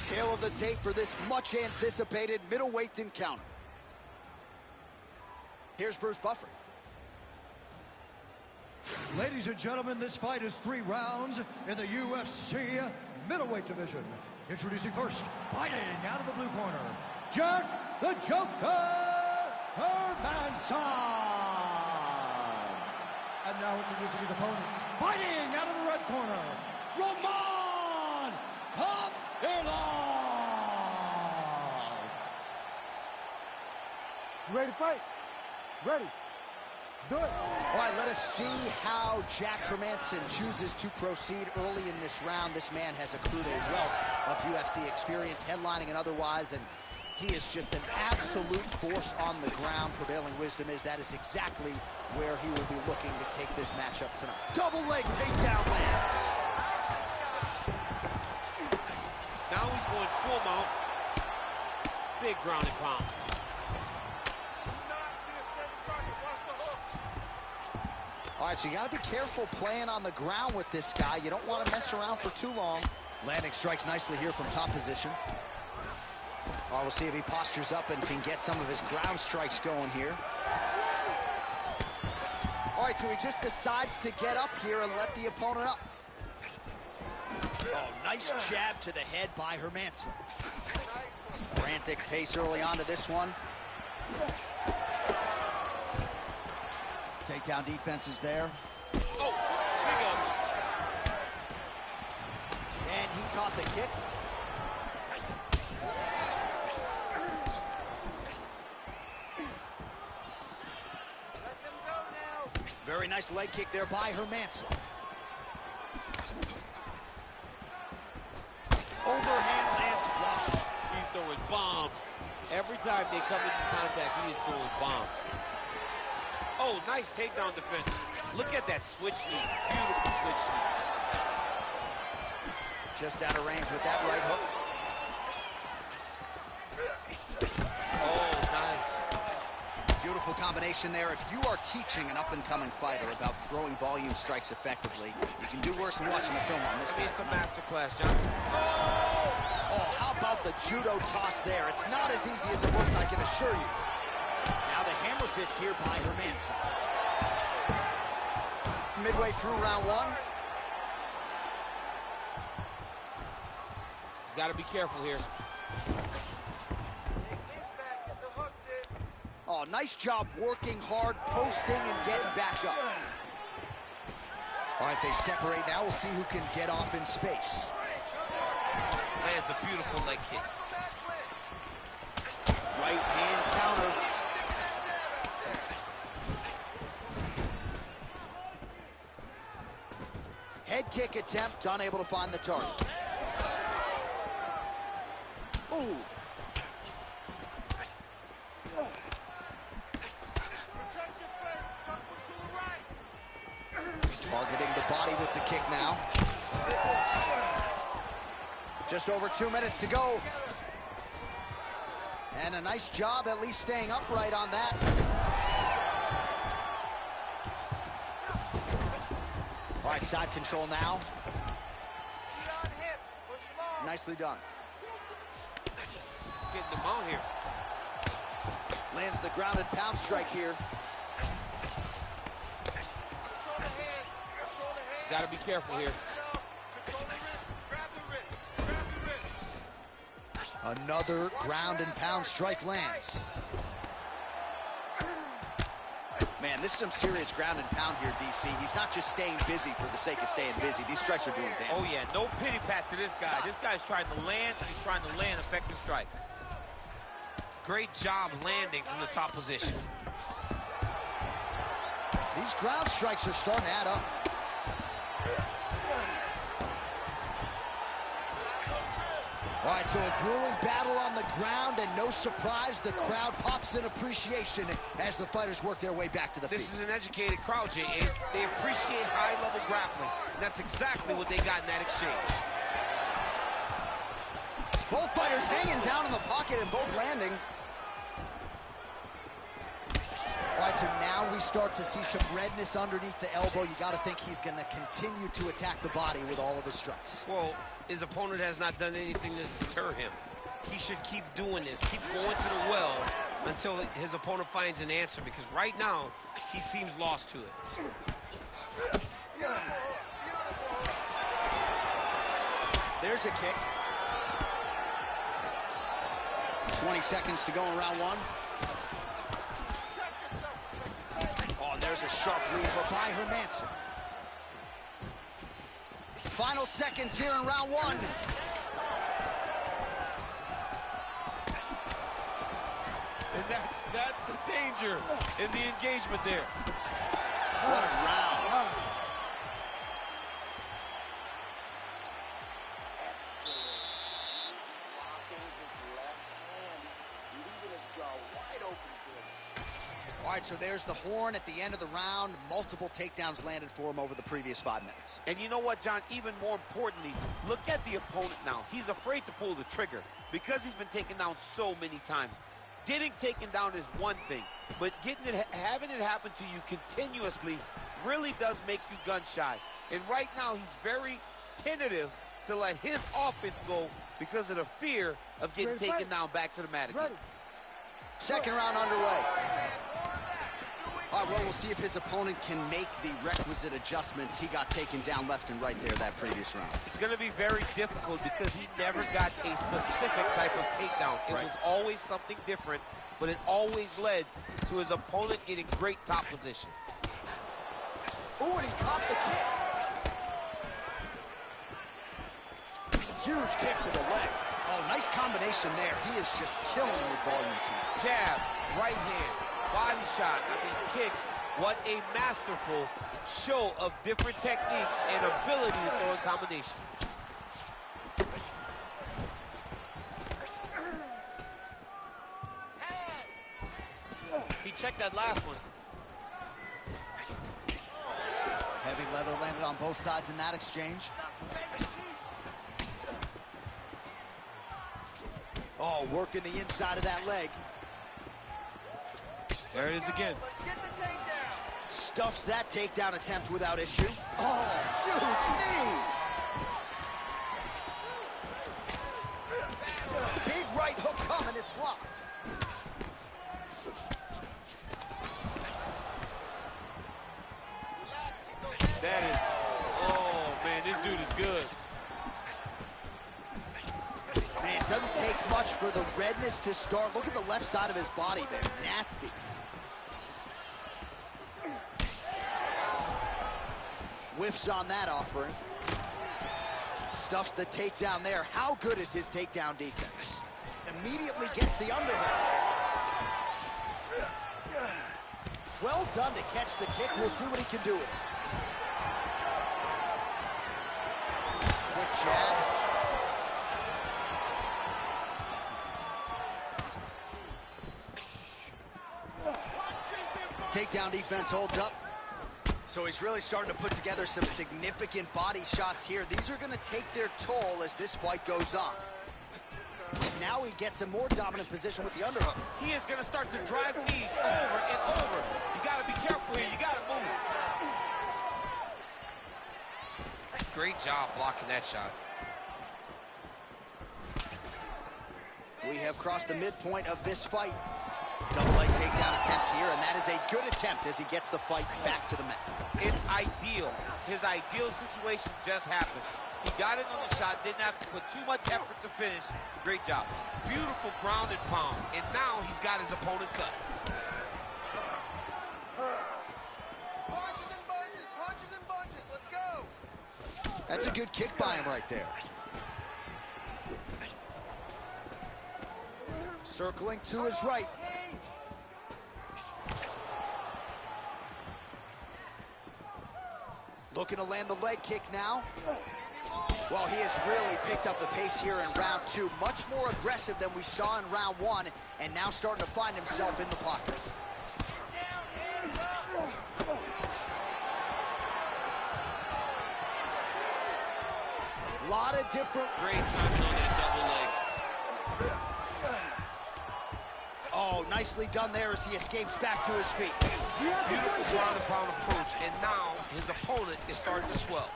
Tail of the tape for this much-anticipated middleweight encounter. Here's Bruce Buffer. Ladies and gentlemen, this fight is 3 rounds in the UFC middleweight division. Introducing first, fighting out of the blue corner, Jack the Joker Hermansson. And now introducing his opponent, fighting out of the red corner, Roman Kopylov. You ready to fight? Ready. Let's do it. All right, let us see how Jack Hermansson chooses to proceed early in this round. This man has accrued a wealth of UFC experience, headlining and otherwise, and he is just an absolute force on the ground. Prevailing wisdom is that is exactly where he will be looking to take this matchup tonight. Double leg takedown lands. Now he's going full mount. Big ground and pound. All right, so you got to be careful playing on the ground with this guy. You don't want to mess around for too long. Landing strikes nicely here from top position. All right, we'll see if he postures up and can get some of his ground strikes going here. All right, so he just decides to get up here and let the opponent up. Oh, nice jab to the head by Hermansson. Frantic pace early on to this one. Takedown defense is there. Oh, big up. And he caught the kick. Let them go now. Very nice leg kick there by Hermansson. Overhand lands flush. He's throwing bombs. Every time they come into contact, he is throwing bombs. Oh, nice takedown defense. Look at that switch knee. Beautiful switch knee. Just out of range with that right hook. Oh, nice. Beautiful combination there. If you are teaching an up-and-coming fighter about throwing volume strikes effectively, you can do worse than watching the film on this. It's a masterclass, John. Oh, how about the judo toss there? It's not as easy as it looks, I can assure you. Now the hammer fist here by Hermansson. Midway through round 1. He's got to be careful here. Oh, nice job working hard, posting, and getting back up. All right, they separate now. We'll see who can get off in space. Lands a beautiful leg kick. Right hand counter. Head kick attempt, unable to find the target. Ooh. Targeting the body with the kick now. Just over 2 minutes to go. And a nice job at least staying upright on that. All right, side control now. Nicely done. Getting them out here. Lands the ground and pound strike here. He's got to be careful here. Another ground and pound strike lands. Man, this is some serious ground and pound here, DC. He's not just staying busy for the sake of staying busy. These strikes are doing damage. Oh, yeah, no pity pat to this guy. This guy's trying to land, and he's trying to land effective strikes. Great job landing from the top position. These ground strikes are starting to add up. All right, so a grueling battle on the ground, and no surprise, the crowd pops in appreciation as the fighters work their way back to the feet. This is an educated crowd, Jay. They appreciate high-level grappling. And that's exactly what they got in that exchange. Both fighters hanging down in the pocket and both landing. All right, so now we start to see some redness underneath the elbow. You got to think he's going to continue to attack the body with all of his strikes. Well, his opponent has not done anything to deter him. He should keep doing this, keep going to the well until his opponent finds an answer, because right now, he seems lost to it. There's a kick. 20 seconds to go in round one. Oh, and there's a sharp lead hook by Hermanson. Final seconds here in round one. And that's the danger in the engagement there. What a round. Excellent. He's dropping his left hand, leaving his jaw wide open for him. All right, so there's the horn at the end of the round. Multiple takedowns landed for him over the previous 5 minutes. And you know what, John? Even more importantly, look at the opponent now. He's afraid to pull the trigger because he's been taken down so many times. Getting taken down is one thing, but having it happen to you continuously really does make you gun shy. And right now, he's very tentative to let his offense go because of the fear of getting taken down back to the mat again. Second round underway. All right, well, we'll see if his opponent can make the requisite adjustments. He got taken down left and right there that previous round. It's going to be very difficult because he never got a specific type of takedown. It was always something different, but it always led to his opponent getting great top position. Ooh, and he caught the kick. Huge kick to the leg. Oh, nice combination there. He is just killing with volume tonight. Jab, right hand, body shot, kicks. What a masterful show of different techniques and ability to throw in combination. He checked that last one. Heavy leather landed on both sides in that exchange. Oh, working the inside of that leg. There it is again. Let's get the takedown. Stuffs that takedown attempt without issue. Oh, huge knee. Big right hook coming, it's blocked. That is, oh man, this dude is good. Man, it doesn't take much for the redness to start. Look at the left side of his body there, nasty. Whiffs on that offering. Stuffs the takedown there. How good is his takedown defense? Immediately gets the underhook. Well done to catch the kick. We'll see what he can do with it. Quick jab. Takedown defense holds up. So he's really starting to put together some significant body shots here. These are going to take their toll as this fight goes on. Now he gets a more dominant position with the underhook. He is going to start to drive knees over and over. You got to be careful here. You got to move. Great job blocking that shot. We have crossed the midpoint of this fight. Double leg takedown attempt here, and that is a good attempt as he gets the fight back to the mat. It's ideal. His ideal situation just happened. He got it on the shot, didn't have to put too much effort to finish. Great job. Beautiful ground and pound, and now he's got his opponent cut. Punches and bunches, punches and bunches. Let's go. That's a good kick by him right there. Circling to his right. Looking to land the leg kick now. Well, he has really picked up the pace here in round two. Much more aggressive than we saw in round one, and now starting to find himself in the pocket. A lot of different... Great timing on that double leg. Oh, nicely done there as he escapes back to his feet. Beautiful ground and pound approach, and now his opponent is starting to swell.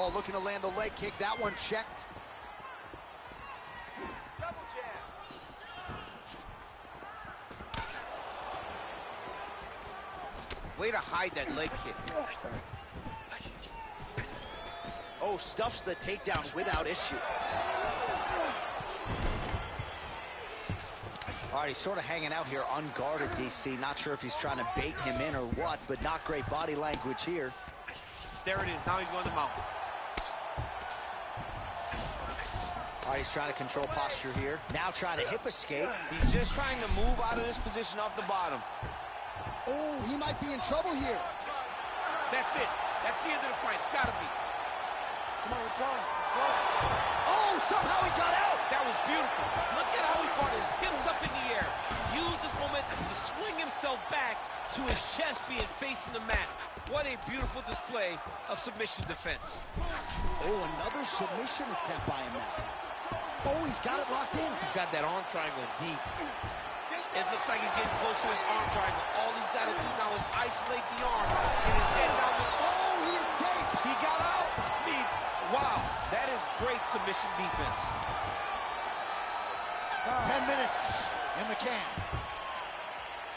Oh, looking to land the leg kick. That one checked. Double jab. Way to hide that leg kick. Oh, stuffs the takedown without issue. All right, he's sort of hanging out here unguarded, DC. Not sure if he's trying to bait him in or what, but not great body language here. There it is. Now he's going to mount. All right, he's trying to control posture here. Now trying to hip escape. He's just trying to move out of this position off the bottom. Oh, he might be in trouble here. That's it. That's the end of the fight. It's got to be. Come on, let's go. Let's go. Oh, somehow he got out. That was beautiful. Look at how he brought his hips up in the air. Used this momentum to swing himself back to his chest being facing the mat. What a beautiful display of submission defense. Oh, another submission attempt by him now. Oh, he's got it locked in. He's got that arm triangle deep. It looks like he's getting close to his arm triangle. All he's got to do now is isolate the arm, get his head down there. Oh, he escapes. He got out. I mean, wow, that is great submission defense. 10 minutes in the can.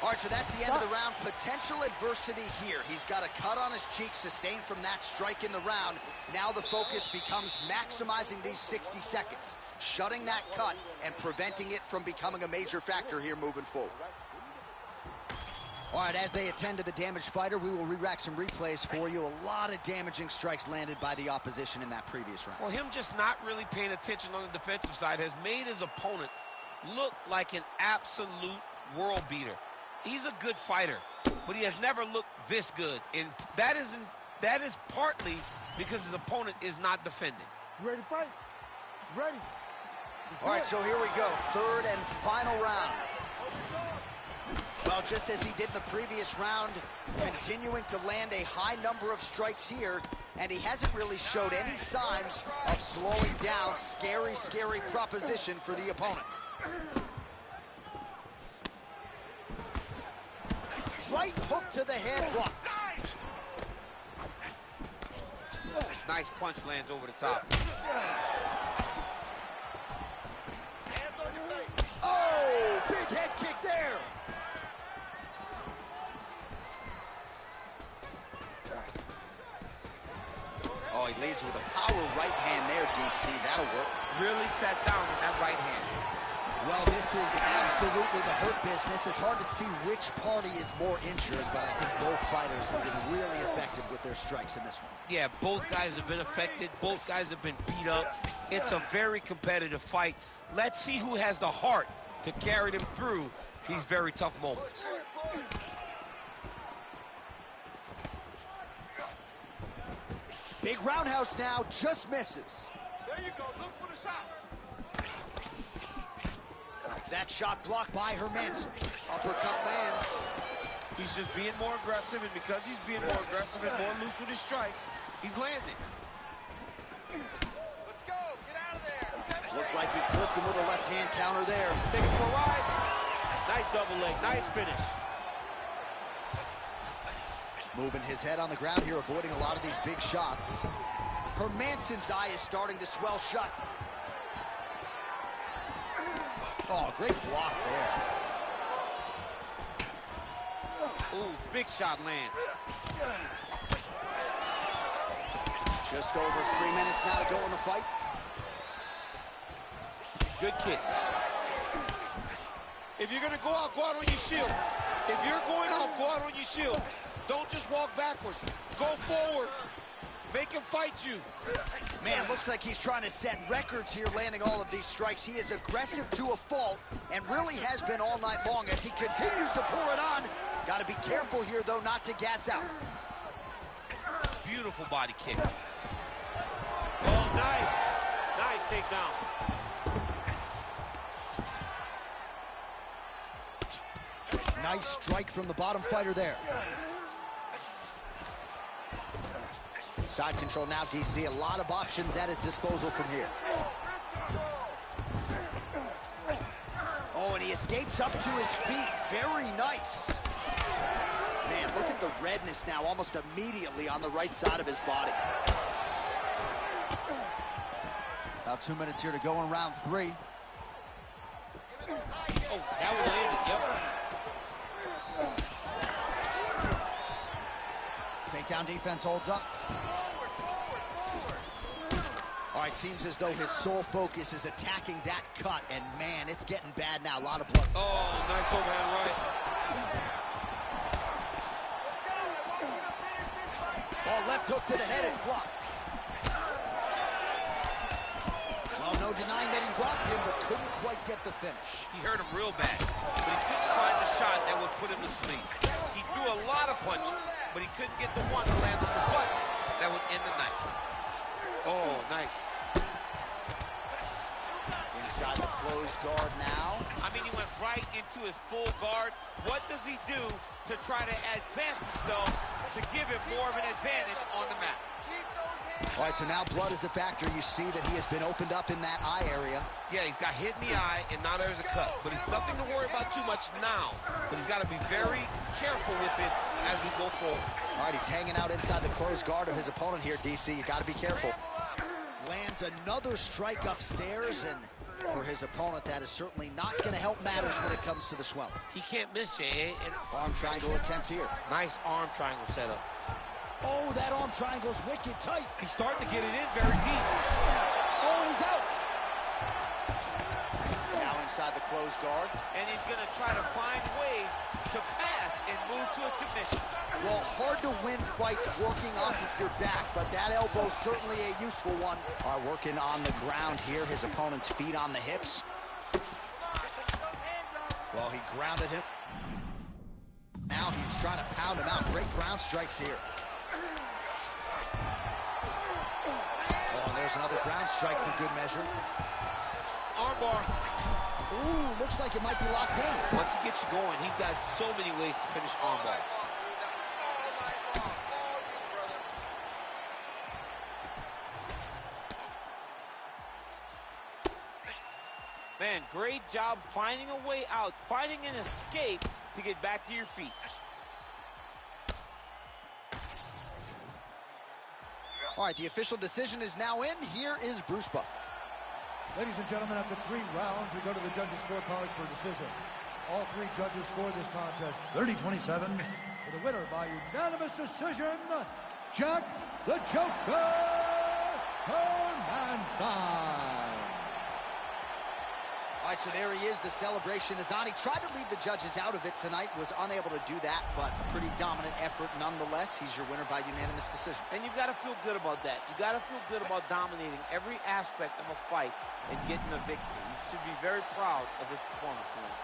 All right, so that's the end of the round. Potential adversity here. He's got a cut on his cheek sustained from that strike in the round. Now the focus becomes maximizing these 60 seconds, shutting that cut and preventing it from becoming a major factor here moving forward. All right, as they attend to the damaged fighter, we will re-rack some replays for you. A lot of damaging strikes landed by the opposition in that previous round. Well, him just not really paying attention on the defensive side has made his opponent look like an absolute world beater. He's a good fighter, but he has never looked this good. And that is partly because his opponent is not defending. You ready to fight? Ready. All right, so here we go. Third and final round. Well, just as he did in the previous round, continuing to land a high number of strikes here, and he hasn't really showed any signs of slowing down. Scary, scary proposition for the opponent. Right hook to the head block. Nice punch lands over the top. Hands on your face. Oh, big head kick there. Oh, he leads with a power right hand there, DC. That'll work. Really sat down with that right hand. Well, this is absolutely the hurt business. It's hard to see which party is more injured, but I think both fighters have been really effective with their strikes in this one. Yeah, both guys have been affected. Both guys have been beat up. It's a very competitive fight. Let's see who has the heart to carry them through these very tough moments. Big roundhouse now, just misses. There you go. Look for the shot. That shot blocked by Hermanson. Uppercut lands. He's just being more aggressive, and because he's being more aggressive and more loose with his strikes, he's landing. Let's go. Get out of there. Looked like he clipped him with a left hand counter there. Taking for a ride. Nice double leg. Nice finish. Moving his head on the ground here, avoiding a lot of these big shots. Hermanson's eye is starting to swell shut. Oh, great block there. Ooh, big shot land. Just over 3 minutes now to go in the fight. Good kick. If you're going to go out on your shield. If you're going out, go out on your shield. Don't just walk backwards. Go forward. Make him fight you. Man, looks like he's trying to set records here, landing all of these strikes. He is aggressive to a fault and really has been all night long as he continues to pour it on. Got to be careful here, though, not to gas out. Beautiful body kick. Oh, nice. Nice takedown. Nice strike from the bottom fighter there. Side control now, DC. A lot of options at his disposal from here. Oh, and he escapes up to his feet. Very nice. Man, look at the redness now almost immediately on the right side of his body. About 2 minutes here to go in round 3. Oh, that one landed, yep. Takedown defense holds up. All right, seems as though his sole focus is attacking that cut, and man, it's getting bad now. A lot of blood. Oh, nice overhand right. Oh, left hook to the head, it's blocked. Well, no denying that he blocked him, but couldn't quite get the finish. He hurt him real bad, but he couldn't find the shot that would put him to sleep. He threw a lot of punches, but he couldn't get the one to land on the butt that would end the night. Oh, nice. Inside the closed guard now. I mean, he went right into his full guard. What does he do to try to advance himself to give him more of an advantage on the mat? All right, so now blood is a factor. You see that he has been opened up in that eye area. Yeah, he's got hit in the eye, and now there's a cut. But it's nothing to worry about too much now. But he's got to be very careful with it as we go forward. All right, he's hanging out inside the closed guard of his opponent here, DC. You got to be careful. Lands another strike upstairs, and for his opponent, that is certainly not going to help matters when it comes to the swelling. He can't miss, Jay. And arm triangle attempt here. Nice arm triangle setup. Oh, that arm triangle's wicked tight. He's starting to get it in very deep. Oh, and he's out. Now inside the closed guard. And he's going to try to find ways to pass and move to a submission. Well, hard to win fights working off of your back, but that elbow's certainly a useful one. All right, working on the ground here. His opponent's feet on the hips. Well, he grounded him. Now he's trying to pound him out. Great ground strikes here. Oh, and there's another ground strike for good measure. Armbar. Ooh, looks like it might be locked in. Once he gets you going, he's got so many ways to finish armbars. Man, great job finding a way out, finding an escape to get back to your feet. All right, the official decision is now in. Here is Bruce Buffer. Ladies and gentlemen, after 3 rounds, we go to the judges' scorecards for a decision. All 3 judges scored this contest 30-27. For the winner by unanimous decision, Jack the Joker Hermansson. All right, so there he is, the celebration. Azani tried to leave the judges out of it tonight, was unable to do that, but pretty dominant effort nonetheless. He's your winner by unanimous decision. And you've got to feel good about that. You got to feel good about dominating every aspect of a fight and getting a victory. You should be very proud of his performance tonight.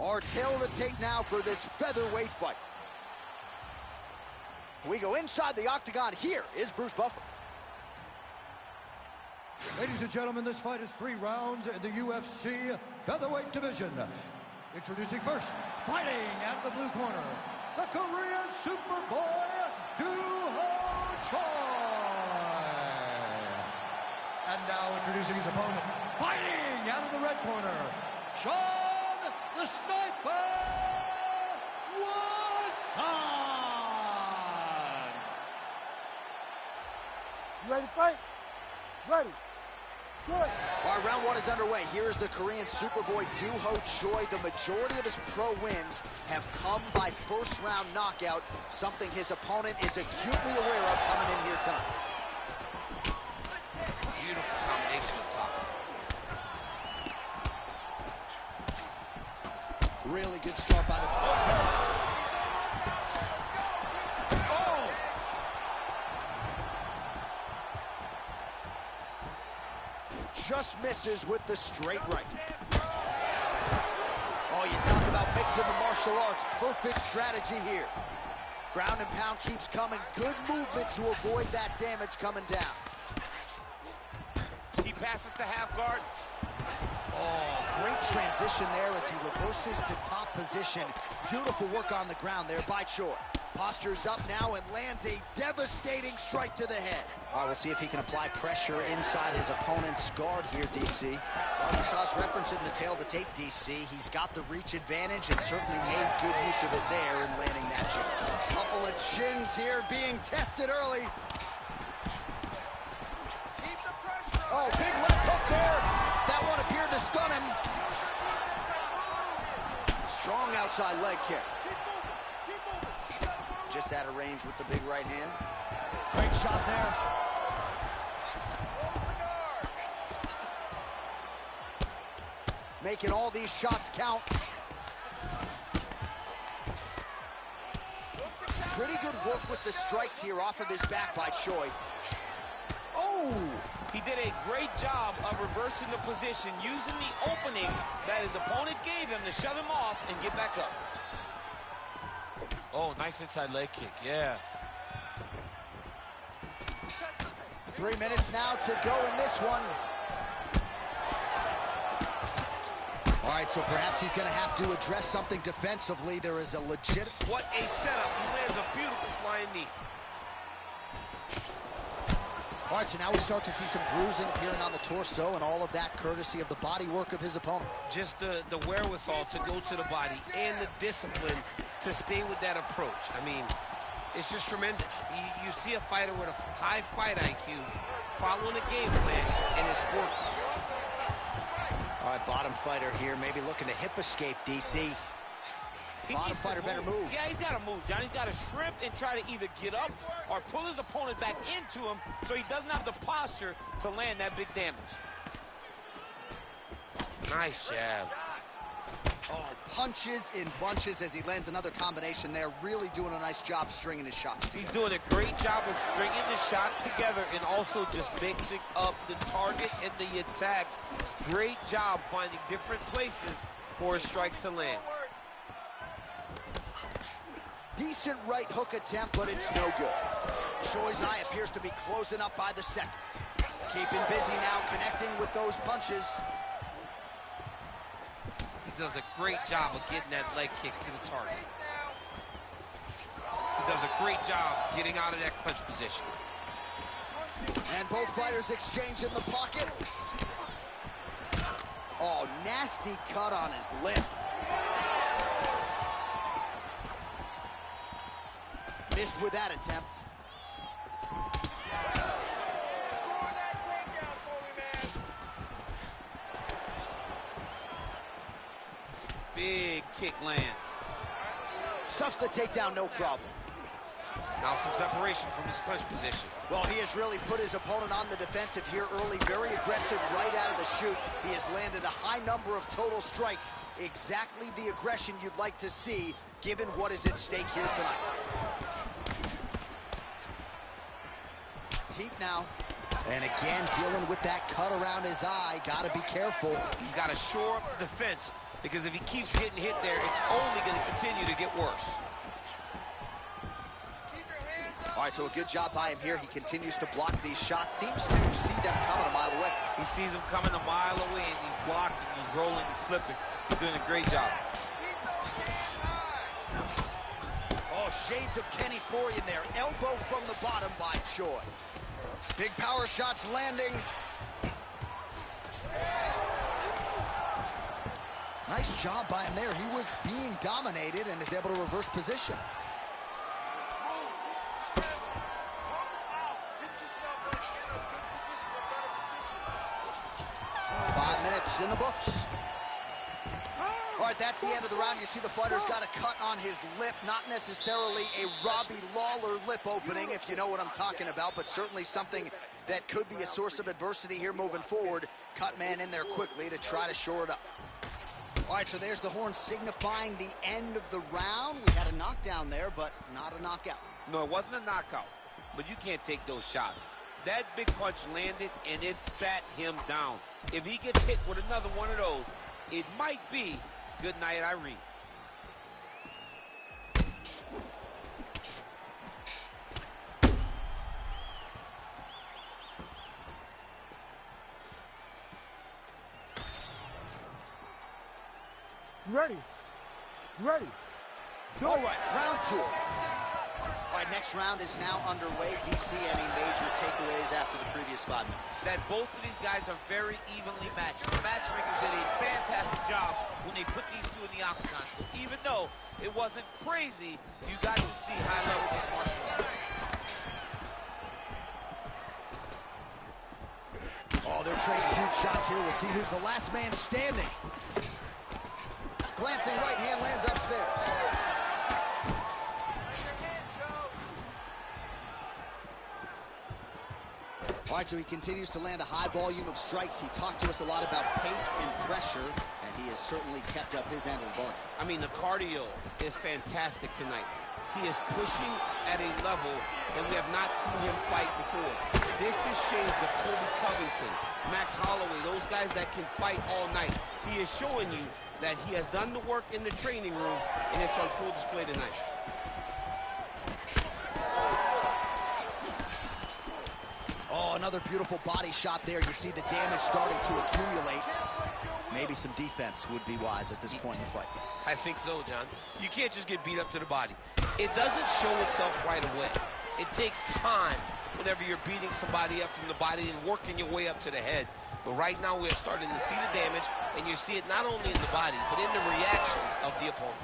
Our tail of the tape now for this featherweight fight. We go inside the octagon. Here is Bruce Buffer. Ladies and gentlemen, this fight is 3 rounds in the UFC featherweight division. Introducing first, fighting out of the blue corner, the Korean Superboy, Choi. And now introducing his opponent, fighting out of the red corner, Sean the Sniper Woodson. You ready to fight? Ready. Good. All right, round 1 is underway. Here is the Korean Superboy, Choi. The majority of his pro wins have come by first-round knockout, something his opponent is acutely aware of coming in here tonight. Beautiful combination up top. Really good start by the... Oh! Just misses with the straight right. Oh, you talk about mixing the martial arts. Perfect strategy here. Ground and pound keeps coming. Good movement to avoid that damage coming down. He passes to half guard. Oh, great transition there as he reverses to top position. Beautiful work on the ground there by Choi. Postures up now and lands a devastating strike to the head. All right, we'll see if he can apply pressure inside his opponent's guard here, DC. Well, you saw us reference it in the tail of the tape, DC. He's got the reach advantage and certainly made good use of it there in landing that jab. Couple of chins here being tested early. Oh, big left hook there. That one appeared to stun him. Strong outside leg kick. Just out of range with the big right hand. Great shot there. Making all these shots count. Pretty good work with the strikes here off of his back by Choi. Oh! He did a great job of reversing the position, using the opening that his opponent gave him to shut him off and get back up. Oh, nice inside leg kick, yeah. 3 minutes now to go in this one. All right, so perhaps he's going to have to address something defensively. There is a legit... What a setup. He lands a beautiful flying knee. All right, so now we start to see some bruising appearing on the torso, and all of that courtesy of the body work of his opponent. Just the wherewithal to go to the body and the discipline to stay with that approach. I mean, it's just tremendous. You see a fighter with a high fight IQ following a game plan, and it's working. All right, bottom fighter here, maybe looking to hip escape, DC. Bottom fighter better move. Yeah, he's got to move, John. He's got to shrimp and try to either get up or pull his opponent back into him so he doesn't have the posture to land that big damage. Nice jab. Oh, punches in bunches as he lands another combination there. Really doing a nice job stringing his shots. He's doing a great job of stringing the shots together and also just mixing up the target and the attacks. Great job finding different places for his strikes to land. Decent right hook attempt, but it's no good. Choi's eye appears to be closing up by the second. Keeping busy now, connecting with those punches. He does a great job of getting that leg kick to the target. He does a great job getting out of that clinch position. And both fighters exchange in the pocket. Oh, nasty cut on his lip. Missed with that attempt. Score that takedown for me, man. Big kick lands. Stuffs the takedown, no problem. Now some separation from his clinch position. Well, he has really put his opponent on the defensive here early. Very aggressive right out of the chute. He has landed a high number of total strikes. Exactly the aggression you'd like to see, given what is at stake here tonight. Deep now. And again, dealing with that cut around his eye. Got to be careful. He's got to shore up the defense, because if he keeps getting hit there, it's only going to continue to get worse. All right, so a good job by him here. He continues to block these shots. Seems to see them coming a mile away. He sees them coming a mile away, and he's blocking, he's rolling, he's slipping. He's doing a great job. Oh, shades of Kenny Florian there. Elbow from the bottom by Choi. Big power shots landing. Nice job by him there. He was being dominated and is able to reverse position. 5 minutes in the books. All right, that's the end of the round. You see the fighter's got a cut on his lip. Not necessarily a Robbie Lawler lip opening, if you know what I'm talking about, but certainly something that could be a source of adversity here moving forward. Cut man in there quickly to try to shore it up. All right, so there's the horn signifying the end of the round. We had a knockdown there, but not a knockout. No, it wasn't a knockout, but you can't take those shots. That big punch landed, and it sat him down. If he gets hit with another one of those, it might be good night, Irene. Ready. Ready. All right, round 2. All right, next round is now underway. DC, any major takeaways after the previous 5 minutes? That both of these guys are very evenly matched. The matchmakers did a fantastic job when they put these two in the octagon. So even though it wasn't crazy, you got to see high-level mixed martial arts. Oh, they're trading huge shots here. We'll see who's the last man standing. Glancing right hand lands upstairs. All right, so he continues to land a high volume of strikes. He talked to us a lot about pace and pressure, and he has certainly kept up his end of the bargain. I mean, the cardio is fantastic tonight. He is pushing at a level that we have not seen him fight before. This is shades of Colby Covington, Max Holloway, those guys that can fight all night. He is showing you that he has done the work in the training room, and it's on full display tonight. Oh, another beautiful body shot there. You see the damage starting to accumulate. Maybe some defense would be wise at this point in the fight. I think so, John. You can't just get beat up to the body. It doesn't show itself right away. It takes time whenever you're beating somebody up from the body and working your way up to the head. But right now we're starting to see the damage, and you see it not only in the body, but in the reaction of the opponent.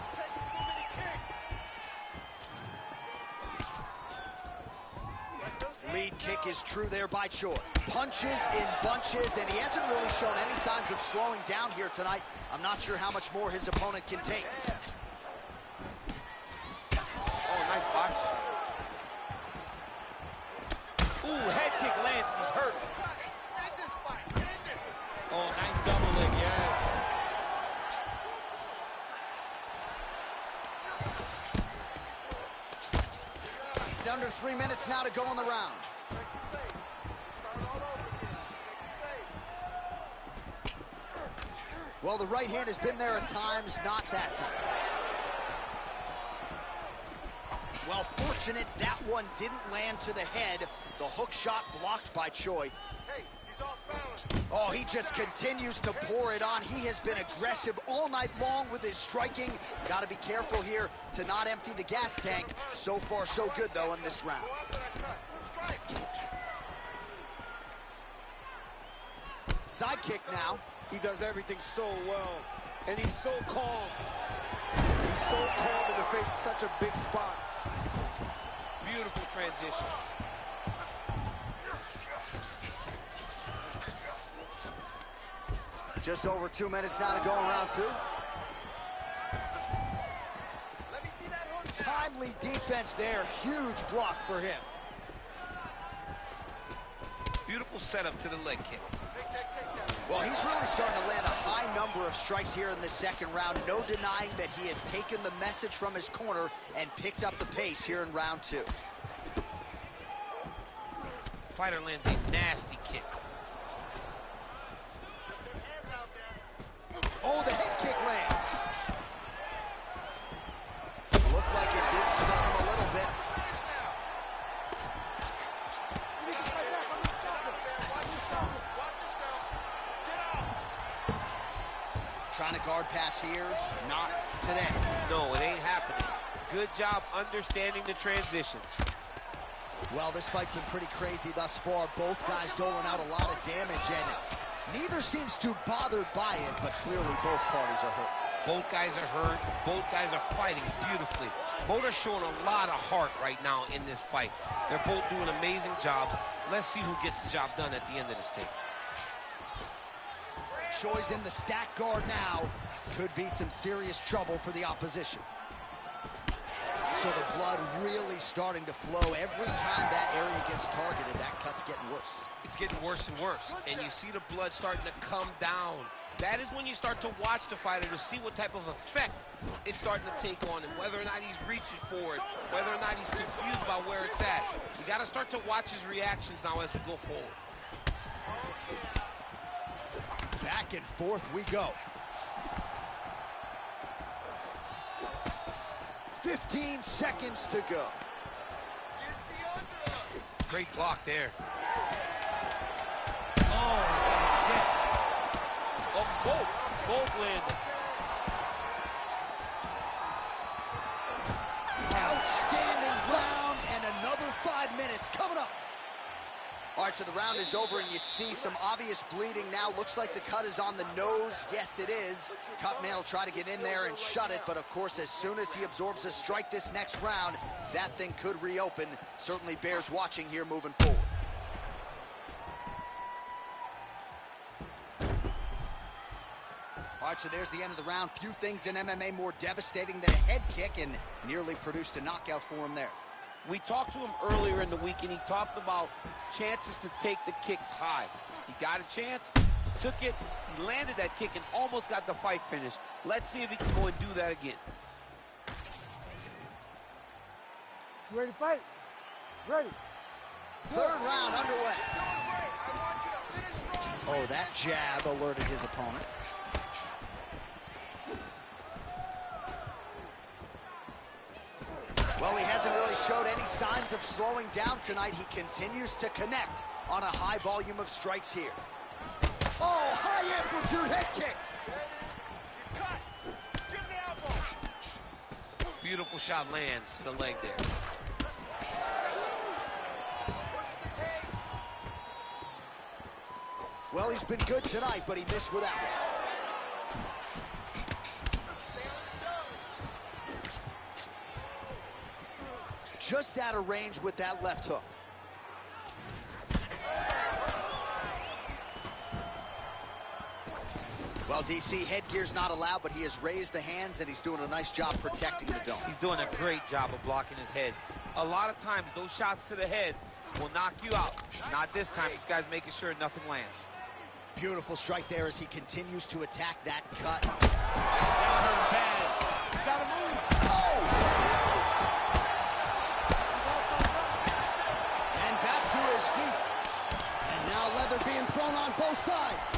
Lead kick is true there by Choi. Punches in bunches, and he hasn't really shown any signs of slowing down here tonight. I'm not sure how much more his opponent can take. Oh, nice body shot. Ooh, head kick lands, and he's hurt. Oh, nice double leg, yes. Under 3 minutes now to go in the round. Well, the right hand has been there at times, not that time. Well, fortunate that one didn't land to the head. The hook shot blocked by Choi. Hey, he's off balance. Oh, he just continues to pour it on. He has been aggressive all night long with his striking. Got to be careful here to not empty the gas tank. So far, so good, though, in this round. Side kick now. He does everything so well, and he's so calm. He's so calm in the face of such a big spot. Beautiful transition. Just over 2 minutes now to go in round 2. Let me see that hook. Timely defense there. Huge block for him. Beautiful setup to the leg kick. Well, he's really starting to land a high number of strikes here in the second round. No denying that he has taken the message from his corner and picked up the pace here in round 2. Fighter lands a nasty kick. Oh, the head kick lands. Looked like it did stun him a little bit. Trying to guard pass here, not today. No, it ain't happening. Good job understanding the transitions. Well, this fight's been pretty crazy thus far. Both guys doling out a lot of damage, and neither seems too bothered by it, but clearly both parties are hurt. Both guys are hurt. Both guys are fighting beautifully. Both are showing a lot of heart right now in this fight. They're both doing amazing jobs. Let's see who gets the job done at the end of this thing. Choi's in the stack guard now. Could be some serious trouble for the opposition. So the blood really starting to flow. Every time that area gets targeted, that cut's getting worse. It's getting worse and worse. And you see the blood starting to come down. That is when you start to watch the fighter to see what type of effect it's starting to take on him, whether or not he's reaching for it, whether or not he's confused by where it's at. We got to start to watch his reactions now as we go forward. Back and forth we go. 15 seconds to go. Great block there. Oh, both landed. All right, so the round is over, and you see some obvious bleeding now. Looks like the cut is on the nose. Yes, it is. Cutman will try to get in there and shut it, but of course, as soon as he absorbs a strike this next round, that thing could reopen. Certainly bears watching here moving forward. All right, so there's the end of the round. Few things in MMA more devastating than a head kick, and nearly produced a knockout for him there. We talked to him earlier in the week, and he talked about chances to take the kicks high. He got a chance, took it, he landed that kick, and almost got the fight finished. Let's see if he can go and do that again. You ready to fight? Ready. Third round underway. Oh, that jab alerted his opponent. Well, he hasn't really showed any signs of slowing down tonight. He continues to connect on a high volume of strikes here. Oh, high amplitude head kick. He's cut. Give him the elbow. Beautiful shot lands to the leg there. Well, he's been good tonight, but he missed with that one. Just out of range with that left hook. Well, DC, headgear's not allowed, but he has raised the hands, and he's doing a nice job protecting the dome. He's doing a great job of blocking his head. A lot of times, those shots to the head will knock you out. Not this time. This guy's making sure nothing lands. Beautiful strike there as he continues to attack that cut. That hurt bad. He's got to move. Oh! To his feet. And now leather being thrown on both sides.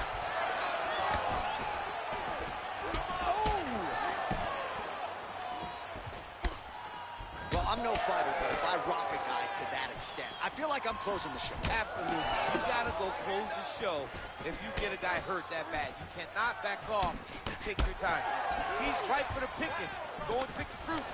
Oh! Well, I'm no fighter, but if I rock a guy to that extent, I feel like I'm closing the show. Absolutely. You gotta go close the show if you get a guy hurt that bad. You cannot back off and take your time. He's right for the picking. Go and pick the fruit.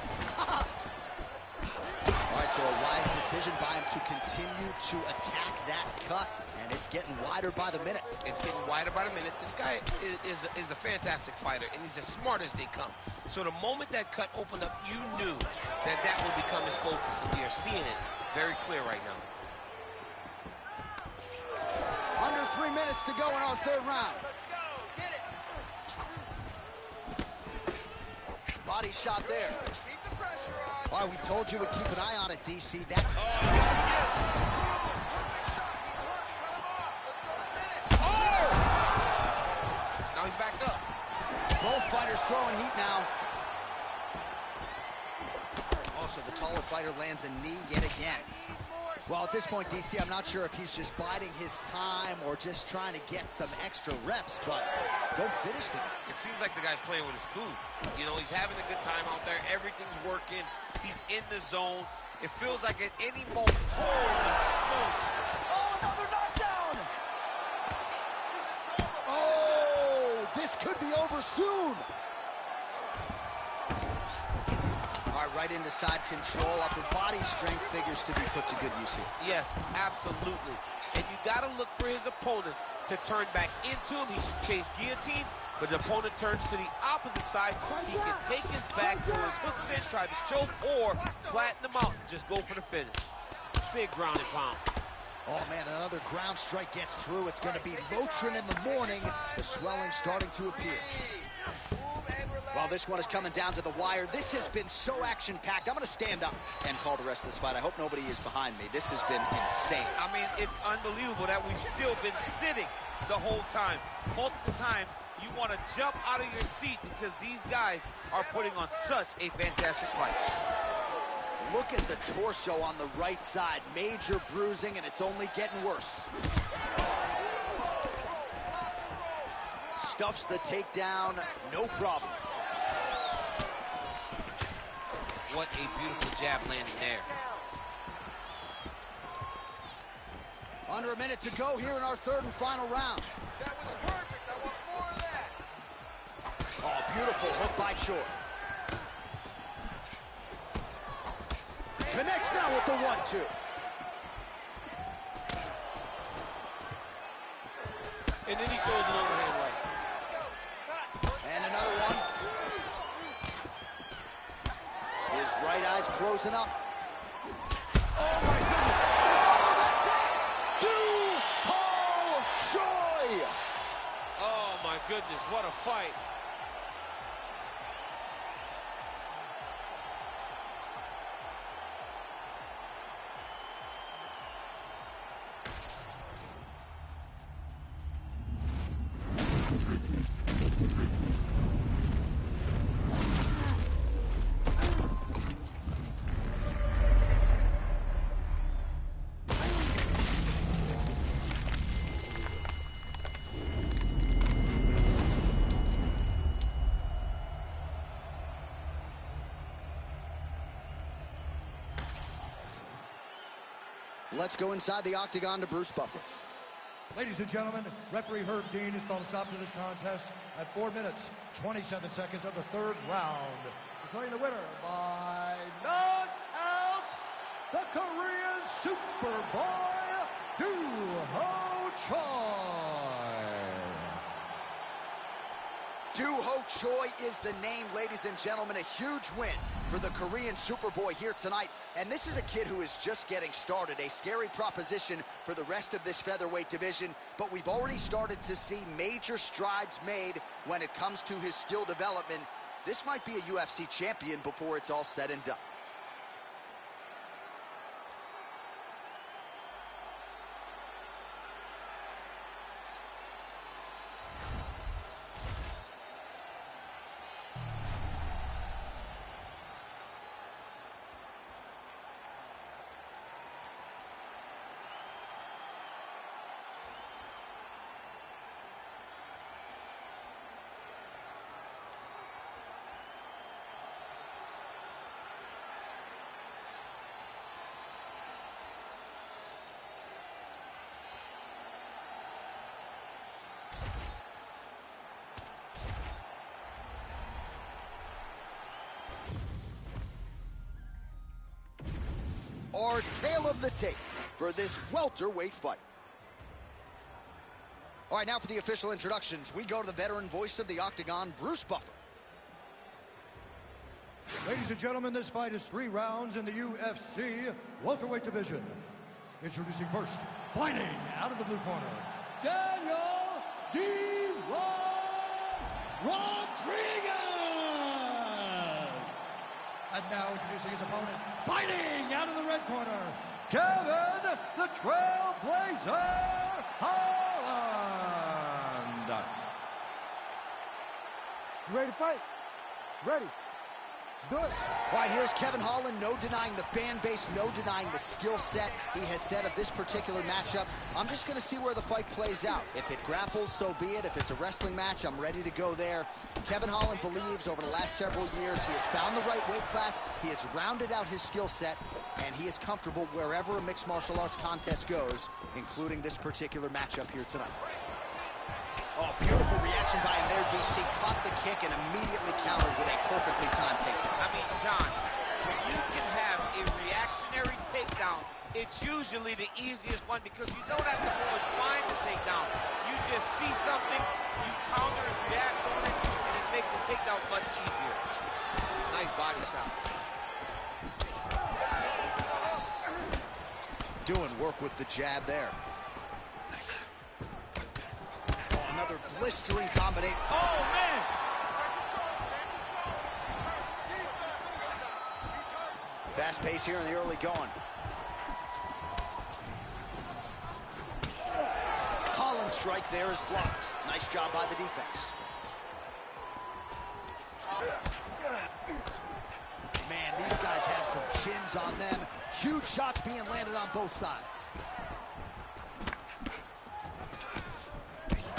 All right, so a wise decision by him to continue to attack that cut, and it's getting wider by the minute. It's getting wider by the minute. This guy is a fantastic fighter, and he's as smart as they come. So the moment that cut opened up, you knew that that would become his focus, and we are seeing it very clear right now. Under 3 minutes to go in our third round. Let's go. Get it. Body shot there. Keep the pressure on. All right, we told you we'd keep an eye on it, DC. That. Perfect shot. He's hurt. Cut him off. Let's go to finish. Now he's backed up. Both fighters throwing heat now. Oh, so the taller fighter lands a knee yet again. Well, at this point, DC, I'm not sure if he's just biding his time or just trying to get some extra reps, but go finish the guy. It seems like the guy's playing with his food. You know, he's having a good time out there. Everything's working. He's in the zone. It feels like at any moment, holy smokes. Oh, another knockdown! Oh, this could be over soon. All right, right into side control. Upper body strength figures to be put to good use here. Yes, absolutely. And you got to look for his opponent to turn back into him. He should chase guillotine, but the opponent turns to the opposite side. He can take his back, throw his hooks in, try to choke, or flatten him out and just go for the finish. Big ground and pound. Oh, man, another ground strike gets through. It's going to be Motrin in the morning. The swelling starting to appear. Well, this one is coming down to the wire. This has been so action-packed. I'm going to stand up and call the rest of this fight. I hope nobody is behind me. This has been insane. I mean, it's unbelievable that we've still been sitting the whole time. Multiple times, you want to jump out of your seat because these guys are putting on such a fantastic fight. Look at the torso on the right side. Major bruising, and it's only getting worse. Stuffs the takedown, no problem. What a beautiful jab landing there. Under a minute to go here in our third and final round. That was perfect. I want more of that. Oh, beautiful hook by Short. Connects now with the 1-2. And then he throws an overhand right. And another one. His right eye's closing up. Oh, my goodness. Oh, my goodness, what a fight. Let's go inside the octagon to Bruce Buffer. Ladies and gentlemen, referee Herb Dean has called a stop to this contest at 4 minutes, 27 seconds of the third round. Declaring the winner by knockout, the Korean Superboy, Do-Ho Choi. Do-Ho Choi is the name, ladies and gentlemen. A huge win for the Korean Superboy here tonight. And this is a kid who is just getting started. A scary proposition for the rest of this featherweight division. But we've already started to see major strides made when it comes to his skill development. This might be a UFC champion before it's all said and done. Our tale of the tape for this welterweight fight. All right, now for the official introductions, we go to the veteran voice of the octagon, Bruce Buffer. Ladies and gentlemen, this fight is 3 rounds in the UFC welterweight division. Introducing first, fighting out of the blue corner, Daniel Rodriguez. And now introducing his opponent, fighting out of the red corner, Kevin the Trailblazer Holland. You ready to fight? Ready. Let's do it. All right, here's Kevin Holland. No denying the fan base, no denying the skill set he has said of this particular matchup. I'm just going to see where the fight plays out. If it grapples, so be it. If it's a wrestling match, I'm ready to go there. Kevin Holland believes over the last several years he has found the right weight class, he has rounded out his skill set, and he is comfortable wherever a mixed martial arts contest goes, including this particular matchup here tonight. Oh, beautiful reaction by him there, DC. Caught the kick and immediately countered with a perfectly timed takedown. I mean, John, when you can have a reactionary takedown, it's usually the easiest one because you don't have to go and find the takedown. You just see something, you counter and react on it, and it makes the takedown much easier. Nice body shot. Doing work with the jab there. Another blistering combination. Oh, man! Fast pace here in the early going. Holland's strike there is blocked. Nice job by the defense. Man, these guys have some chins on them. Huge shots being landed on both sides.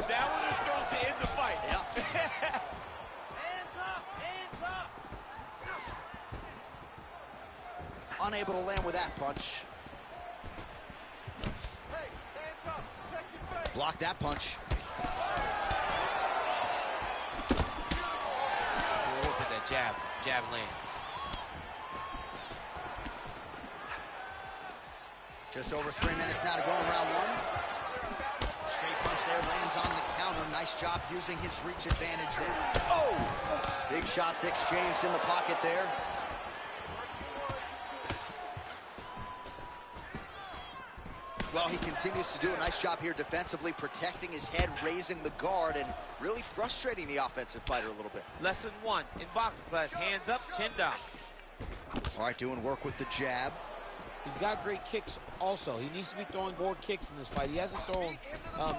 That one is thrown to end the fight. Yep. Hands up! Hands up! Unable to land with that punch. Hey, hands up! Protect your face! Blocked that punch. Look at that jab. Jab lands. Just over 3 minutes now to go in round one. Straight punch there lands on the Nice job using his reach advantage there. Oh! Big shots exchanged in the pocket there. Well, he continues to do a nice job here defensively, protecting his head, raising the guard, and really frustrating the offensive fighter a little bit. Lesson 1 in boxing class, hands up, chin down. All right, doing work with the jab. He's got great kicks also. He needs to be throwing more kicks in this fight. He hasn't thrown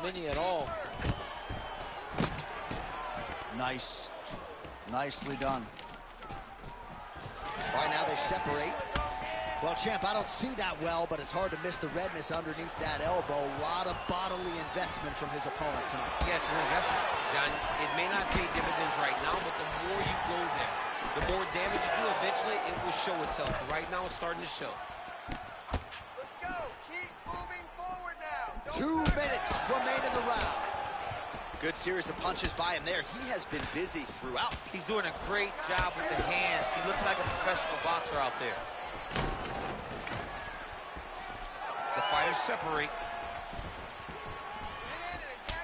many at all. Nice. Nicely done. All right, now they separate. Well, champ, I don't see that well, but it's hard to miss the redness underneath that elbow. A lot of bodily investment from his opponent tonight. Yeah, it's an investment, John. It may not pay dividends right now, but the more you go there, the more damage you do, eventually it will show itself. Right now, it's starting to show. Let's go. Keep moving forward now. 2 minutes remain in the round. Good series of punches by him there. He has been busy throughout. He's doing a great job with the hands. He looks like a professional boxer out there. The fighters separate.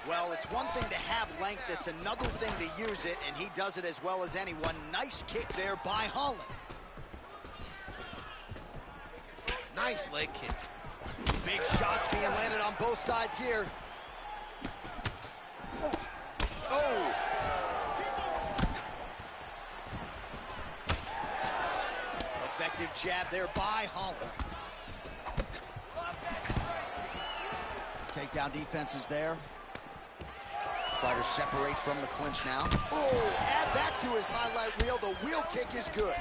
Well, it's one thing to have length, it's another thing to use it, and he does it as well as anyone. Nice kick there by Holland. Nice leg kick. Big shots being landed on both sides here. Oh! Effective jab there by Holland. Takedown defense is there. Fighters separate from the clinch now. Oh, add that to his highlight reel. The wheel kick is good.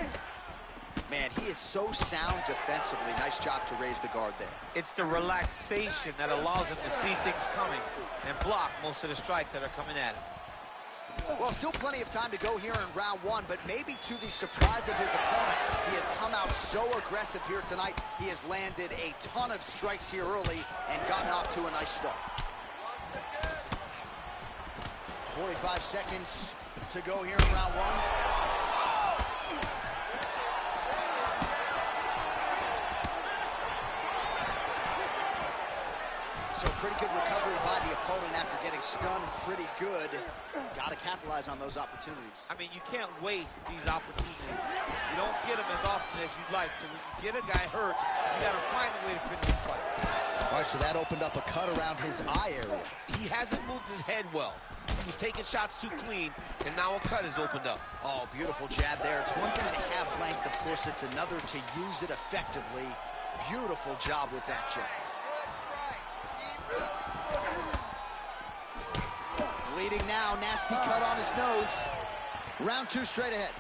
Man, he is so sound defensively. Nice job to raise the guard there. It's the relaxation that allows him to see things coming and block most of the strikes that are coming at him. Well, still plenty of time to go here in round 1, but maybe to the surprise of his opponent, he has come out so aggressive here tonight. He has landed a ton of strikes here early and gotten off to a nice start. 45 seconds to go here in round 1. So pretty good recovery by the opponent after getting stunned pretty good. Got to capitalize on those opportunities. I mean, you can't waste these opportunities. You don't get them as often as you'd like. So when you get a guy hurt, you got to find a way to finish the fight. All right, so that opened up a cut around his eye area. He hasn't moved his head well. He was taking shots too clean, and now a cut has opened up. Oh, beautiful jab there. It's one thing to have length. Of course, it's another to use it effectively. Beautiful job with that jab. Bleeding now, nasty cut on his nose. Round 2 straight ahead.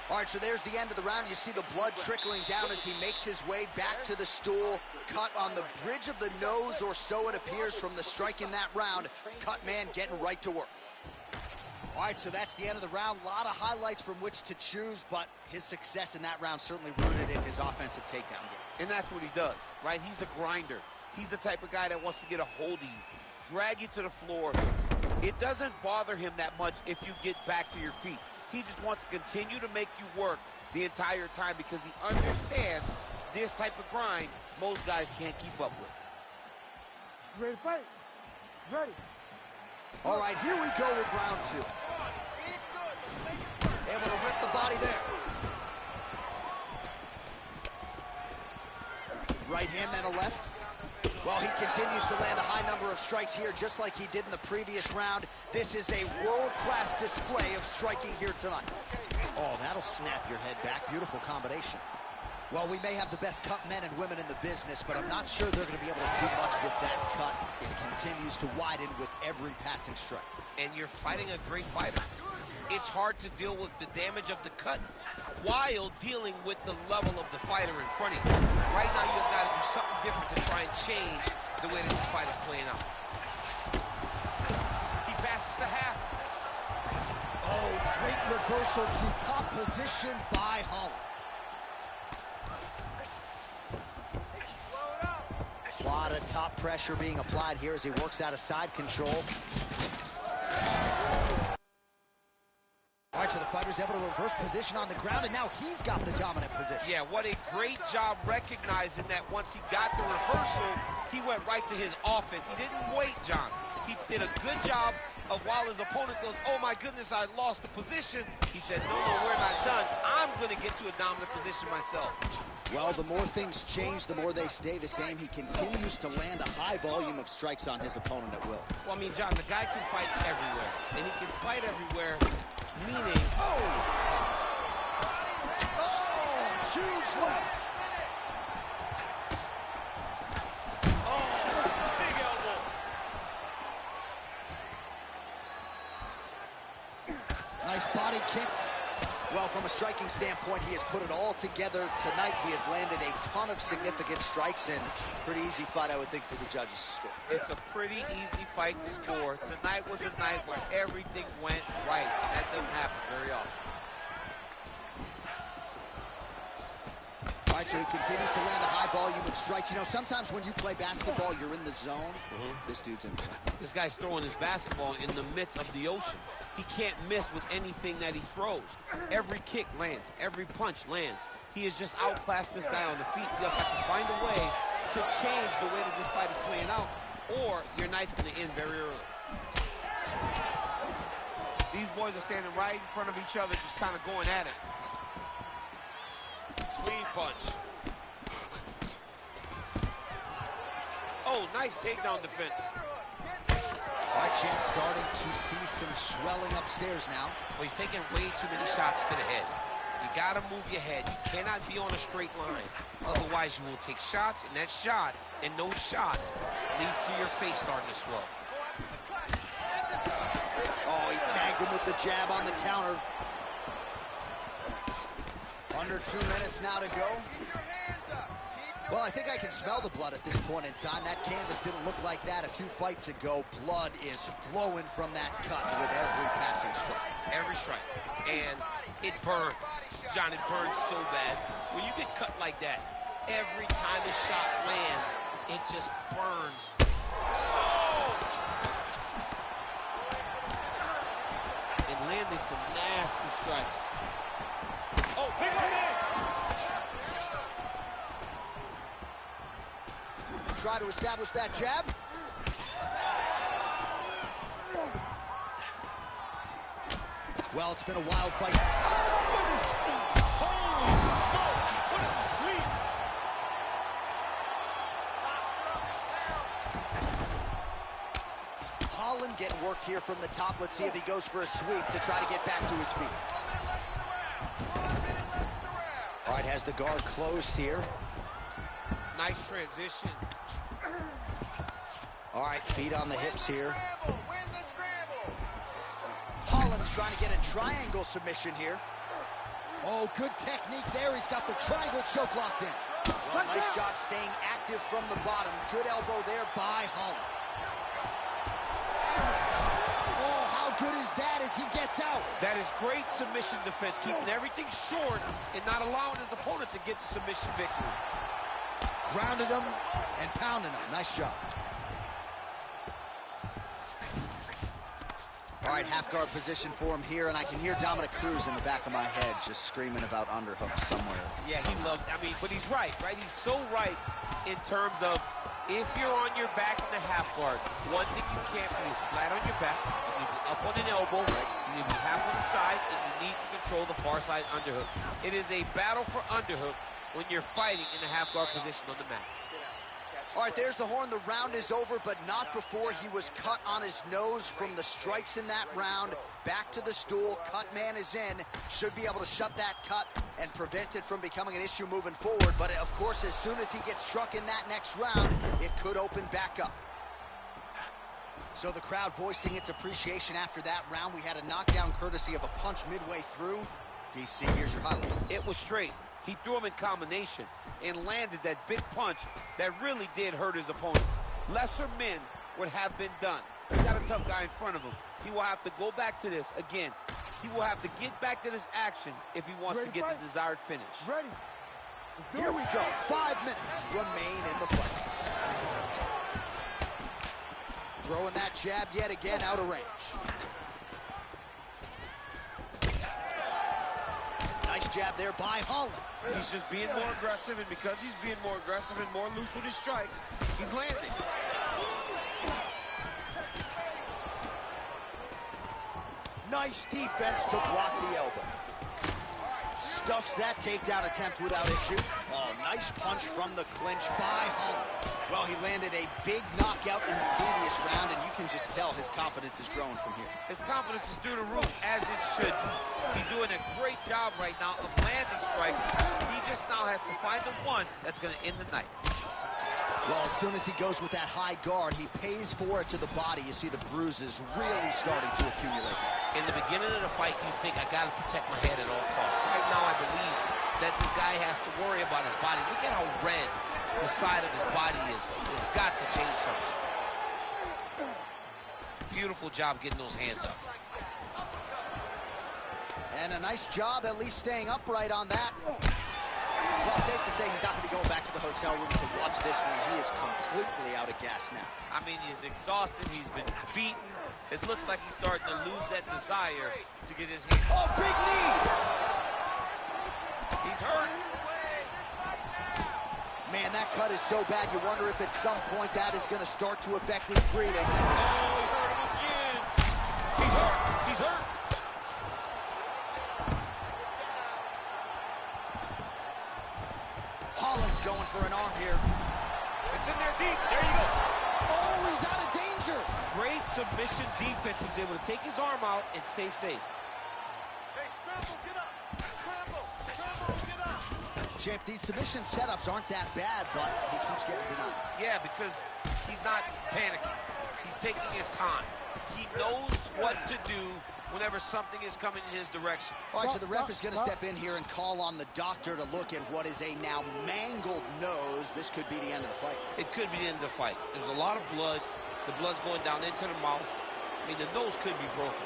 All right, so there's the end of the round. You see the blood trickling down as he makes his way back to the stool. Cut on the bridge of the nose, or so it appears from the strike in that round. Cut man getting right to work. All right, so that's the end of the round. A lot of highlights from which to choose, but his success in that round certainly rooted in his offensive takedown game. And that's what he does, right? He's a grinder. He's the type of guy that wants to get a hold of you, drag you to the floor. It doesn't bother him that much if you get back to your feet. He just wants to continue to make you work the entire time because he understands this type of grind most guys can't keep up with. Ready to fight? Ready. All right, here we go with round 2. Able to rip the body there. Right hand, then a left. Well, he continues to land a high number of strikes here, just like he did in the previous round. This is a world-class display of striking here tonight. Oh, that'll snap your head back. Beautiful combination. Well, we may have the best cut men and women in the business, but I'm not sure they're going to be able to do much with that cut. It continues to widen with every passing strike. And you're fighting a great fighter. It's hard to deal with the damage of the cut while dealing with the level of the fighter in front of you. Right now, you've got to do something different to try and change the way that this fight is playing out. He passes the half. Oh, great reversal to top position by Holland. A lot of top pressure being applied here as he works out of side control. All right, so the fighter's able to reverse position on the ground, and now he's got the dominant position. Yeah, what a great job recognizing that once he got the reversal, he went right to his offense. He didn't wait, John. He did a good job of, while his opponent goes, oh my goodness, I lost the position, he said, no, we're not done. I'm gonna get to a dominant position myself. Well, the more things change, the more they stay the same. He continues to land a high volume of strikes on his opponent at will. Well, I mean, John, the guy can fight everywhere. And he can fight everywhere, meaning... Huge left. Big elbow. Nice body kick. Well, from a striking standpoint, he has put it all together tonight. He has landed a ton of significant strikes, and pretty easy fight, I would think, for the judges to score. It's a pretty easy fight to score. Tonight was a night where everything went right. That doesn't happen very often. All right, so he continues to land a high volume of strikes. You know, sometimes when you play basketball, you're in the zone. This dude's in the zone. This guy's throwing his basketball in the midst of the ocean. He can't miss with anything that he throws. Every kick lands. Every punch lands. He has just outclassed this guy on the feet. You have to find a way to change the way that this fight is playing out, or your night's going to end very early. These boys are standing right in front of each other, just kind of going at it. Clean punch. Oh, nice takedown defense. All right, champ starting to see some swelling upstairs now. Well, he's taking way too many shots to the head. You gotta move your head. You cannot be on a straight line. Otherwise, you will take shots, and that shot and those shots leads to your face starting to swell. Oh, he tagged him with the jab on the counter. Under 2 minutes now to go. Well, I think I can smell the blood at this point in time. That canvas didn't look like that a few fights ago. Blood is flowing from that cut with every passing strike. Every strike. And it burns. John, it burns so bad. When you get cut like that, every time a shot lands, it just burns. Oh! And landing some nasty strikes. Oh, big one is! Try to establish that jab. Well, it's been a wild fight. Holy smokes! What is he sleep? Holland getting work here from the top. Let's see if he goes for a sweep to try to get back to his feet. All right, has the guard closed here. Nice transition. All right, feet on the hips here. Holland's trying to get a triangle submission here. Oh, good technique there. He's got the triangle choke locked in. Well, nice job staying active from the bottom. Good elbow there by Holland. Oh, how good is that as he gets out? That is great submission defense, keeping everything short and not allowing his opponent to get the submission victory. Grounded him and pounding him. Nice job. All right, half guard position for him here, and I can hear Dominic Cruz in the back of my head just screaming about underhooks somewhere. Yeah, he loved, I mean, but he's right? He's so right in terms of if you're on your back in the half guard, one thing you can't be is flat on your back. You need to be up on an elbow, you need to be half on the side, and you need to control the far side underhook. It is a battle for underhook when you're fighting in the half guard position on the mat. All right, there's the horn. The round is over, but not before he was cut on his nose from the strikes in that round. Back to the stool. Cut man is in. Should be able to shut that cut and prevent it from becoming an issue moving forward. But, of course, as soon as he gets struck in that next round, it could open back up. So the crowd voicing its appreciation after that round. We had a knockdown courtesy of a punch midway through. DC, here's your highlight. It was straight. He threw him in combination and landed that big punch that really did hurt his opponent. Lesser men would have been done. He's got a tough guy in front of him. He will have to go back to this again. He will have to get back to this action if he wants to get the desired finish. Ready. Here we go. 5 minutes remain in the fight. Throwing that jab yet again out of range. Nice jab there by Holland. He's just being more aggressive, and because he's being more aggressive and more loose with his strikes, he's landing. Nice defense to block the elbow. Stuffs that takedown attempt without issue. Oh, nice punch from the clinch by Holland. Well, he landed a big knockout in the previous round, and you can just tell his confidence is growing from here. His confidence is through the roof, as it should be. He's doing a great job right now of landing strikes. He just now has to find the one that's going to end the night. Well, as soon as he goes with that high guard, he pays for it to the body. You see the bruises really starting to accumulate. In the beginning of the fight, you think, I got to protect my head at all costs. Right now, I believe that this guy has to worry about his body. Look at how red the side of his body is. It's got to change something. Beautiful job getting those hands up. And a nice job at least staying upright on that. Well, safe to say he's not going to be going back to the hotel room to watch this one. He is completely out of gas now. I mean, he's exhausted. He's been beaten. It looks like he's starting to lose that desire to get his hands. Oh, big knee! He's hurt. Man, that cut is so bad, you wonder if at some point that is going to start to affect his breathing. Oh, he hurt him again. He's hurt. He's hurt. Holland's going for an arm here. It's in there deep. There you go. Oh, he's out of danger. Great submission defense. He was able to take his arm out and stay safe. Hey, scramble, get up. Scramble, scramble, get up. Champ, these submission setups aren't that bad, but he keeps getting denied. Yeah, because he's not panicking. He's taking his time. He knows what to do whenever something is coming in his direction. All right, so the ref is going to step in here and call on the doctor to look at what is a now mangled nose. This could be the end of the fight. It could be the end of the fight. There's a lot of blood. The blood's going down into the mouth. I mean, the nose could be broken.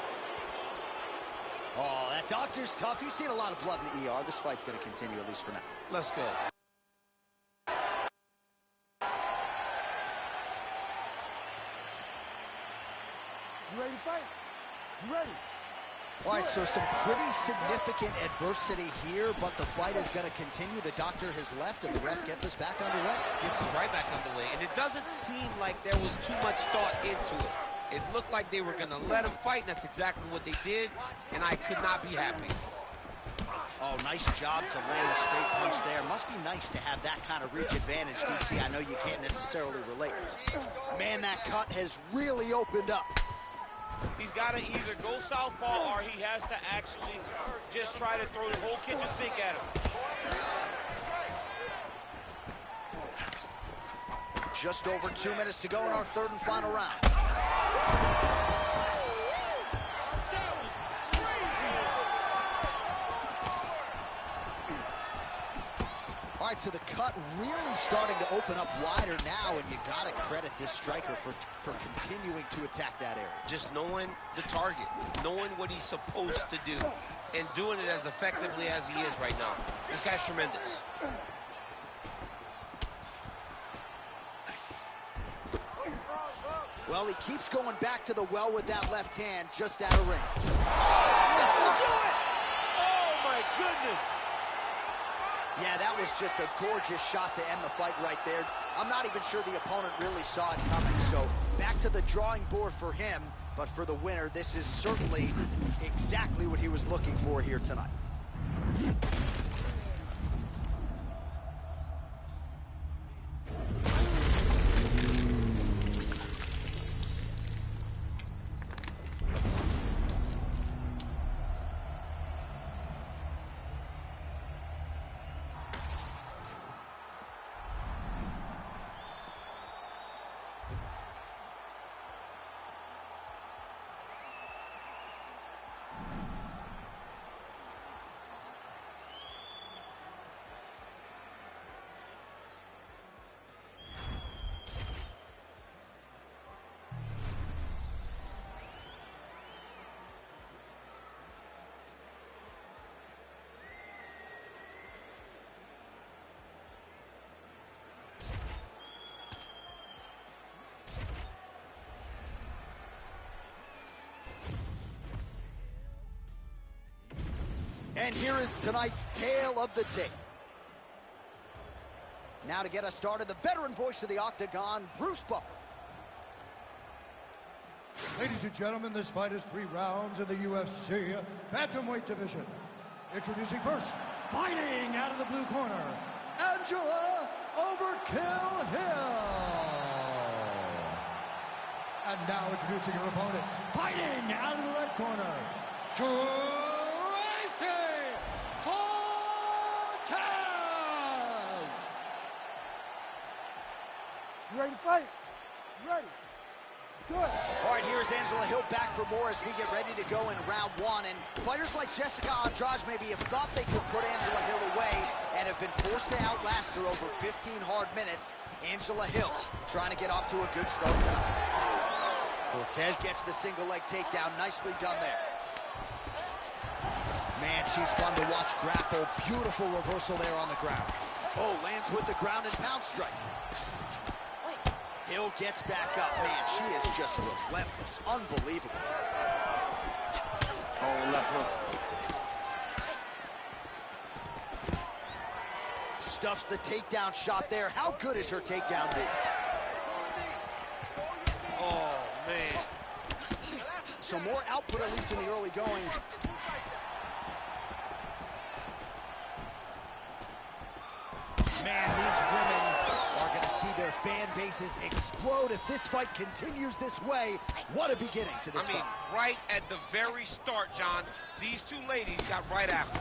Oh, that doctor's tough. He's seen a lot of blood in the ER. This fight's going to continue, at least for now. Let's go. You ready to fight? You ready? All right, so some pretty significant adversity here, but the fight is going to continue. The doctor has left, and the ref gets us back underway. Gets us right back underway. And it doesn't seem like there was too much thought into it. It looked like they were going to let him fight, and that's exactly what they did, and I could not be happy. Oh, nice job to land the straight punch there. Must be nice to have that kind of reach advantage, DC. I know you can't necessarily relate. Man, that cut has really opened up. He's got to either go southpaw or he has to actually just try to throw the whole kitchen sink at him. Just over 2 minutes to go in our third and final round. All right, so the cut really starting to open up wider now, and you got to credit this striker for continuing to attack that area. Just knowing the target, knowing what he's supposed to do, and doing it as effectively as he is right now. This guy's tremendous. Well, he keeps going back to the well with that left hand, just out of range. That will do it! Oh, my goodness! Yeah, that was just a gorgeous shot to end the fight right there. I'm not even sure the opponent really saw it coming, so back to the drawing board for him. But for the winner, this is certainly exactly what he was looking for here tonight. And here is tonight's tale of the tape. Now to get us started, the veteran voice of the Octagon, Bruce Buffer. Ladies and gentlemen, this fight is 3 rounds in the UFC Bantamweight division. Introducing first, fighting out of the blue corner, Angela Overkill Hill. And now introducing her opponent, fighting out of the red corner, Tracy Cortez. You ready to fight? You ready? Good. All right, here's Angela Hill back for more as we get ready to go in round 1. And fighters like Jessica Andrade maybe have thought they could put Angela Hill away and have been forced to outlast her over 15 hard minutes. Angela Hill trying to get off to a good start tonight. Cortez gets the single leg takedown. Nicely done there. Man, she's fun to watch grapple. Beautiful reversal there on the ground. Oh, lands with the ground and pound strike. Hill gets back up. Man, she is just relentless. Unbelievable. Oh, left hook. Stuffs the takedown shot there. How good is her takedown beat? Oh, man. So more output, at least in the early going. Man, these women are going to see their fan bases explode if this fight continues this way. What a beginning to this fight. Right at the very start, John, these two ladies got right after.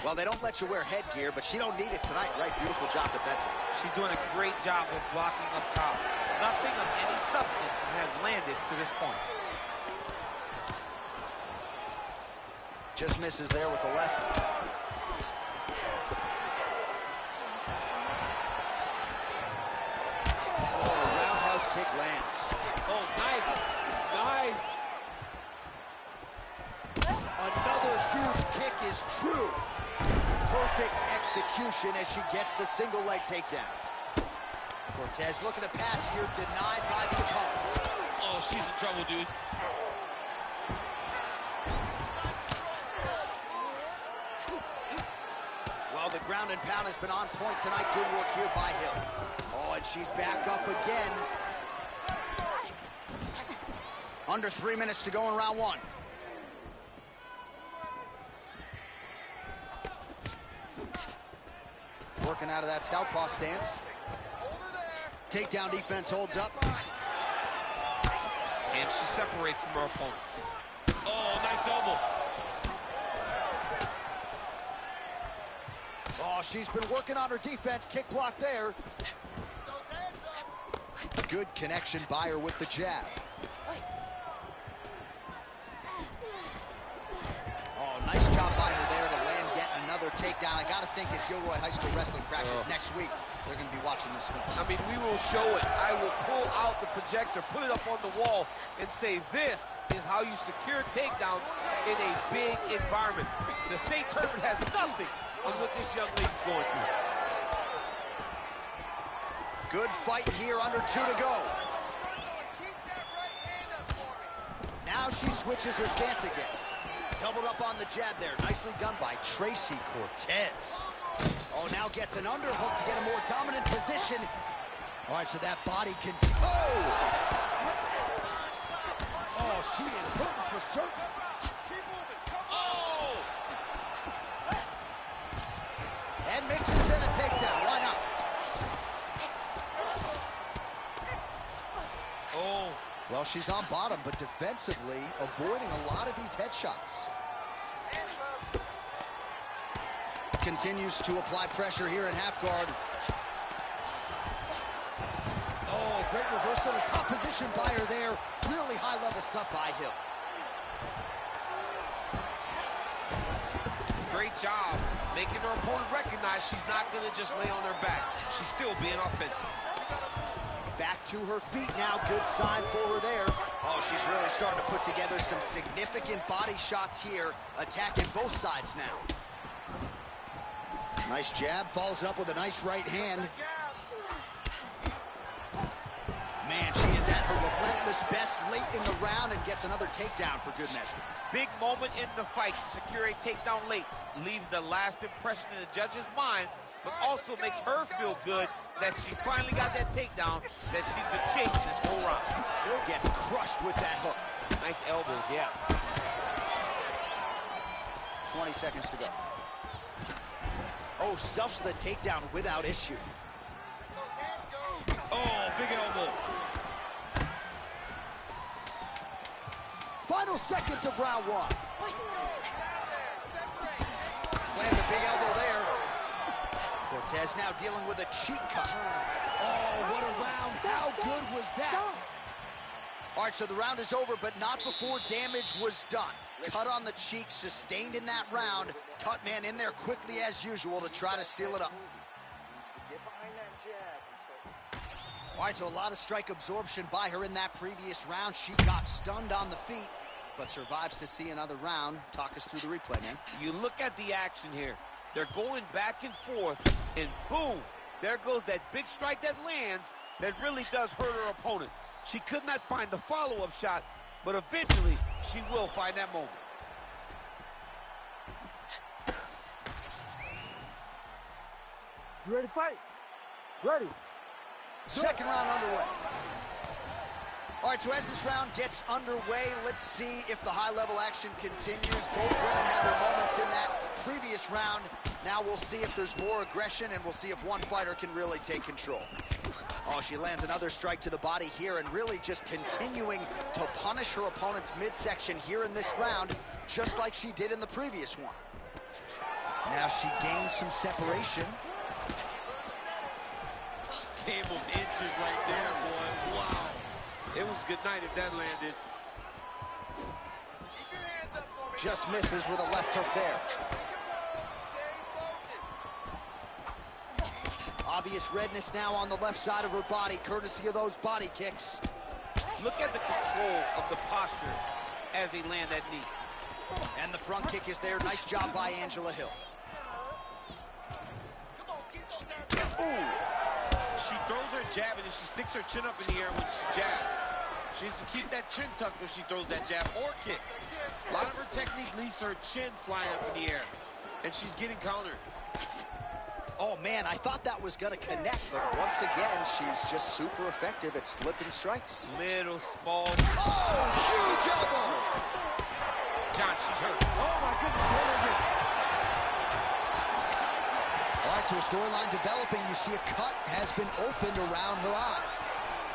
Well, they don't let you wear headgear, but she don't need it tonight, right? Beautiful job defensively. She's doing a great job of blocking up top. Nothing of any substance has landed to this point. Just misses there with the left. Oh, roundhouse kick lands. Oh, nice. Nice. Another huge kick is true. Perfect execution as she gets the single leg takedown. Cortez looking to pass here, denied by the opponent. Oh, she's in trouble, dude. Well, the ground and pound has been on point tonight. Good work here by Hill. Oh, and she's back up again. Under 3 minutes to go in round 1. Working out of that southpaw stance. Takedown defense holds up. And she separates from her opponent. Oh, nice elbow. Oh, she's been working on her defense. Kick block there. Good connection by her with the jab. Oh, nice job by her there to land yet another takedown. I got to think at Gilroy High School Wrestling practice next week, they're going to be watching this film. I mean, we will show it. I will pull out the projector, put it up on the wall, and say this is how you secure takedowns in a big environment. The state tournament has nothing on what this young lady's going through. Good fight here, under 2 to go. Now she switches her stance again. Doubled up on the jab there. Nicely done by Tracy Cortez. Oh, now gets an underhook to get a more dominant position. All right, so that body can... Oh! Oh, she is hurting for certain. Oh! And mixes in a takedown. Why not? Oh. Well, she's on bottom, but defensively avoiding a lot of these headshots. Continues to apply pressure here in half guard. Oh, great reversal to top position by her there. Really high-level stuff by Hill. Great job making her opponent recognize she's not going to just lay on her back. She's still being offensive. Back to her feet now. Good sign for her there. Oh, she's really starting to put together some significant body shots here, attacking both sides now. Nice jab, follows it up with a nice right hand. Man, she is at her relentless best late in the round and gets another takedown for good measure. Big moment in the fight to secure a takedown late. Leaves the last impression in the judges' minds, but also makes her feel good that she finally got that takedown that she's been chasing this whole round. Hill gets crushed with that hook. Nice elbows, yeah. 20 seconds to go. Oh, stuffs the takedown without issue. Let those hands go. Oh, big elbow. Final seconds of round one. Lands a big elbow there. Cortez now dealing with a cheek cut. Oh, what a round. How good was that? All right, so the round is over, but not before damage was done. Cut on the cheek, sustained in that round. Cut man in there quickly as usual to try to seal it up. Get behind that jab and start. All right, so a lot of strike absorption by her in that previous round. She got stunned on the feet, but survives to see another round. Talk us through the replay, man. You look at the action here. They're going back and forth, and boom, there goes that big strike that lands that really does hurt her opponent. She could not find the follow-up shot, but eventually she will find that moment. You ready to fight? Ready. Second round underway. All right, so as this round gets underway, let's see if the high-level action continues. Both women had their moments in that previous round. Now we'll see if there's more aggression, and we'll see if one fighter can really take control. Oh, she lands another strike to the body here and really just continuing to punish her opponent's midsection here in this round, just like she did in the previous one. Now she gains some separation. Game of inches right there, boy. Wow. It was good night if that landed. Keep your hands up for me. Just misses with a left hook there. Stay focused. Obvious redness now on the left side of her body, courtesy of those body kicks. Look at the control of the posture as they land that knee. And the front kick is there. Nice job by Angela Hill. Come on, keep those hands up. Ooh. She throws her jab and then she sticks her chin up in the air when she jabs. She has to keep that chin tucked when she throws that jab or kick. A lot of her technique leaves her chin flying up in the air, and she's getting countered. Oh, man, I thought that was going to connect, but once again, she's just super effective at slipping strikes. Little small. Oh, huge elbow! John, she's hurt. Oh, my goodness. All right, so a storyline developing. You see a cut has been opened around her eye.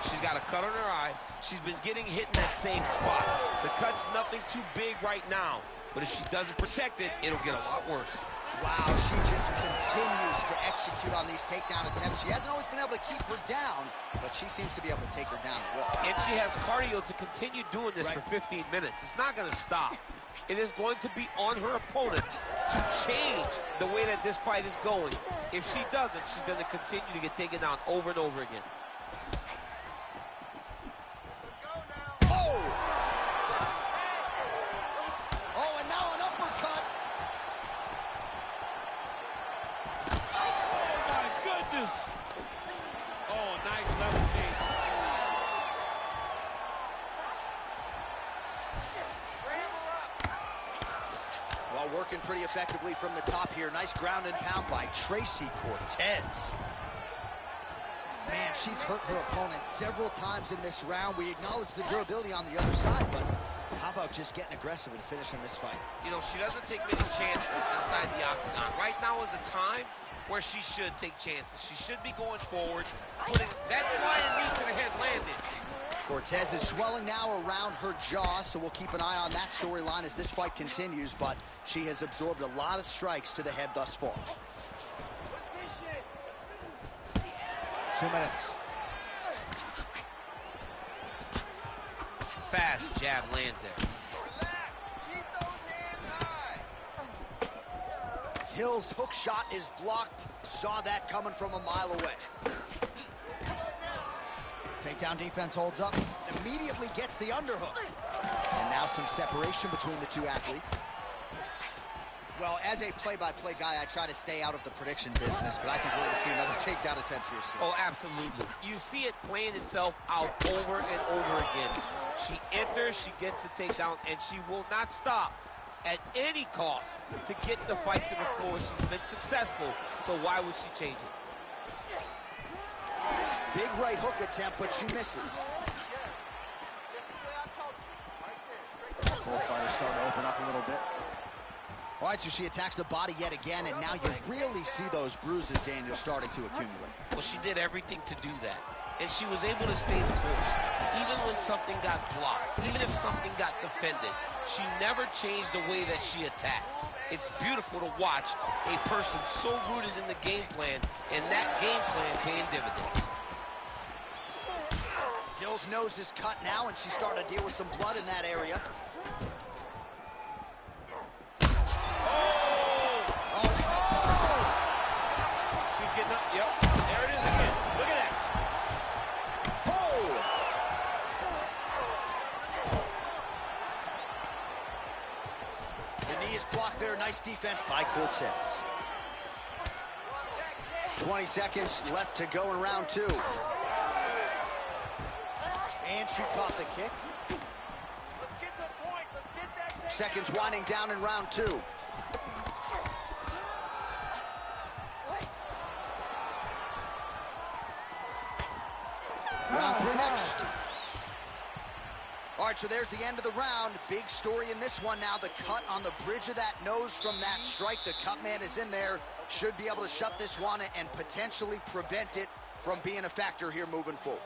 She's got a cut on her eye. She's been getting hit in that same spot. The cut's nothing too big right now, but if she doesn't protect it, it'll get a lot worse. Wow, she just continues to execute on these takedown attempts. She hasn't always been able to keep her down, but she seems to be able to take her down at will. And she has cardio to continue doing this for 15 minutes. It's not going to stop. It is going to be on her opponent to change the way that this fight is going. If she doesn't, she's going to continue to get taken down over and over again. Oh! Oh, and now an uppercut. Oh, my goodness. Oh, nice level change. Well, working pretty effectively from the top here. Nice ground and pound by Tracy Cortez. Man, she's hurt her opponent several times in this round. We acknowledge the durability on the other side, but how about just getting aggressive and finishing this fight? You know, she doesn't take many chances inside the octagon. Right now is a time where she should take chances. She should be going forward, putting that flying knee to the head landed. Cortez is swelling now around her jaw, so we'll keep an eye on that storyline as this fight continues, but she has absorbed a lot of strikes to the head thus far. 2 minutes. Fast jab lands there. Relax. Keep those hands high. Hill's hook shot is blocked. Saw that coming from a mile away. Takedown defense holds up. Immediately gets the underhook. And now some separation between the two athletes. Well, as a play-by-play guy, I try to stay out of the prediction business, but I think we're going to see another takedown attempt here soon. Oh, absolutely. You see it playing itself out over and over again. She enters, she gets the takedown, and she will not stop at any cost to get the fight to the floor. She's been successful, so why would she change it? Big right hook attempt, but she misses. Both fighters starting to open up a little bit. All right, so she attacks the body yet again, and now you really see those bruises, Daniel, starting to accumulate. Well, she did everything to do that, and she was able to stay the course. Even when something got blocked, even if something got defended, she never changed the way that she attacked. It's beautiful to watch a person so rooted in the game plan, and that game plan paying dividends. Hill's nose is cut now, and she's starting to deal with some blood in that area. She's getting up. Yep, there it is again. Look at that. Oh! The knee is blocked there. Nice defense by Cortez. 20 seconds left to go in round 2. And she caught the kick. Let's get some points. Let's get that. Seconds winding down in round 2. Round 3 next. All right, so there's the end of the round. Big story in this one now. The cut on the bridge of that nose from that strike. The cut man is in there. Should be able to shut this one and potentially prevent it from being a factor here moving forward.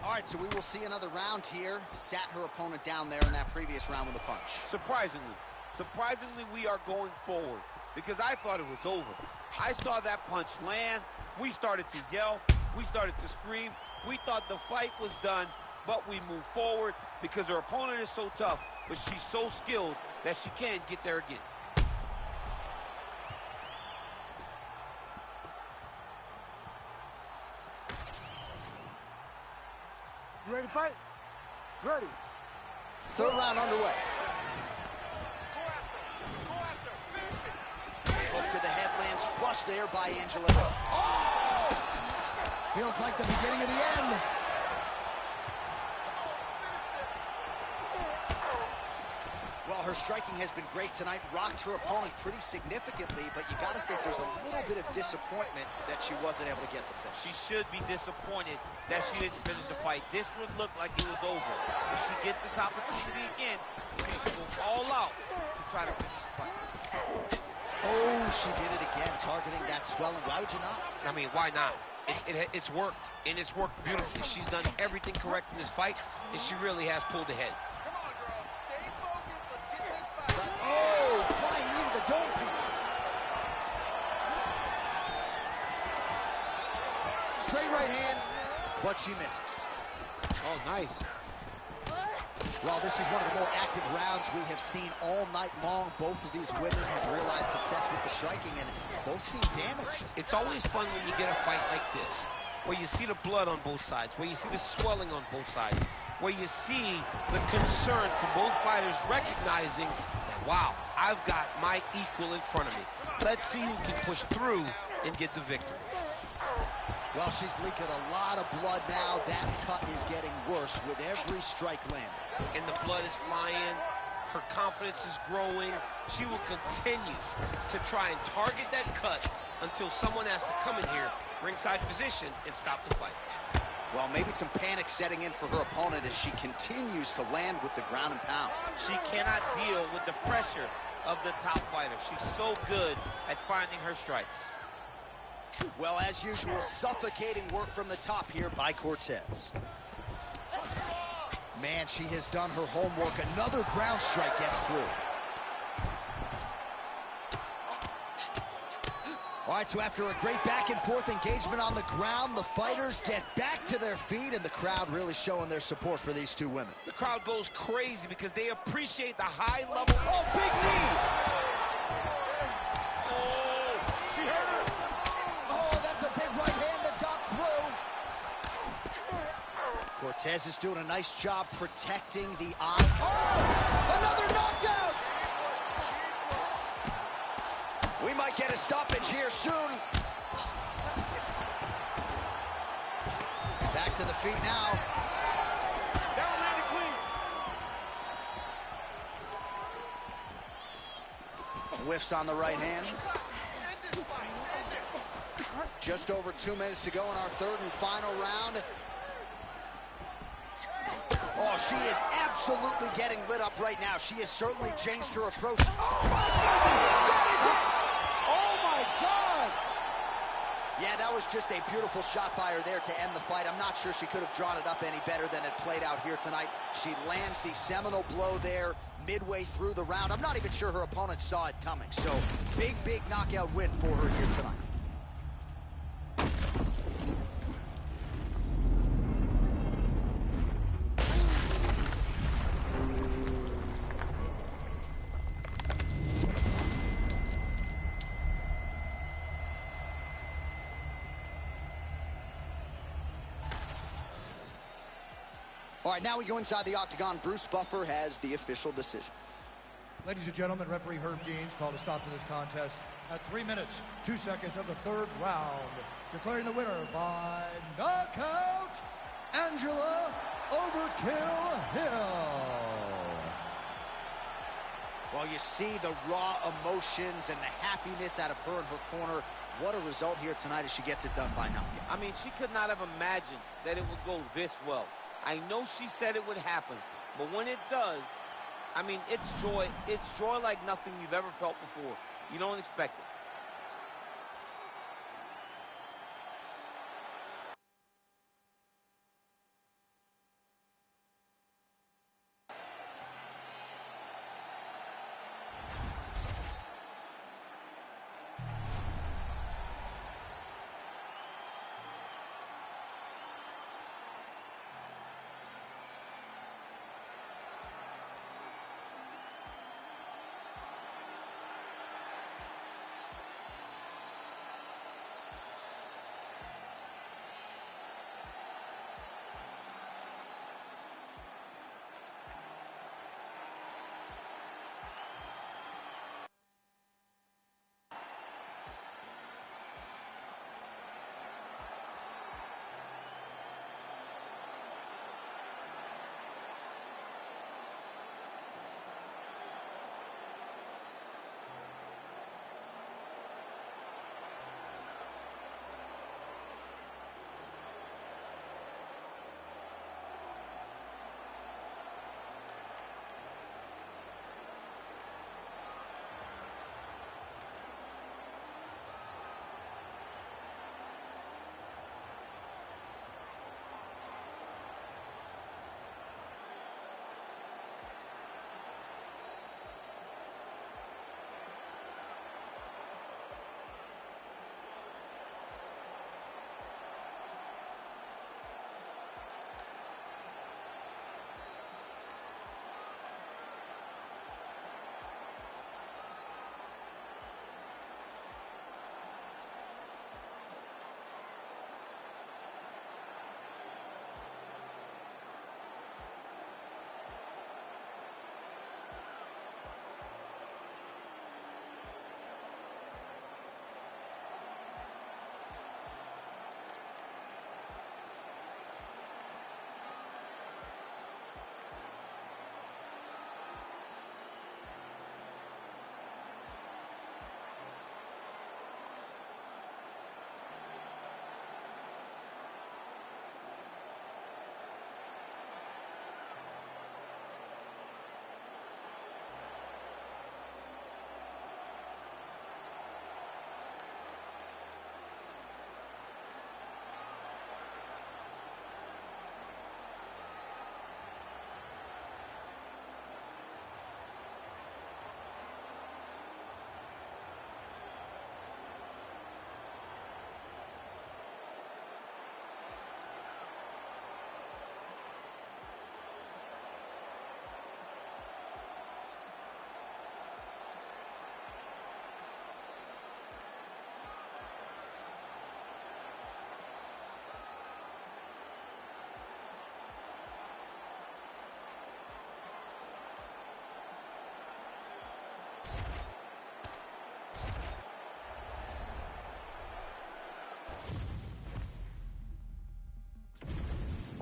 All right, so we will see another round here. Sat her opponent down there in that previous round with a punch. Surprisingly, we are going forward because I thought it was over. I saw that punch land. We started to yell. We started to scream. We thought the fight was done, but we moved forward because her opponent is so tough, but she's so skilled that she can get there again. You ready to fight? Ready. Third round underway. Hook to the head lands flush there by Angela. Oh! Feels like the beginning of the end. Well, her striking has been great tonight. Rocked her opponent pretty significantly, but you got to think there's a little bit of disappointment that she wasn't able to get the finish. She should be disappointed that she didn't finish the fight. This would look like it was over. If she gets this opportunity again, she will go all out to try to finish the fight. Oh, she did it again, targeting that swelling. Why would you not? I mean, why not? It's worked, and it's worked beautifully. She's done everything correct in this fight, and she really has pulled ahead. Come on, girl. Stay focused. Let's get this fight. Oh, flying knee to the dome piece. Straight right hand, but she misses. Oh, nice. Well, this is one of the more active rounds we have seen all night long. Both of these women have realized success with the striking, and both seem damaged. It's always fun when you get a fight like this, where you see the blood on both sides, where you see the swelling on both sides, where you see the concern from both fighters recognizing that, wow, I've got my equal in front of me. Let's see who can push through and get the victory. Well, she's leaking a lot of blood now. That cut is getting worse with every strike landed. And the blood is flying. Her confidence is growing. She will continue to try and target that cut until someone has to come in here, ringside position, and stop the fight. Well, maybe some panic setting in for her opponent as she continues to land with the ground and pound. She cannot deal with the pressure of the top fighter. She's so good at finding her strikes. Well, as usual, suffocating work from the top here by Cortez. Man, she has done her homework. Another ground strike gets through. All right, so after a great back-and-forth engagement on the ground, the fighters get back to their feet, and the crowd really showing their support for these two women. The crowd goes crazy because they appreciate the high level. Oh, big knee! Oh, she hurt her. Oh, that's a big right hand that got through. Cortez is doing a nice job protecting the eye. Oh, another knockdown! We might get a stoppage here soon. Back to the feet now. That one landed clean. Whiffs on the right hand. Just over 2 minutes to go in our third and final round. Oh, she is absolutely getting lit up right now. She has certainly changed her approach. Oh, my God! That is it! Oh, my God! Yeah, that was just a beautiful shot by her there to end the fight. I'm not sure she could have drawn it up any better than it played out here tonight. She lands the seminal blow there midway through the round. I'm not even sure her opponent saw it coming. So, big knockout win for her here tonight. All right, now we go inside the octagon. Bruce Buffer has the official decision. Ladies and gentlemen, referee Herb Deans called a stop to this contest at 3 minutes, 2 seconds of the third round. Declaring the winner by knockout, Angela Overkill Hill. Well, you see the raw emotions and the happiness out of her in her corner. What a result here tonight as she gets it done by knockout. I mean, she could not have imagined that it would go this well. I know she said it would happen, but when it does, I mean, it's joy. It's joy like nothing you've ever felt before. You don't expect it.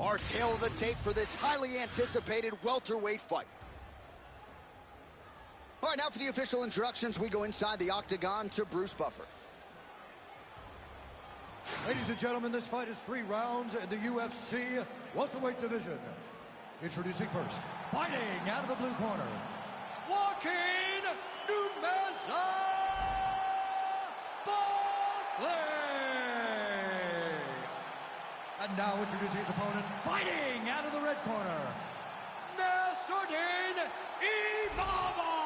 Our tail of the tape for this highly anticipated welterweight fight. All right, now for the official introductions, we go inside the octagon to Bruce Buffer. Ladies and gentlemen, this fight is 3 rounds in the UFC welterweight division. Introducing first, fighting out of the blue corner, Joaquin Numeza Buckley. And now introducing his opponent, fighting out of the red corner, Nasruddin Imavov.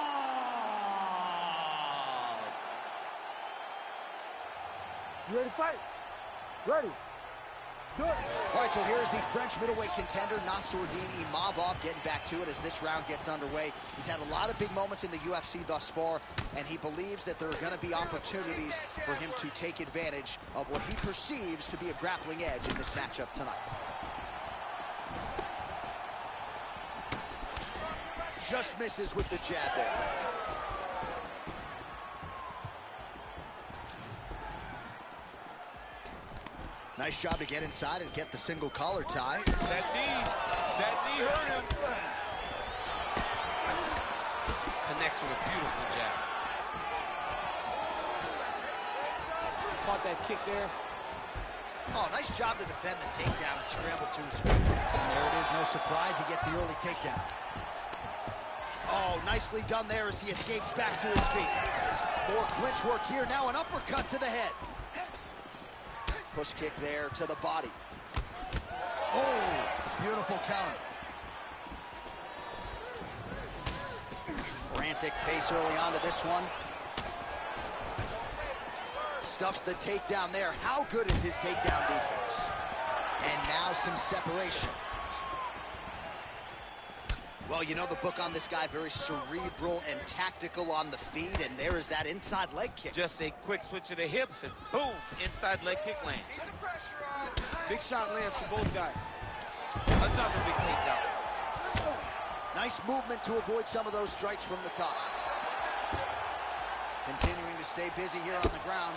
You ready to fight? Ready. Good. All right, so here's the French middleweight contender, Nasruddin Imavov, getting back to it as this round gets underway. He's had a lot of big moments in the UFC thus far, and he believes that there are going to be opportunities for him to take advantage of what he perceives to be a grappling edge in this matchup tonight. Just misses with the jab there. Nice job to get inside and get the single collar tie. That knee hurt him. Connects with a beautiful jab. Caught that kick there. Oh, nice job to defend the takedown and scramble to his feet. And there it is, no surprise, he gets the early takedown. Oh, nicely done there as he escapes back to his feet. More clinch work here, now an uppercut to the head. Push kick there to the body. Oh, beautiful counter. Frantic pace early on to this one. Stuffs the takedown there. How good is his takedown defense? And now some separation. Well, you know the book on this guy, very cerebral and tactical on the feet, and there is that inside leg kick. Just a quick switch of the hips, and boom, inside leg kick lands. Big shot lands for both guys. Another big takedown. Nice movement to avoid some of those strikes from the top. Continuing to stay busy here on the ground.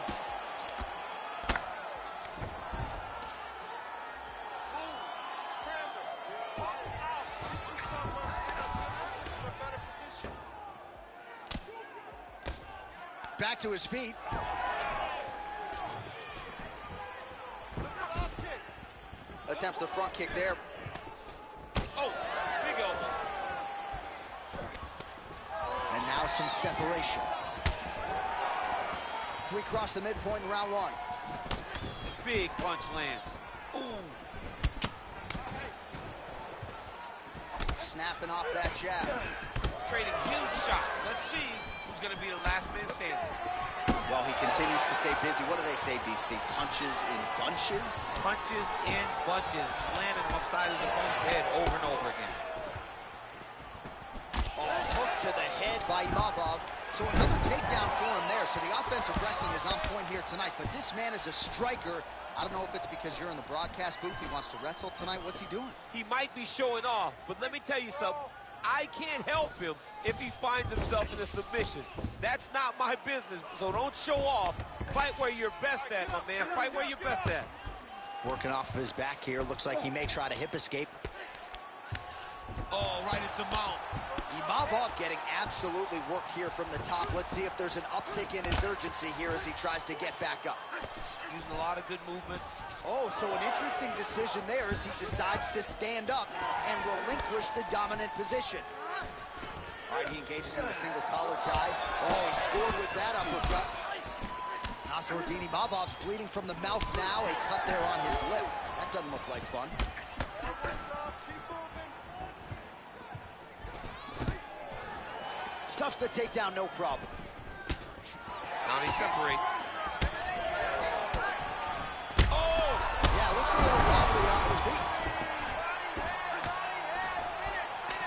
Back to his feet. Attempts the front kick there. Oh, big elbow. And now some separation. 3 cross the midpoint in round 1. Big punch lands. Ooh. Snapping off that jab. Trading huge shots. Let's see who's going to be the last man standing. Well, he continues to stay busy. What do they say, DC? Punches in bunches? Punches in bunches. He's landing them upside his opponent's head over and over again. Oh, hook to the head by Imavov. So another takedown for him there. So the offensive wrestling is on point here tonight. But this man is a striker. I don't know if it's because you're in the broadcast booth. He wants to wrestle tonight. What's he doing? He might be showing off, but let me tell you something. I can't help him if he finds himself in a submission. That's not my business, so don't show off. Fight where you're best at, my man. Fight where you're best at. Working off of his back here. Looks like he may try to hip escape. Oh, right into mount. Imavov getting absolutely worked here from the top. Let's see if there's an uptick in his urgency here as he tries to get back up. Using a lot of good movement. Oh, so an interesting decision there as he decides to stand up and relinquish the dominant position. All right, he engages in the single collar tie. Oh, he scored with that uppercut. Nasruddin Imavov's bleeding from the mouth now. A cut there on his lip. That doesn't look like fun. Stuffs the takedown, no problem. Now they separate. Yeah, looks a little wobbly on his feet.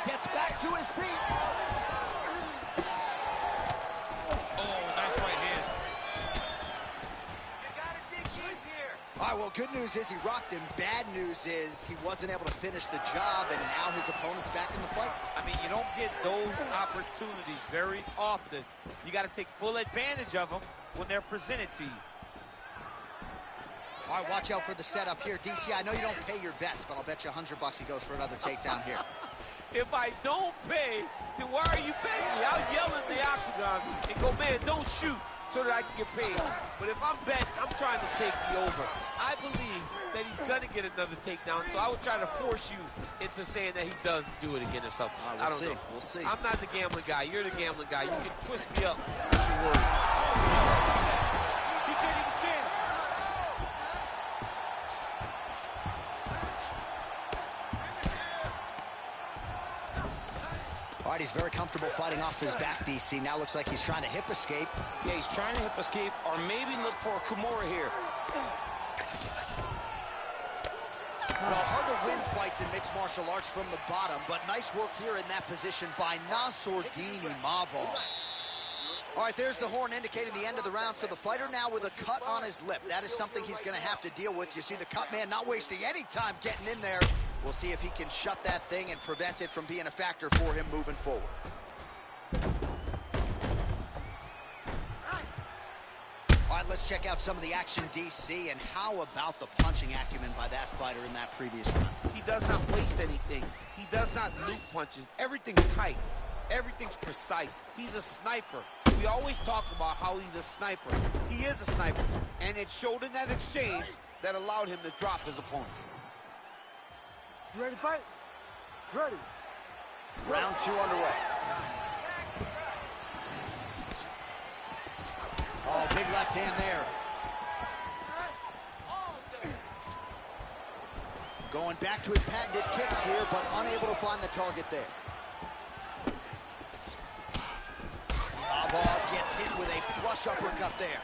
Gets back to his feet. Oh, nice right hand. You gotta dig deep here. All right, well, good news is he rocked him. Bad news is he wasn't able to finish the job, and now his opponent's back in the fight. I mean, you don't get those opportunities very often. You got to take full advantage of them when they're presented to you. All right, watch out for the setup here. DC, I know you don't pay your bets, but I'll bet you $100 he goes for another takedown here. If I don't pay, then why are you paying me? I'll yell in the octagon and go, man, don't shoot. so that I can get paid. But if I'm betting, I'm trying to take the over. I believe that he's going to get another takedown, so I would try to force you into saying that he does do it again or something. I don't know. We'll see. I'm not the gambling guy. You're the gambling guy. You can twist me up with your words. He can't even stand. All right, he's very comfortable fighting off his back, DC. Now looks like he's trying to hip escape. Yeah, he's trying to hip escape or maybe look for a Kimura here. Well, hard to win fights in mixed martial arts from the bottom, but nice work here in that position by Nassourdine Imavov. All right, there's the horn indicating the end of the round, so the fighter now with a cut on his lip. That is something he's going to have to deal with. You see the cut man not wasting any time getting in there. We'll see if he can shut that thing and prevent it from being a factor for him moving forward. All right, let's check out some of the action, DC, and how about the punching acumen by that fighter in that previous round? He does not waste anything. He does not loop punches. Everything's tight. Everything's precise. He's a sniper. We always talk about how he's a sniper. He is a sniper, and it showed in that exchange that allowed him to drop his opponent. You ready to fight? Ready. Round 2 underway. Oh, big left hand there. Going back to his patented kicks here, but unable to find the target there. Imavov gets hit with a flush uppercut there.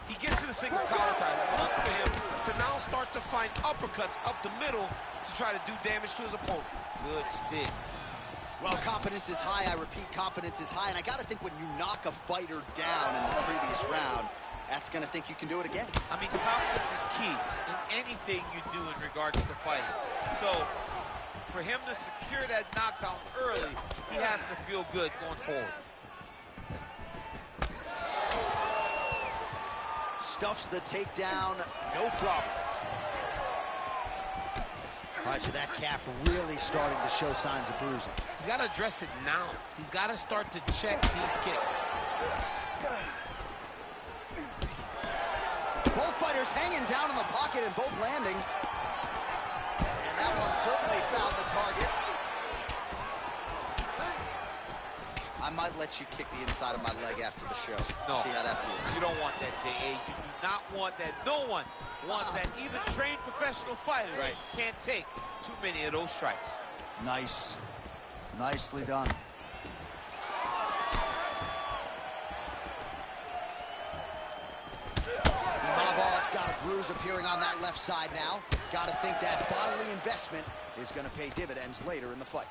He gets to the single collar tie. Look for him to now start to find uppercuts up the middle to try to do damage to his opponent. Good stick. Well, confidence is high. I repeat, confidence is high. And I got to think when you knock a fighter down in the previous round, that's going to think you can do it again. I mean, confidence is key in anything you do in regards to fighting. So, for him to secure that knockdown early, he has to feel good going forward. Stuffs the takedown, no problem. All right, so that calf really starting to show signs of bruising. He's got to address it now. He's got to start to check these kicks. Both fighters hanging down in the pocket and both landing. And that one certainly found the target. I might let you kick the inside of my leg after the show. No. See how that feels. You don't want that, J.A. You do not want that. No one wants that. Even trained professional fighters can't take too many of those strikes. Nice. Nicely done. Imavov's got a bruise appearing on that left side now. Got to think that bodily investment is going to pay dividends later in the fight.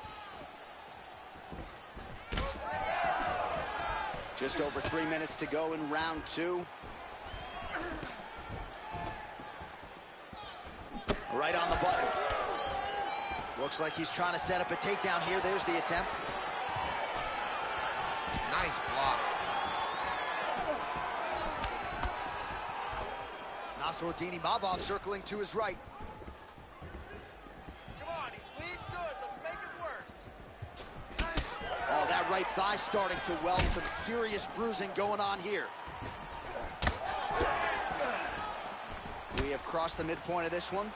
Just over 3 minutes to go in round 2. Right on the button. Looks like he's trying to set up a takedown here. There's the attempt. Nice block. Nassourdine Imavov circling to his right. Come on, he's bleeding good. Let's make it worse. Oh, that right thigh starting to well. Some serious bruising going on here. We have crossed the midpoint of this one.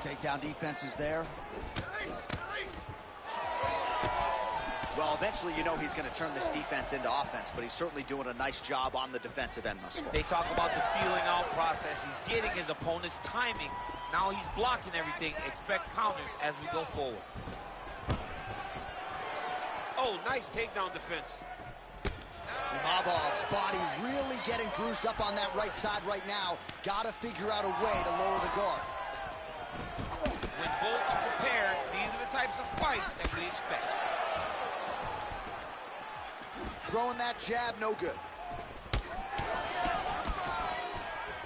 Takedown defense is there. Well, eventually you know he's going to turn this defense into offense, but he's certainly doing a nice job on the defensive end thus far. They talk about the feeling out process. He's getting his opponent's timing. Now he's blocking everything. Expect counters as we go forward. Oh, nice takedown defense. Imavov's body really getting bruised up on that right side right now. Got to figure out a way to lower the guard. When both are prepared, these are the types of fights that we expect. Throwing that jab, no good. Let's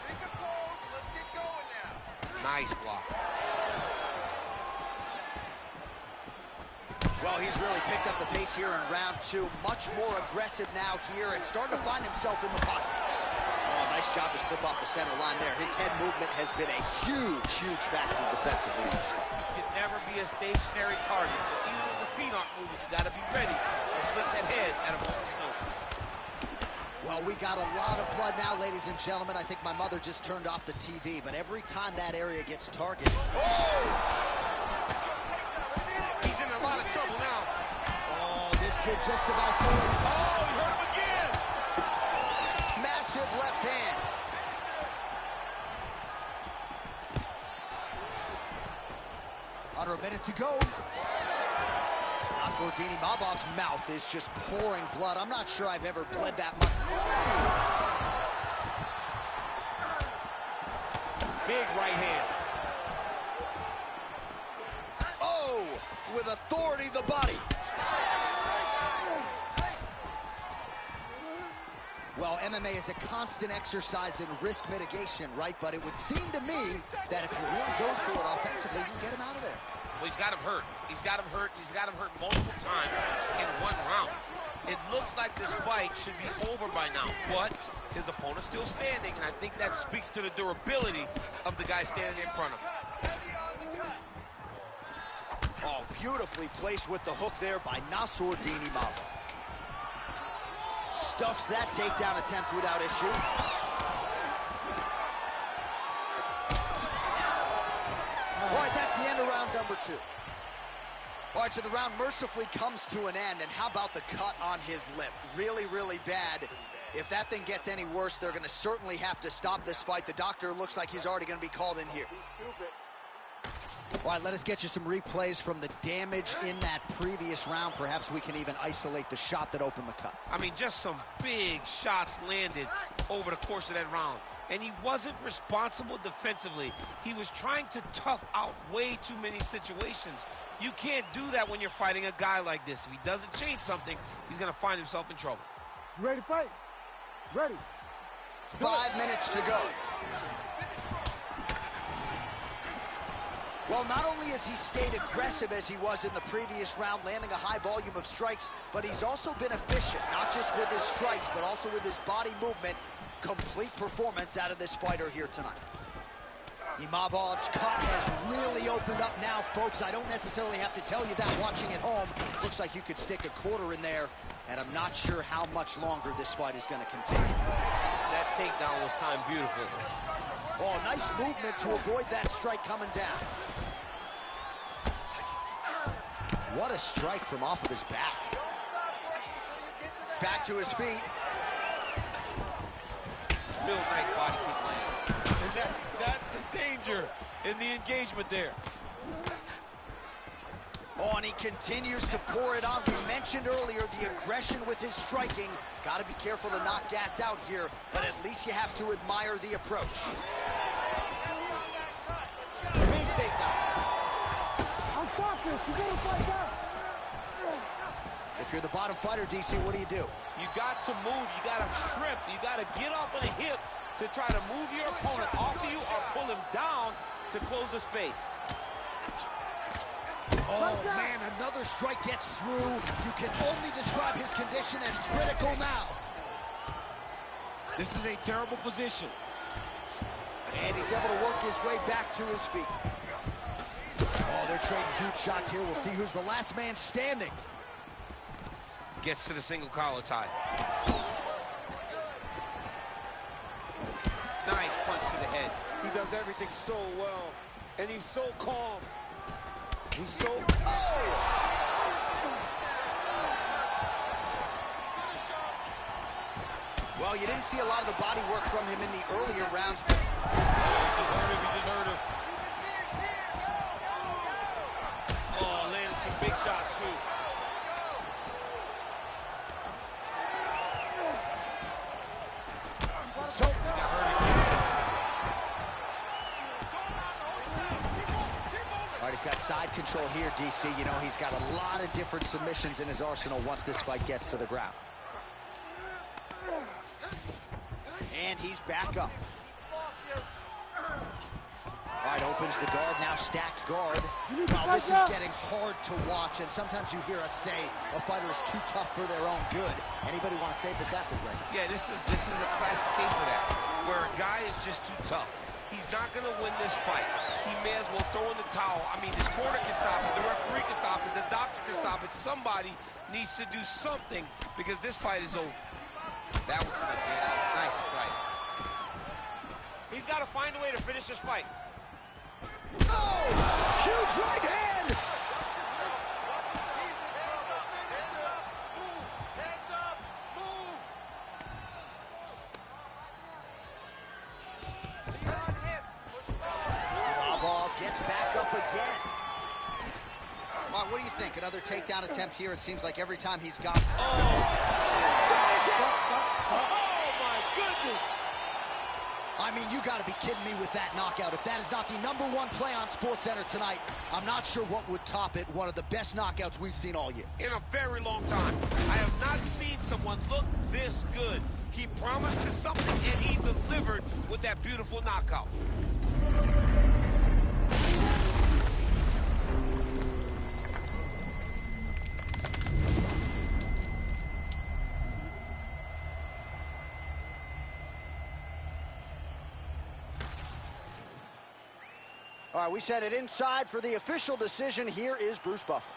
recompose and let's get going now. Nice block. Well, he's really picked up the pace here in round 2. Much more aggressive now here and starting to find himself in the pocket. Oh, nice job to slip off the center line there. His head movement has been a huge, huge factor defensively in this fight. You can never be a stationary target. So even if the feet aren't moving, you got to be ready to slip that head at a moment's notice. Well, we got a lot of blood now, ladies and gentlemen. I think my mother just turned off the TV, but every time that area gets targeted... Oh! He's in a lot of trouble now. Oh, this kid just about doing... Oh, he hurt him again! Massive left hand. Under a minute to go. Nassourdini-Mavov's mouth is just pouring blood. I'm not sure I've ever bled that much. Big right hand. Oh, with authority, the body. Well, MMA is a constant exercise in risk mitigation, right? But it would seem to me that if he really goes for it offensively, you can get him out of there. Well, he's got him hurt. He's got him hurt. He's got him hurt multiple times in one round. It looks like this fight should be over by now, but his opponent's still standing, and I think that speaks to the durability of the guy standing in front of him. Oh, beautifully placed with the hook there by Nassourdini-Mavov. Stuffs that takedown attempt without issue. All right, that's the end of round number 2. All right, so the round mercifully comes to an end, and how about the cut on his lip? Really, really bad. If that thing gets any worse, they're going to certainly have to stop this fight. The doctor looks like he's already going to be called in here. He's stupid. All right, let us get you some replays from the damage in that previous round. Perhaps we can even isolate the shot that opened the cut. I mean, just some big shots landed over the course of that round. And he wasn't responsible defensively. He was trying to tough out way too many situations. You can't do that when you're fighting a guy like this. If he doesn't change something, he's going to find himself in trouble. You ready to fight? Ready. 5 minutes to go. Well, not only has he stayed aggressive as he was in the previous round, landing a high volume of strikes, but he's also been efficient, not just with his strikes, but also with his body movement. Complete performance out of this fighter here tonight. Imavov's cut has really opened up now, folks. I don't necessarily have to tell you that watching at home. Looks like you could stick a quarter in there, and I'm not sure how much longer this fight is going to continue. That takedown was timed beautifully. Oh, nice movement to avoid that strike coming down. What a strike from off of his back. Back to his feet. Real nice body kick land. And that's the danger in the engagement there. Oh, and he continues to pour it on. We mentioned earlier the aggression with his striking. Got to be careful to not gas out here, but at least you have to admire the approach. Big takedown. I'll stop this. You gotta fight back. If you're the bottom fighter, DC, what do? You got to move. You got to shrimp. You got to get off on a hip to try to move your opponent off of you or pull him down to close the space. Oh, man, another strike gets through. You can only describe his condition as critical now. This is a terrible position. And he's able to work his way back to his feet. Oh, they're trading huge shots here. We'll see who's the last man standing. Gets to the single collar tie. Nice punch to the head. He does everything so well, and he's so calm. He's so... Well, you didn't see a lot of the body work from him in the earlier rounds, but... Oh, he just hurt him. He just hurt him. Oh, landed some big shots, too. So... He got hurt again. All right, he's got side control here, DC. You know, he's got a lot of different submissions in his arsenal once this fight gets to the ground. And he's back up. All right, opens the guard, now stacked guard. Well, this is getting hard to watch, and sometimes you hear us say a fighter is too tough for their own good. Anybody want to save this athlete right now? Yeah, this is a classic case of that. where a guy is just too tough. He's not going to win this fight. He may as well throw in the towel. I mean, his corner can stop it, the referee can stop it, the doctor can stop it. Somebody needs to do something because this fight is over. That was a nice fight. He's got to find a way to finish this fight. Oh! Huge right hand! Gets back up again. Mark, what do you think? Another takedown attempt here. It seems like every time he's got... Oh! That is it! Oh, my goodness! I mean, you got to be kidding me with that knockout. If that is not the #1 play on SportsCenter tonight, I'm not sure what would top it. One of the best knockouts we've seen all year. In a very long time. I have not seen someone look this good. He promised us something, and he delivered with that beautiful knockout. All right, we set it inside for the official decision. Here is Bruce Buffer.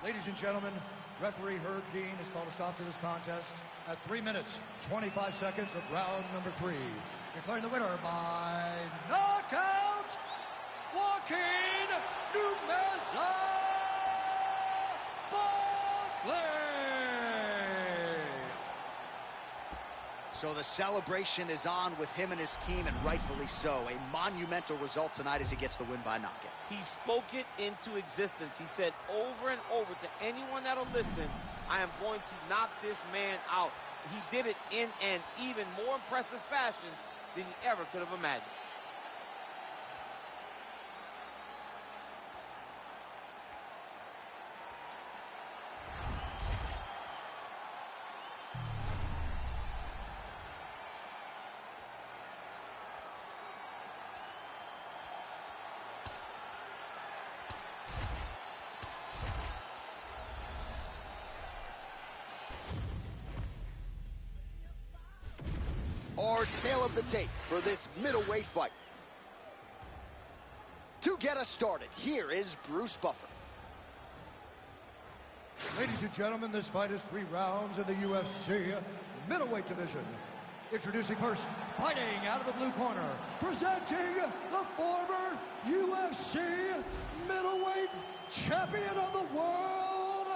Ladies and gentlemen, referee Herb Dean has called a stop to this contest at 3 minutes, 25 seconds of round number 3. Declaring the winner by knockout, Joaquin Numeza Buckley. So the celebration is on with him and his team, and rightfully so. A monumental result tonight as he gets the win by knockout. He spoke it into existence. He said over and over to anyone that'll listen, I am going to knock this man out. He did it in an even more impressive fashion than he ever could have imagined. Our tail of the tape for this middleweight fight. To get us started, here is Bruce Buffer. Ladies and gentlemen, this fight is 3 rounds in the UFC middleweight division. Introducing first, fighting out of the blue corner, presenting the former UFC middleweight champion of the world,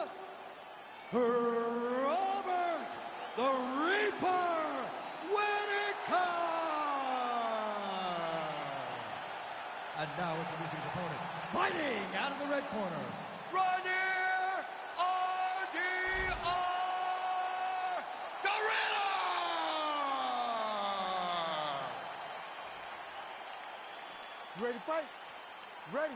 Robert the Reaper Whittaker! And now introducing his opponent, fighting out of the red corner, Ranier R.D.R. Guerrero! You ready to fight? Ready.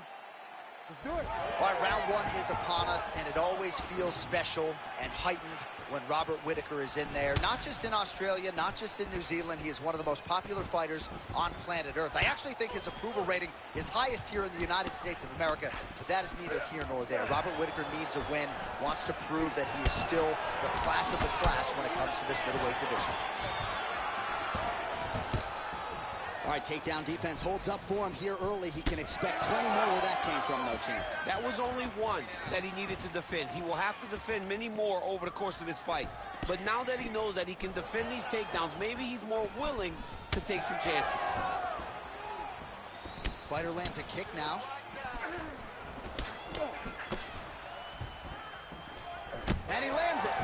Let's do it. All right, round 1 is upon us, and it always feels special and heightened when Robert Whittaker is in there. Not just in Australia, not just in New Zealand. He is one of the most popular fighters on planet Earth. I actually think his approval rating is highest here in the United States of America, but that is neither here nor there. Robert Whittaker needs a win, wants to prove that he is still the class of the class when it comes to this middleweight division. All right, takedown defense holds up for him here early. He can expect plenty more where that came from, though, champ. That was only one that he needed to defend. He will have to defend many more over the course of this fight. But now that he knows that he can defend these takedowns, maybe he's more willing to take some chances. Fighter lands a kick now. And he lands it.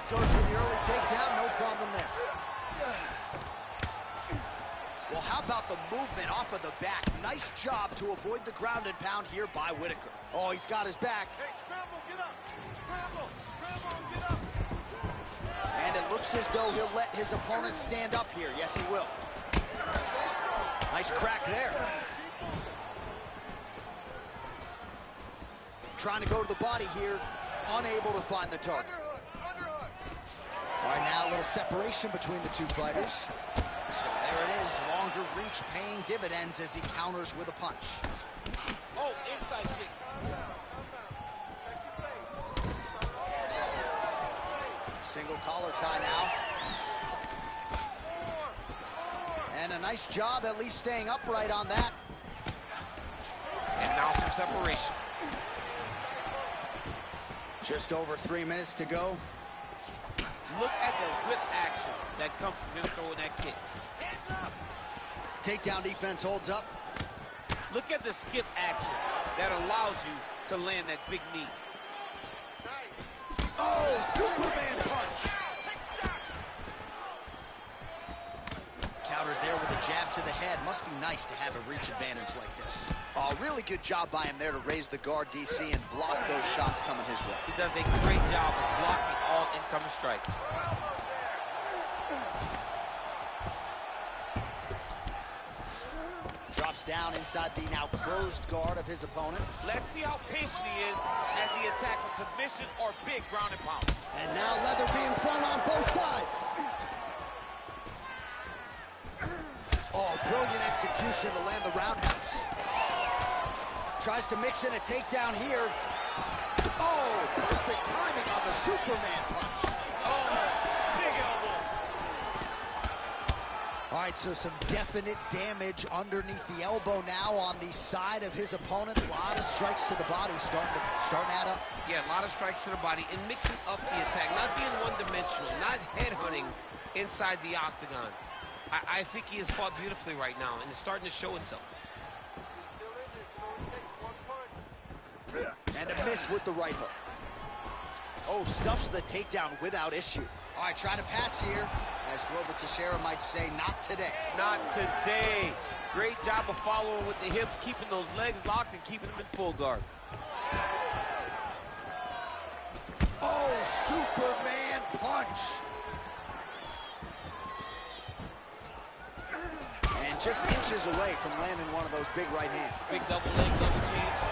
Goes for the early takedown, no problem there. Well, how about the movement off of the back? Nice job to avoid the ground and pound here by Whittaker. Oh, he's got his back. Hey, scramble, get up. Scramble, scramble, get up. And it looks as though he'll let his opponent stand up here. Yes, he will. Nice crack there. Trying to go to the body here. Unable to find the target. Underhooks, underhooks. All right, now a little separation between the two fighters. So there it is, longer reach paying dividends as he counters with a punch. Oh, inside kick. Calm down, calm down. Check your face. Single collar tie now. And a nice job at least staying upright on that. And now some separation. Just over 3 minutes to go. Look at the whip action that comes from him throwing that kick. Takedown defense holds up. Look at the skip action that allows you to land that big knee. Oh, Superman punch. Counters there with a jab to the head. Must be nice to have a reach advantage like this. Oh, really good job by him there to raise the guard, DC, and block those shots coming his way. He does a great job of blocking all incoming strikes. Drops down inside the now closed guard of his opponent. Let's see how patient he is as he attacks a submission or big ground and pound. And now Leather being thrown on both sides. Oh, brilliant execution to land the roundhouse. Tries to mix in a takedown here. Oh, perfect timing on the Superman punch. Oh, big elbow. All right, so some definite damage underneath the elbow now on the side of his opponent. A lot of strikes to the body starting to add up. Yeah, a lot of strikes to the body and mixing up the attack, not being one-dimensional, not headhunting inside the octagon. I think he has fought beautifully right now, and it's starting to show itself. He's still in this, it only takes one punch. And a miss with the right hook. Oh, stuffs the takedown without issue. All right, trying to pass here. As Glover Teixeira might say, not today. Not today. Great job of following with the hips, keeping those legs locked and keeping them in full guard. Oh, Superman punch. And just inches away from landing one of those big right hands. Big double leg, double change.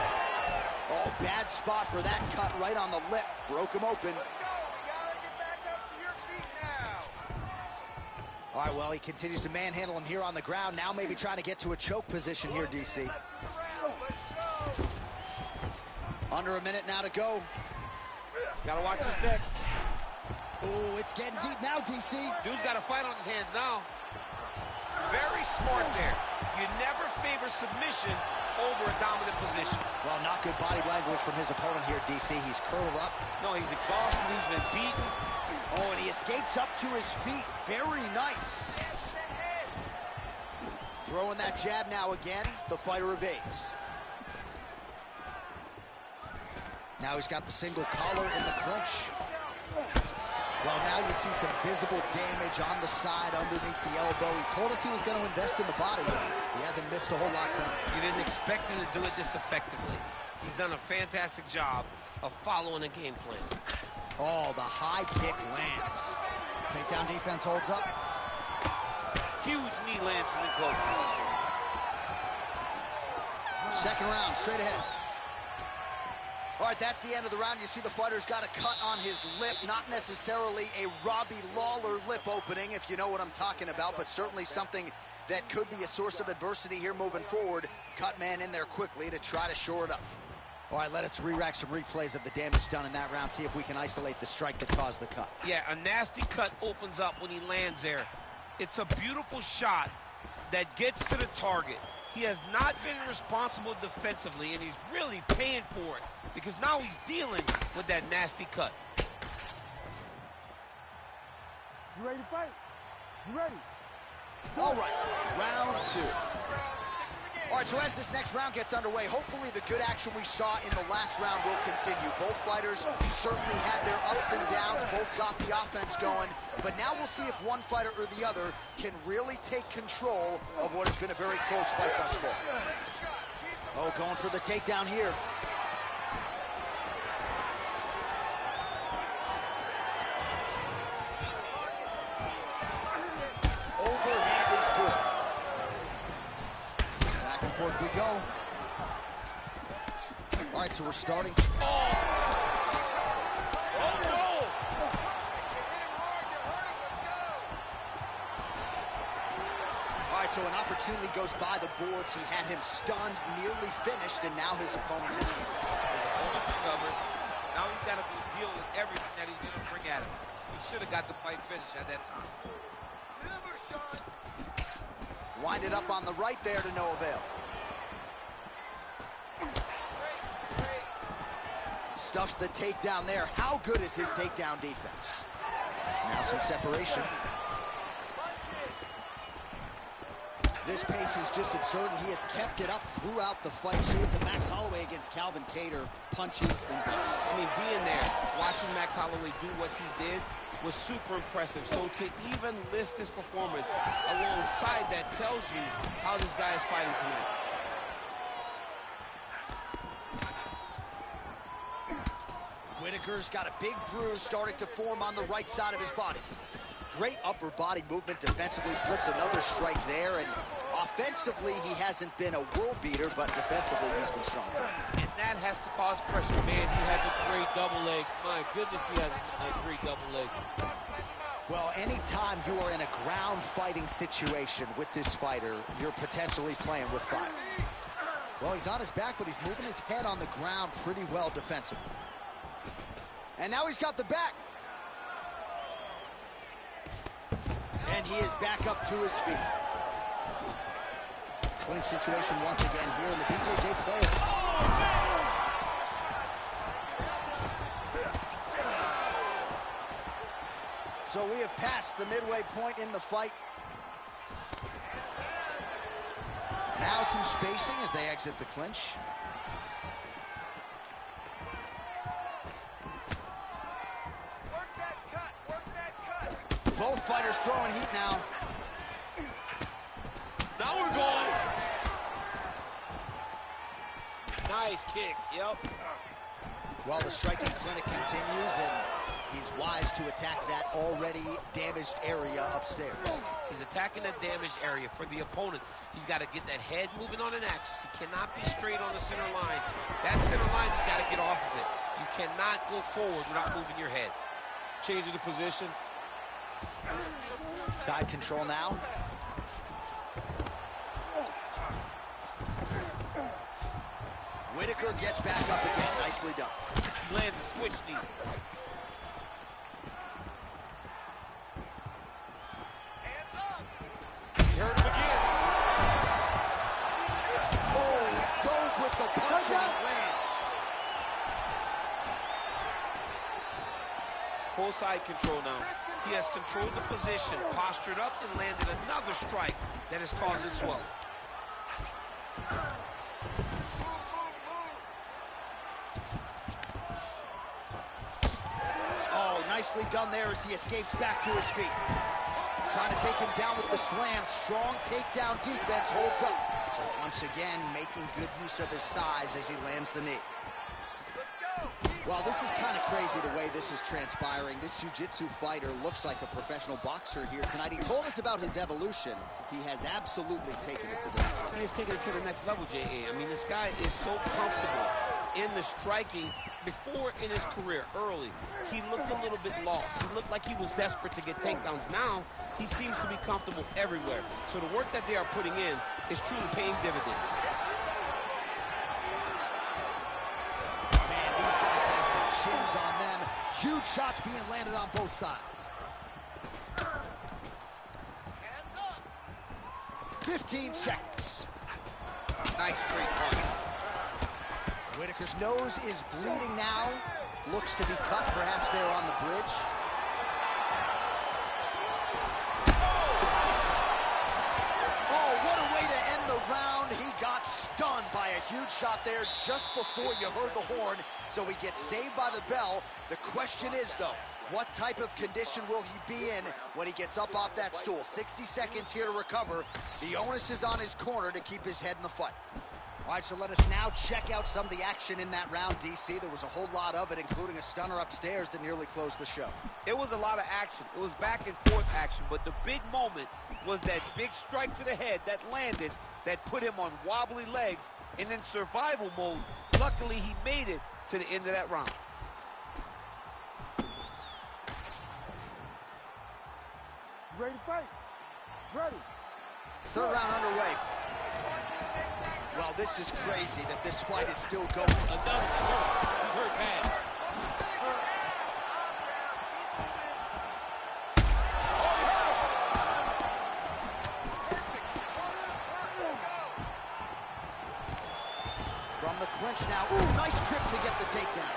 Oh, bad spot for that cut right on the lip. Broke him open. Let's go. We gotta get back up to your feet now. All right, well, he continues to manhandle him here on the ground. Now maybe trying to get to a choke position here, DC. Let's go. Under a minute now to go. Gotta watch his neck. Oh, it's getting deep now, DC. Dude's got a fight on his hands now. Very smart there. You never favor submission over a dominant position. Well, not good body language from his opponent here, DC. He's curled up. No, he's exhausted. He's been beaten. Oh, and he escapes up to his feet. Very nice. Throwing that jab now again. The fighter evades. Now he's got the single collar in the clinch. Well, now you see some visible damage on the side underneath the elbow. He told us he was going to invest in the body. He hasn't missed a whole lot tonight. You didn't expect him to do it this effectively. He's done a fantastic job of following a game plan. Oh, the high kick lands. Takedown defense holds up. Huge knee lands from the coach. Second round, straight ahead. All right, that's the end of the round. You see the fighter's got a cut on his lip. Not necessarily a Robbie Lawler lip opening, if you know what I'm talking about, but certainly something that could be a source of adversity here moving forward. Cut man in there quickly to try to shore it up. All right, let us re-rack some replays of the damage done in that round, see if we can isolate the strike that caused the cut. Yeah, a nasty cut opens up when he lands there. It's a beautiful shot that gets to the target. He has not been responsible defensively, and he's really paying for it because now he's dealing with that nasty cut. You ready to fight? You ready? All right, round two. All right, so as this next round gets underway, hopefully the good action we saw in the last round will continue. Both fighters certainly had their ups and downs, both got the offense going, but now we'll see if one fighter or the other can really take control of what has been a very close fight thus far. Oh, going for the takedown here. Overhand is good. Back and forth we go. All right, so we're starting. Oh, no! All right, so an opportunity goes by the boards. He had him stunned, nearly finished, and now his opponent has His opponent's covered. Now he's got to deal with everything that he's going to bring at him. He should have got the fight finished at that time. Liver shot. Winded up on the right there to no avail. Stuffs the takedown there. How good is his takedown defense? Now some separation. This pace is just absurd, and he has kept it up throughout the fight. Shades of Max Holloway against Calvin Kattar, punches and punches. I mean, being there, watching Max Holloway do what he did was super impressive. So to even list his performance alongside that tells you how this guy is fighting tonight. Whitaker's got a big bruise starting to form on the right side of his body. Great upper body movement defensively, slips another strike there, and offensively he hasn't been a world beater, but defensively he's been strong. And that has to cause pressure, man. He has a great double leg. My goodness, he has a great double leg. Well, anytime you are in a ground fighting situation with this fighter, you're potentially playing with fire. Well, he's on his back, but he's moving his head on the ground pretty well defensively. And now he's got the back. And he is back up to his feet. Clinch situation once again here in the BJJ player. Oh, man! So we have passed the midway point in the fight. Now some spacing as they exit the clinch. Both fighters throwing heat now. Now we're going. Nice kick, yep. Well, the striking clinic continues, and he's wise to attack that already damaged area upstairs. He's attacking that damaged area. For the opponent, he's got to get that head moving on an axis. He cannot be straight on the center line. That center line, you got to get off of it. You cannot go forward without moving your head. Changing the position. Side control now. Whitaker gets back up again. Nicely done. He lands a switch knee. Hands up. He hurt him again. Oh, he dove with the punch and it lands. Full side control now. He has controlled the position, postured up, and landed another strike that has caused it swelling. Oh, nicely done there as he escapes back to his feet. Trying to take him down with the slam. Strong takedown defense holds up. So once again, making good use of his size as he lands the knee. Well, this is kind of crazy the way this is transpiring. This jiu-jitsu fighter looks like a professional boxer here tonight. He told us about his evolution. He has absolutely taken it to the next level. He's taken it to the next level, J.A. I mean, this guy is so comfortable in the striking. Before in his career, early, he looked a little bit lost. He looked like he was desperate to get takedowns. Now, he seems to be comfortable everywhere. So the work that they are putting in is truly paying dividends. Chins on them. Huge shots being landed on both sides. Hands up. 15 seconds. Nice straight punch. Whitaker's nose is bleeding now. Looks to be cut, perhaps there on the bridge. Oh, what a way to end the round. He got stunned by a huge shot there just before you heard the horn. So he gets saved by the bell. The question is, though, what type of condition will he be in when he gets up off that stool? 60 seconds here to recover. The onus is on his corner to keep his head in the fight. All right, so let us now check out some of the action in that round, DC. There was a whole lot of it, including a stunner upstairs that nearly closed the show. It was a lot of action. It was back and forth action, but the big moment was that big strike to the head that landed, that put him on wobbly legs, and in survival mode, luckily he made it to the end of that round. Ready to fight? Ready. Third round underway. Well, this is crazy that this fight is still going. Another hurt. He's hurt bad. clinch now. Ooh, nice trip to get the takedown.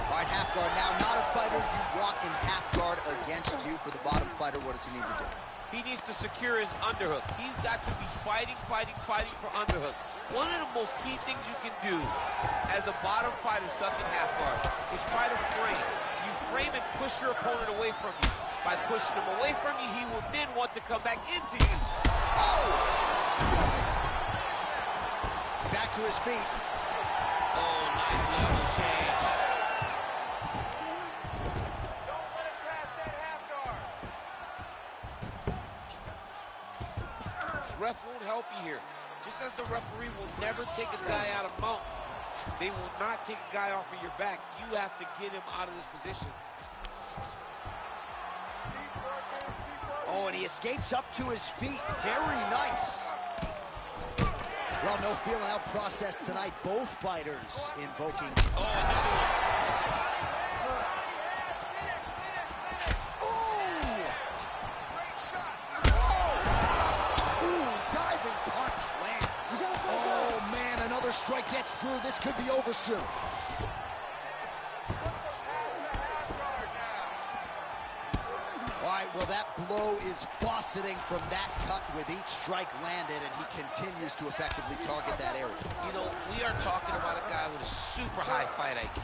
All right, half guard now. Not a fighter you want in half guard against you. For the bottom fighter, what does he need to do? He needs to secure his underhook. He's got to be fighting for underhook. One of the most key things you can do as a bottom fighter stuck in half guard is try to frame. You frame and push your opponent away from you. By pushing him away from you, he will then want to come back into you. Oh! Back to his feet. Oh, nice level change. Don't let him pass that half guard. Ref won't help you here. Just as the referee will never take a guy out of mount, they will not take a guy off of your back. You have to get him out of this position. Oh, and he escapes up to his feet. Very nice. Well, no feeling out process tonight. Both fighters invoking. Oh, another one. Great shot. Ooh, diving punch lands. Oh, man, another strike gets through. This could be over soon. All right, well, that blow is fauceting from that cut with each strike landed, and he continues to effectively target that area. You know, we are talking about a guy with a super high fight IQ.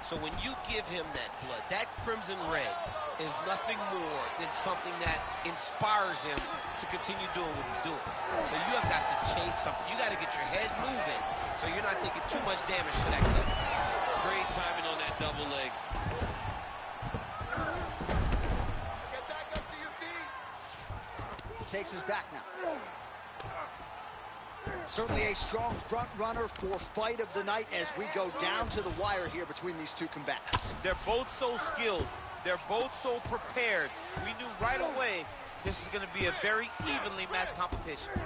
So when you give him that blood, that crimson red is nothing more than something that inspires him to continue doing what he's doing. So you have got to change something. You got to get your head moving so you're not taking too much damage to that cut. Great timing on that double leg. Takes his back now. Certainly a strong front runner for fight of the night as we go down to the wire here between these two combatants. They're both so skilled. They're both so prepared. We knew right away this is going to be a very evenly matched competition.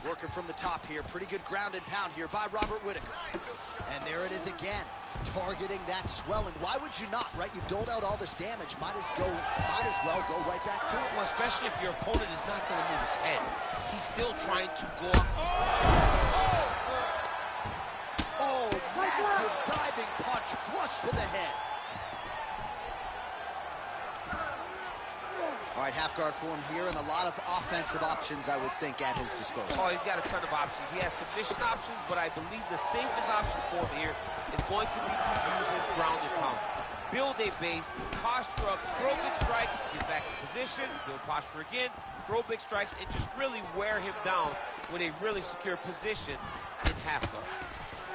Working from the top here. Pretty good grounded pound here by Robert Whittaker. And there it is again. Targeting that swelling. Why would you not, right? You've doled out all this damage. Might as well go right back to it. Well, especially if your opponent is not going to move his head. He's still trying to go up. Oh, massive diving punch flush to the head. All right, half guard form here, and a lot of offensive options, I would think, at his disposal. Oh, he's got a ton of options. He has submission options, but I believe the safest option for him here is going to be to use his grounded pound. Build a base, posture up, throw big strikes, get back in position, build posture again, throw big strikes, and just really wear him down with a really secure position in half guard.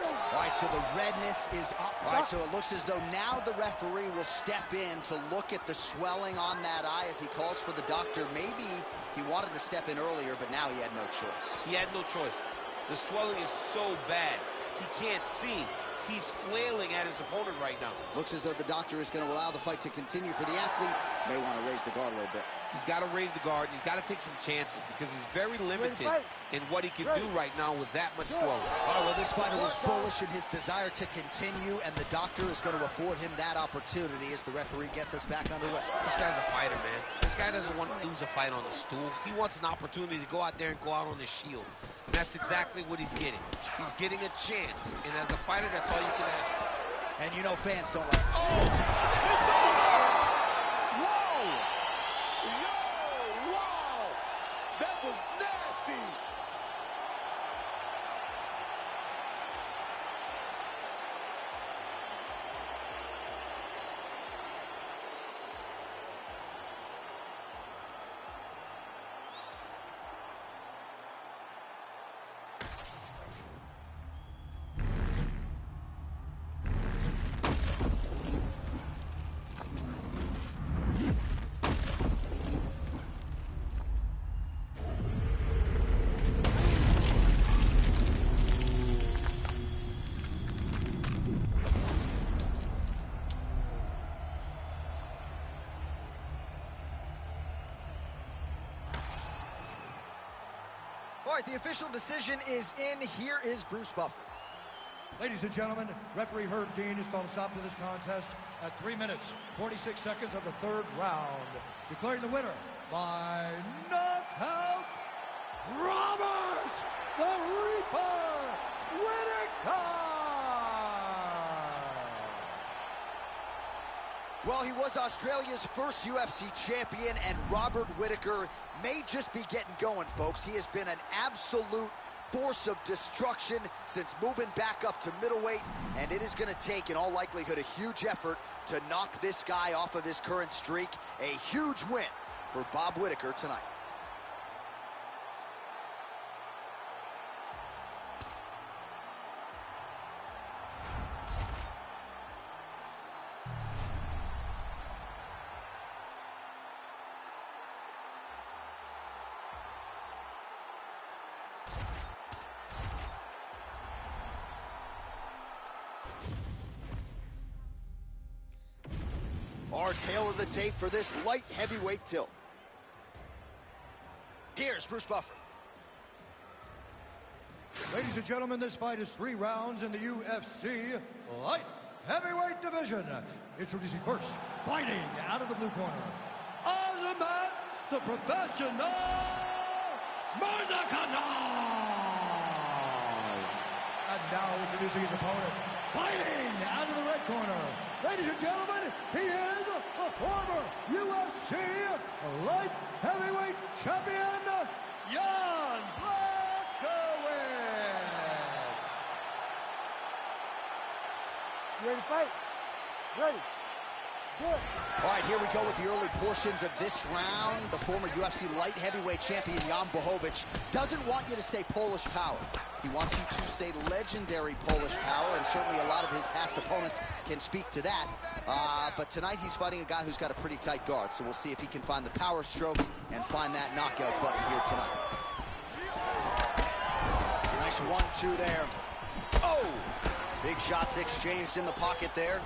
All right, so the redness is up. All right, so it looks as though now the referee will step in to look at the swelling on that eye as he calls for the doctor. Maybe he wanted to step in earlier, but now he had no choice. He had no choice. The swelling is so bad, he can't see. He's flailing at his opponent right now. Looks as though the doctor is going to allow the fight to continue for the athlete. May want to raise the guard a little bit. He's got to raise the guard. He's got to take some chances because he's very limited in what he can do right now with that much swelling. All right, well, this fighter was bullish in his desire to continue, and the doctor is going to afford him that opportunity as the referee gets us back underway. This guy's a fighter, man. This guy doesn't want to lose a fight on the stool. He wants an opportunity to go out there and go out on his shield. And that's exactly what he's getting. He's getting a chance. And as a fighter, that's all you can ask for. And you know fans don't like it. Oh! It's over! Whoa! Yo! Wow! That was nasty! All right, the official decision is in. Here is Bruce Buffer. Ladies and gentlemen, referee Herb Dean has called a stop to this contest at 3 minutes, 46 seconds of the third round. Declaring the winner by knockout, Robert the Reaper Whittaker. Well, he was Australia's first UFC champion, and Robert Whittaker may just be getting going, folks. He has been an absolute force of destruction since moving back up to middleweight, and it is going to take, in all likelihood, a huge effort to knock this guy off of his current streak. A huge win for Bob Whittaker tonight. Our tail of the tape for this light heavyweight tilt. Here's Bruce Buffer. Ladies and gentlemen, this fight is 3 rounds in the UFC light heavyweight division. Introducing first, fighting out of the blue corner, Azamat, the professional Murzakanov. And now introducing his opponent, fighting out of the red corner. Ladies and gentlemen, he is the former UFC light heavyweight champion, Jan Blachowicz. You ready to fight? Ready. Good. All right, here we go with the early portions of this round. The former UFC light heavyweight champion, Jan Blachowicz, doesn't want you to say Polish power. He wants you to say legendary Polish power, and certainly a lot of his past opponents can speak to that. But tonight he's fighting a guy who's got a pretty tight guard, so we'll see if he can find the power stroke and find that knockout button here tonight. Nice 1-2 there. Oh! Big shots exchanged in the pocket there.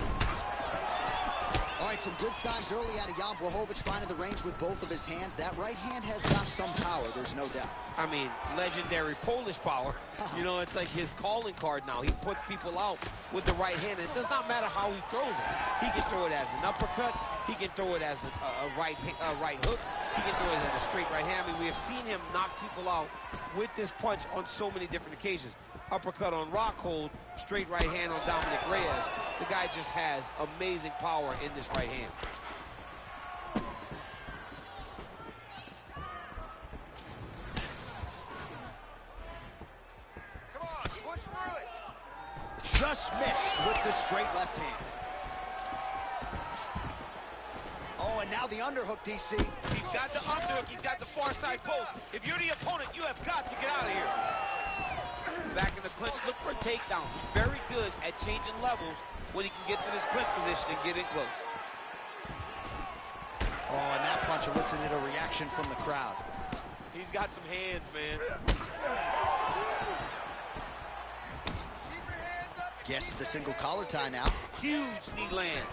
All right, some good signs early out of Jan Blachowicz, finding the range with both of his hands. That right hand has got some power, there's no doubt. I mean, legendary Polish power. You know, it's like his calling card now. He puts people out with the right hand. It does not matter how he throws it. He can throw it as an uppercut. He can throw it as a right hook. He can throw it as a straight right hand. I mean, we have seen him knock people out with this punch on so many different occasions. Uppercut on Rockhold, straight right hand on Dominic Reyes. The guy just has amazing power in this right hand. Come on, push through it. Just missed with the straight left hand. Oh, and now the underhook, DC. He's got the underhook. He's got the far side post. If you're the opponent, you have got to get out of here. Back in the clinch, look for a takedown. He's very good at changing levels when he can get to this clinch position and get in close. Oh, and that punch elicited a reaction from the crowd. He's got some hands, man. Keep your hands up. Gets the single collar tie now. Huge knee land.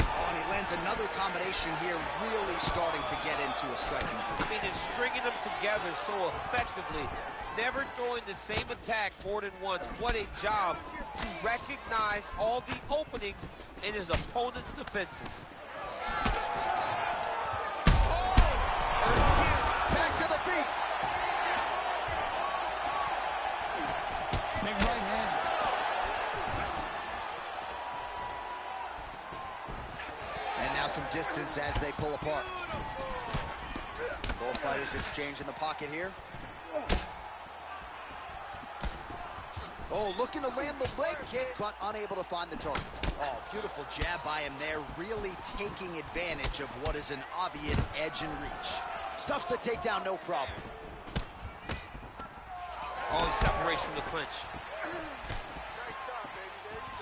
Oh, and he lands another combination here, really starting to get into a striking. I mean, and stringing them together so effectively, never throwing the same attack more than once. What a job to recognize all the openings in his opponent's defenses. Back to the feet. Big right hand. And now some distance as they pull apart. Both fighters exchange in the pocket here. Oh, looking to land the leg kick, but unable to find the target. Oh, beautiful jab by him there, really taking advantage of what is an obvious edge and reach. Stuffs the takedown, no problem. Oh, he separates from the clinch. Nice job, baby.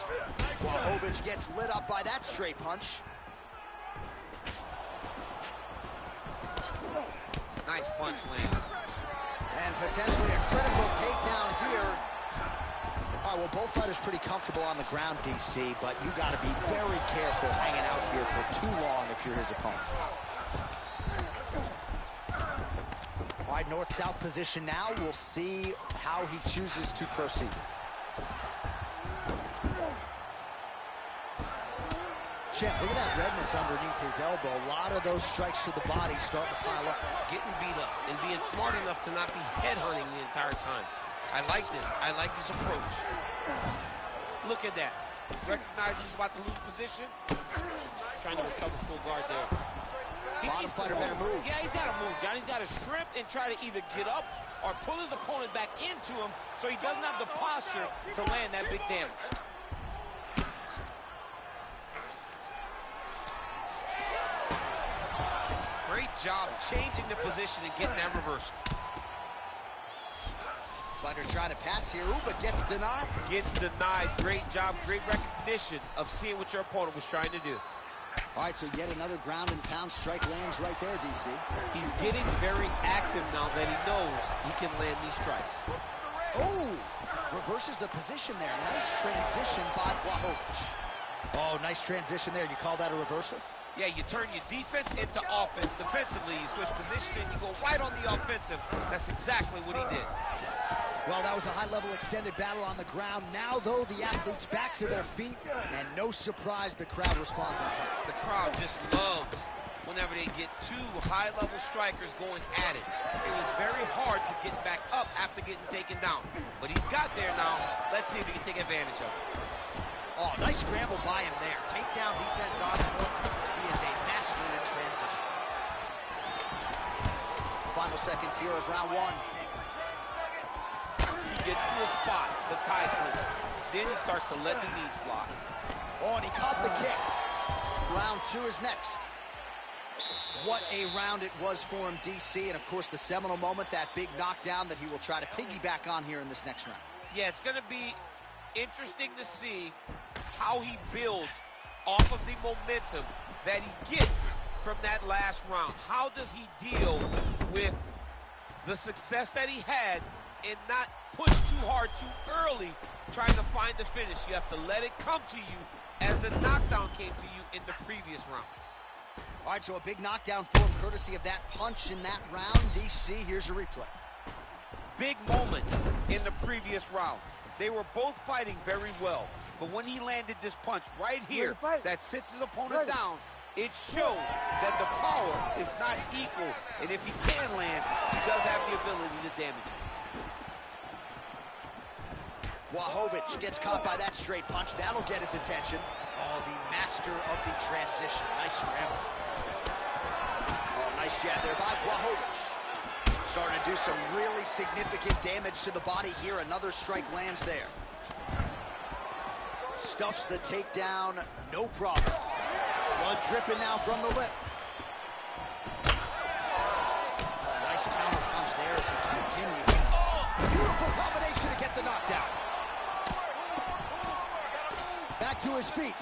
There you go. Nice job. Blachowicz gets lit up by that straight punch. Nice punch land. And potentially a critical takedown here. All right, well, both fighters pretty comfortable on the ground, DC, but you got to be very careful hanging out here for too long if you're his opponent. All right, north-south position now. We'll see how he chooses to proceed. Champ, look at that redness underneath his elbow. A lot of those strikes to the body starting to pile up. Getting beat up and being smart enough to not be headhunting the entire time. I like this. I like this approach. Look at that. Recognizes he's about to lose position. Trying to recover full guard there. Bottom fighter better move. Yeah, he's got to move, John. He's got to shrimp and try to either get up or pull his opponent back into him so he doesn't have the posture to land that big damage. Great job changing the position and getting that reversal. Fighter trying to pass here. Ooh, but gets denied. Gets denied. Great job, great recognition of seeing what your opponent was trying to do. All right, so yet another ground and pound strike lands right there, DC. He's getting very active now that he knows he can land these strikes. Oh, reverses the position there. Nice transition by Blachowicz. Oh, nice transition there. You call that a reversal? Yeah, you turn your defense into offense. Defensively, you switch position and you go right on the offensive. That's exactly what he did. Well, that was a high-level extended battle on the ground. Now, though, the athletes back to their feet, and no surprise the crowd responds. The crowd just loves whenever they get two high-level strikers going at it. It was very hard to get back up after getting taken down. But he's got there now. Let's see if he can take advantage of it. Oh, nice scramble by him there. Takedown defense on point. He is a master in transition. Final seconds here of round one. He gets to a spot, the tie clinch. Then he starts to let the knees fly. Oh, and he caught the kick. Round two is next. What a round it was for him, DC. And, of course, the seminal moment, that big knockdown that he will try to piggyback on here in this next round. Yeah, it's going to be interesting to see how he builds off of the momentum that he gets from that last round. How does he deal with the success that he had and not push too hard too early trying to find the finish? You have to let it come to you as the knockdown came to you in the previous round. All right, so a big knockdown for him courtesy of that punch in that round. DC, here's your replay. Big moment in the previous round. They were both fighting very well, but when he landed this punch right here that sits his opponent down, it showed that the power is not equal, and if he can land, he does have the ability to damage him. Blachowicz gets caught by that straight punch. That'll get his attention. Oh, the master of the transition. Nice scramble. Oh, nice jab there by Blachowicz. Starting to do some really significant damage to the body here. Another strike lands there. Stuffs the takedown, no problem. Blood dripping now from the lip. Oh, nice counter punch there as he continues. Oh, beautiful combination to get the knockdown. Back to his feet.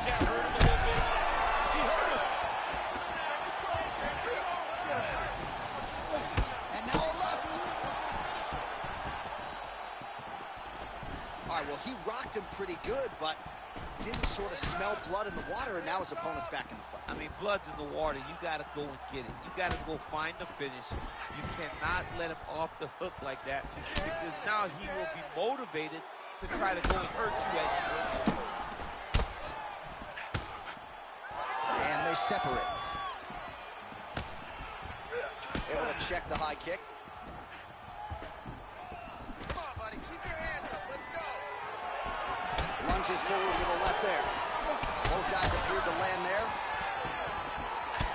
Jab hurt him a little bit. He hurt him. And now a left. All right, well, he rocked him pretty good, but didn't sort of smell blood in the water, and now his opponent's back in the fight. I mean, blood's in the water. You got to go and get it. You got to go find the finish. You cannot let him off the hook like that, because now he will be motivated to try to go and hurt you as you hurt him. And they separate. Able to check the high kick. Come on, buddy. Keep your hands up. Let's go. Lunges forward with a left there. Both guys appeared to land there.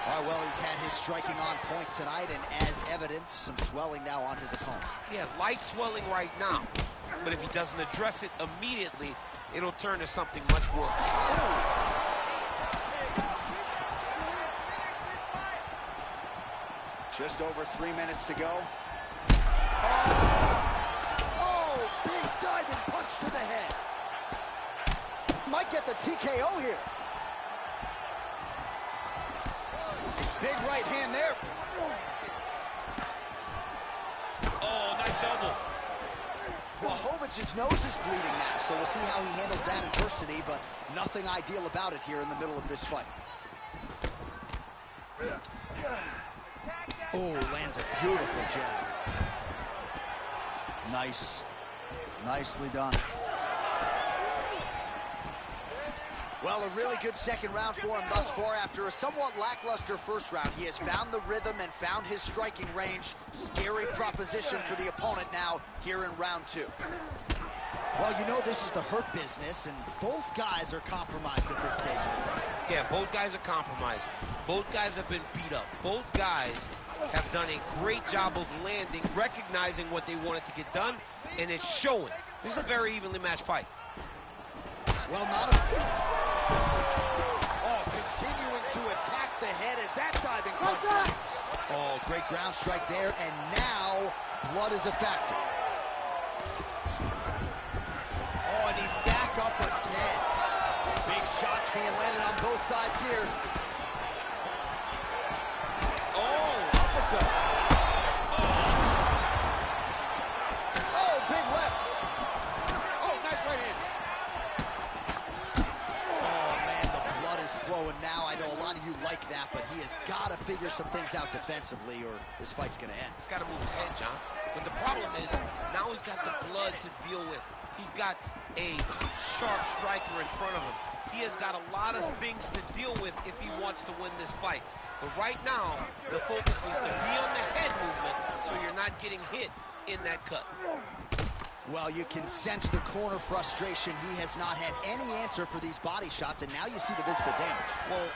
All right, well, he's had his striking on point tonight, and as evidence, some swelling now on his opponent. Yeah, light swelling right now, but if he doesn't address it immediately, it'll turn to something much worse. Oh. Just over 3 minutes to go. Oh, big diving punch to the head. Might get the TKO here. Big right hand there. Oh, nice elbow. Blachowicz's nose is bleeding now, so we'll see how he handles that adversity, but nothing ideal about it here in the middle of this fight. Oh, lands a beautiful jab. Nice. Nicely done. Well, a really good second round for him thus far. After a somewhat lackluster first round, he has found the rhythm and found his striking range. Scary proposition for the opponent now here in round 2. Well, you know this is the hurt business, and both guys are compromised at this stage of the fight. Yeah, both guys are compromised. Both guys have been beat up. Both guys have done a great job of landing, recognizing what they wanted to get done, and it's showing. This is a very evenly matched fight. Well, not a... Oh, continuing to attack the head as that diving punch lands. Oh, great ground strike there, and now blood is a factor. Oh, and he's back up again. Big shots being landed on both sides here. Oh, uppercut. Oh, big left. Oh, nice right hand. Oh, man, the blood is flowing now. I know a lot of you like that, but he has got to figure some things out defensively or this fight's going to end. He's got to move his head, John. But the problem is, now he's got the blood to deal with. He's got a sharp striker in front of him. He has got a lot of things to deal with if he wants to win this fight. But right now, the focus needs to be on the head movement so you're not getting hit in that cut. Well, you can sense the corner frustration. He has not had any answer for these body shots, and now you see the visible damage. Well,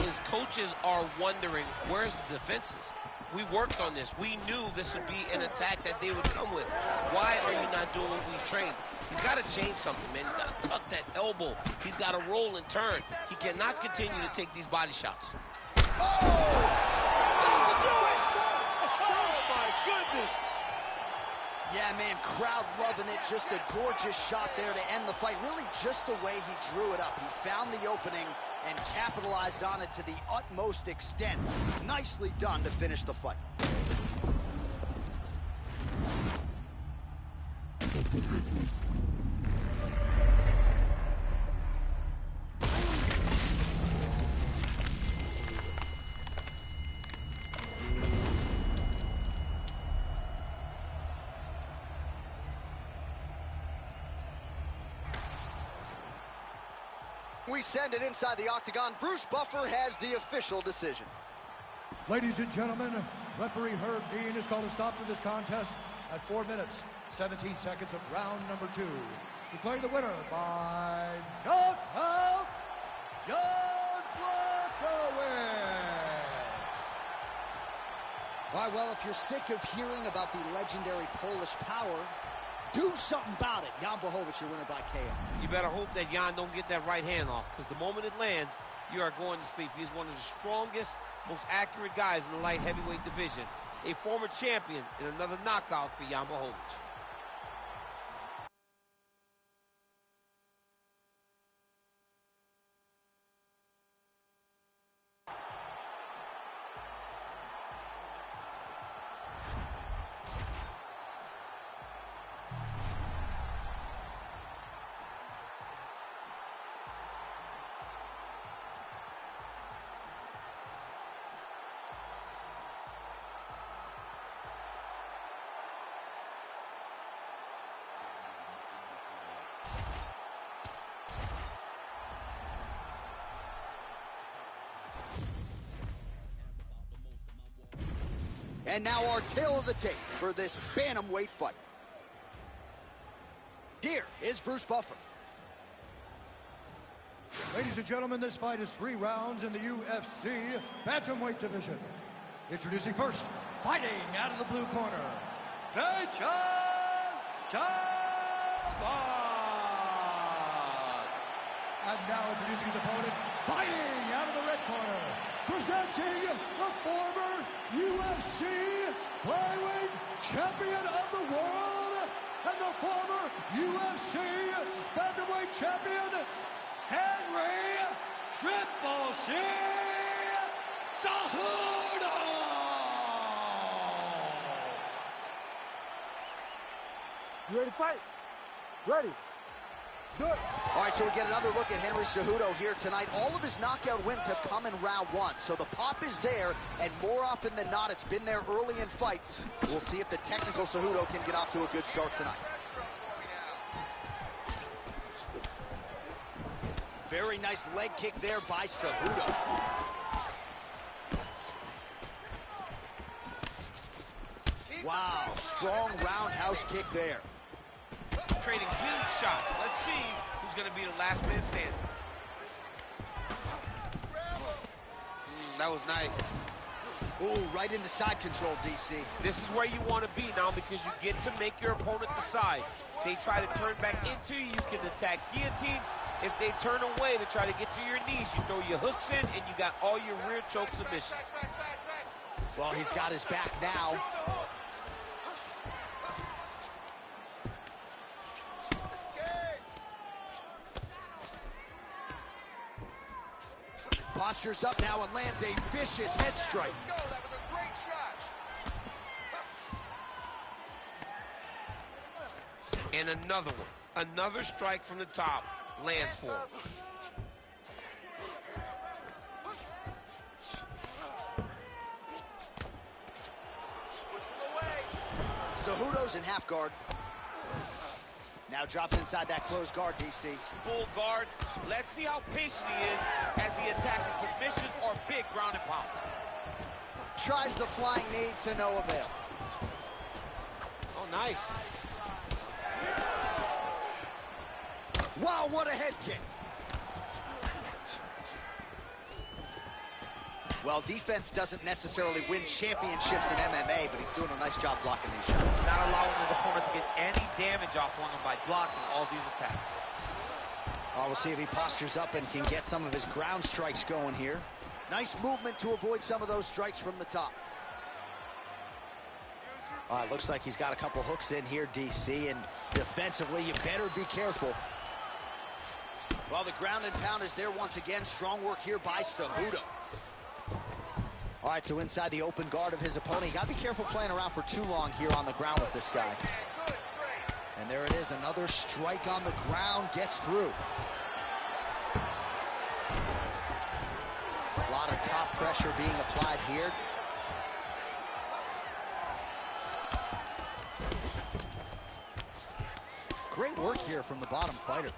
his coaches are wondering, where's the defenses? We worked on this. We knew this would be an attack that they would come with. Why are you not doing what we trained? He's got to change something, man. He's got to tuck that elbow. He's got to roll and turn. He cannot continue to take these body shots. Oh! That'll do it! Oh, my goodness. Yeah, man, crowd loving it. Just a gorgeous shot there to end the fight. Really just the way he drew it up. He found the opening and capitalized on it to the utmost extent. Nicely done to finish the fight. We send it inside the octagon. Bruce Buffer has the official decision. Ladies and gentlemen, referee Herb Dean has called a stop to this contest at 4 minutes, 17 seconds of round number 2. Declaring the winner by knockout, Jan Blachowicz. All right, well, if you're sick of hearing about the legendary Polish power, do something about it. Jan Blachowicz, your winner by KO. You better hope that Jan don't get that right hand off, because the moment it lands, you are going to sleep. He's one of the strongest, most accurate guys in the light heavyweight division. A former champion and another knockout for Jan Blachowicz. And now our tale of the tape for this bantamweight fight. Here is Bruce Buffer. Ladies and gentlemen, this fight is 3 rounds in the UFC bantamweight division. Introducing first, fighting out of the blue corner, Pantoja. And now introducing his opponent, fighting out of the red corner, presenting the former UFC flyweight champion of the world and the former UFC bantamweight champion, Henry Triple C Cejudo. You ready to fight? Ready. Good. All right, so we get another look at Henry Cejudo here tonight. All of his knockout wins have come in round 1, so the pop is there, and more often than not, it's been there early in fights. We'll see if the technical Cejudo can get off to a good start tonight. Very nice leg kick there by Cejudo. Wow, strong roundhouse kick there. Trading huge shots. Let's see who's going to be the last man standing. That was nice. Ooh, right into side control, DC. This is where you want to be now because you get to make your opponent decide. They try to turn back into you, you can attack guillotine. If they turn away to try to get to your knees, you throw your hooks in and you got all your rear choke submissions. Well, he's got his back now. Postures up now and lands a vicious head strike. That was a great shot. And another one. Another strike from the top lands for him. Cejudo's in half guard. Now drops inside that closed guard, DC. Full guard. Let's see how patient he is as he attacks a submission or big ground and pound. Tries the flying knee to no avail. Oh, nice. Wow, what a head kick. Well, defense doesn't necessarily win championships in MMA, but he's doing a nice job blocking these shots. Not allowing his opponent to get any damage off on him by blocking all these attacks. We'll see if he postures up and can get some of his ground strikes going here. Nice movement to avoid some of those strikes from the top. Looks like he's got a couple hooks in here, DC, and defensively, you better be careful. Well, the ground and pound is there once again. Strong work here by Cejudo. All right, so inside the open guard of his opponent. You got to be careful playing around for too long here on the ground with this guy. And there it is, another strike on the ground, gets through. A lot of top pressure being applied here. Great work here from the bottom fighter.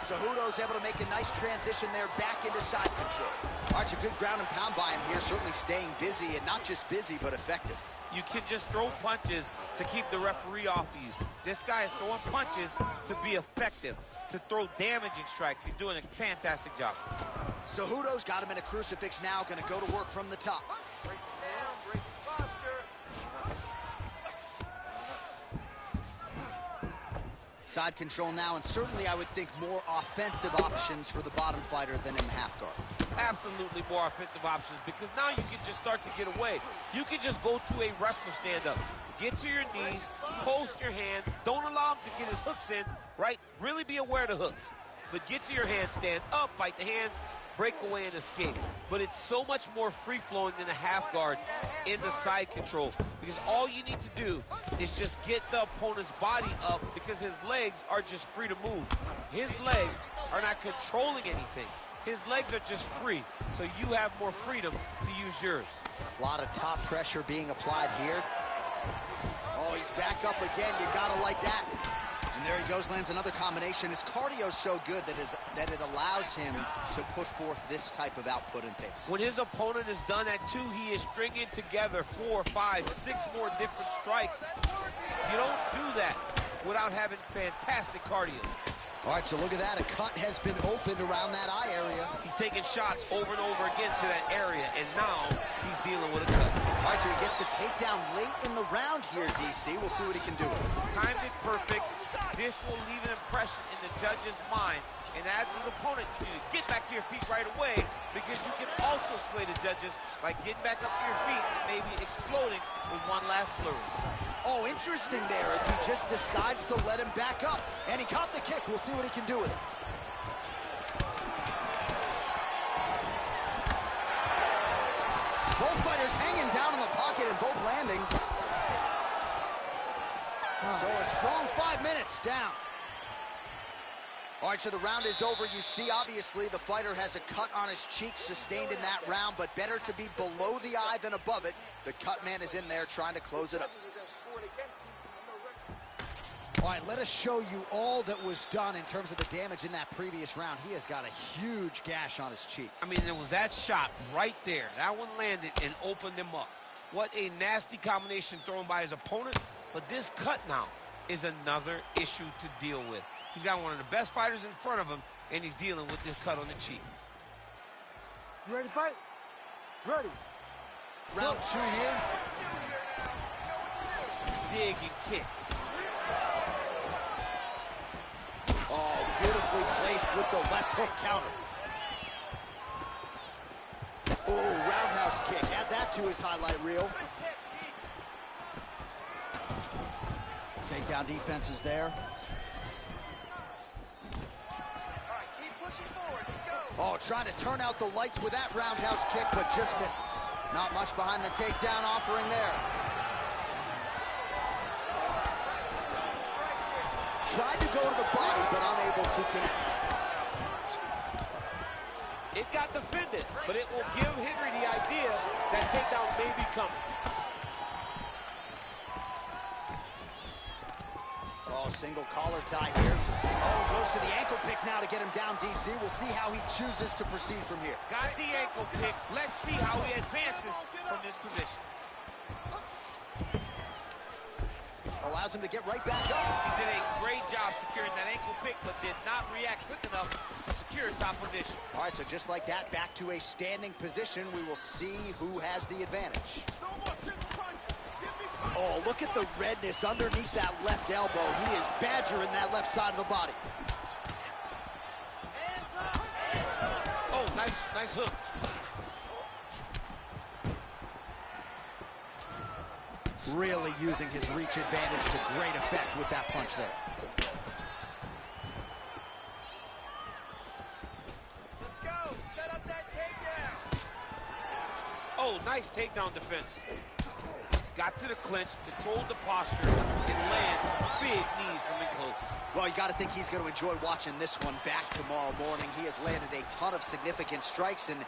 Cejudo's able to make a nice transition there back into side control. All right, it's a good ground and pound by him here, certainly staying busy, and not just busy, but effective. You can just throw punches to keep the referee off of you. This guy is throwing punches to be effective, to throw damaging strikes. He's doing a fantastic job. Cejudo's got him in a crucifix now, going to go to work from the top. Break down, break his posture. Side control now, and certainly I would think more offensive options for the bottom fighter than in half guard. Absolutely more offensive options because now you can just start to get away. You can just go to a wrestler stand-up. Get to your knees, post your hands, don't allow him to get his hooks in, right? Really be aware of the hooks. But get to your hands, stand up, fight the hands, break away and escape. But it's so much more free-flowing than a half guard in the side control because all you need to do is just get the opponent's body up because his legs are just free to move. His legs are not controlling anything. His legs are just free, so you have more freedom to use yours. A lot of top pressure being applied here. Oh, he's back up again. You gotta like that. And there he goes, lands another combination. His cardio's so good that it allows him to put forth this type of output and pace. When his opponent is done at 2, he is stringing together 4, 5, 6 more different strikes. You don't do that without having fantastic cardio. All right, so look at that. A cut has been opened around that eye area. He's taking shots over and over again to that area, and now he's dealing with a cut. All right, so he gets the takedown late in the round here, DC. We'll see what he can do with it. Timed it perfect. This will leave an impression in the judge's mind. And as his opponent, you need to get back to your feet right away because you can also sway the judges by getting back up to your feet and maybe exploding with one last flurry. Oh, interesting there as he just decides to let him back up. And he caught the kick. We'll see what he can do with it. Both fighters hanging down in the pocket and both landing. So a strong 5 minutes down. All right, so the round is over. You see, obviously, the fighter has a cut on his cheek sustained in that round, but better to be below the eye than above it. The cut man is in there trying to close it up. All right, let us show you all that was done in terms of the damage in that previous round. He has got a huge gash on his cheek. I mean, it was that shot right there. That one landed and opened him up. What a nasty combination thrown by his opponent. But this cut now is another issue to deal with. He's got one of the best fighters in front of him, and he's dealing with this cut on the cheek. You ready to fight? Ready. Round 2 here. Dig and kick. Oh, beautifully placed with the left hook counter. Oh, roundhouse kick. Add that to his highlight reel. Takedown defense is there. Oh, trying to turn out the lights with that roundhouse kick, but just misses. Not much behind the takedown offering there. Tried to go to the body, but unable to connect. It got defended, but it will give Henry the idea that takedown may be coming. Oh, single collar tie here. Oh, goes to the ankle pick now to get him down, DC. We'll see how he chooses to proceed from here. Got the ankle pick. Let's see how he advances from this position. Allows him to get right back up. He did a great job securing that ankle pick, but did not react quick enough to secure top position. All right, so just like that, back to a standing position. We will see who has the advantage. Oh, look at the redness underneath that left elbow. He is badgering that left side of the body. Oh, nice hook. Really using his reach advantage to great effect with that punch there. Let's go. Set up that takedown. Oh, nice takedown defense. Got to the clinch, controlled the posture, and lands big knees from in close. Well, you got to think he's going to enjoy watching this one back tomorrow morning. He has landed a ton of significant strikes, and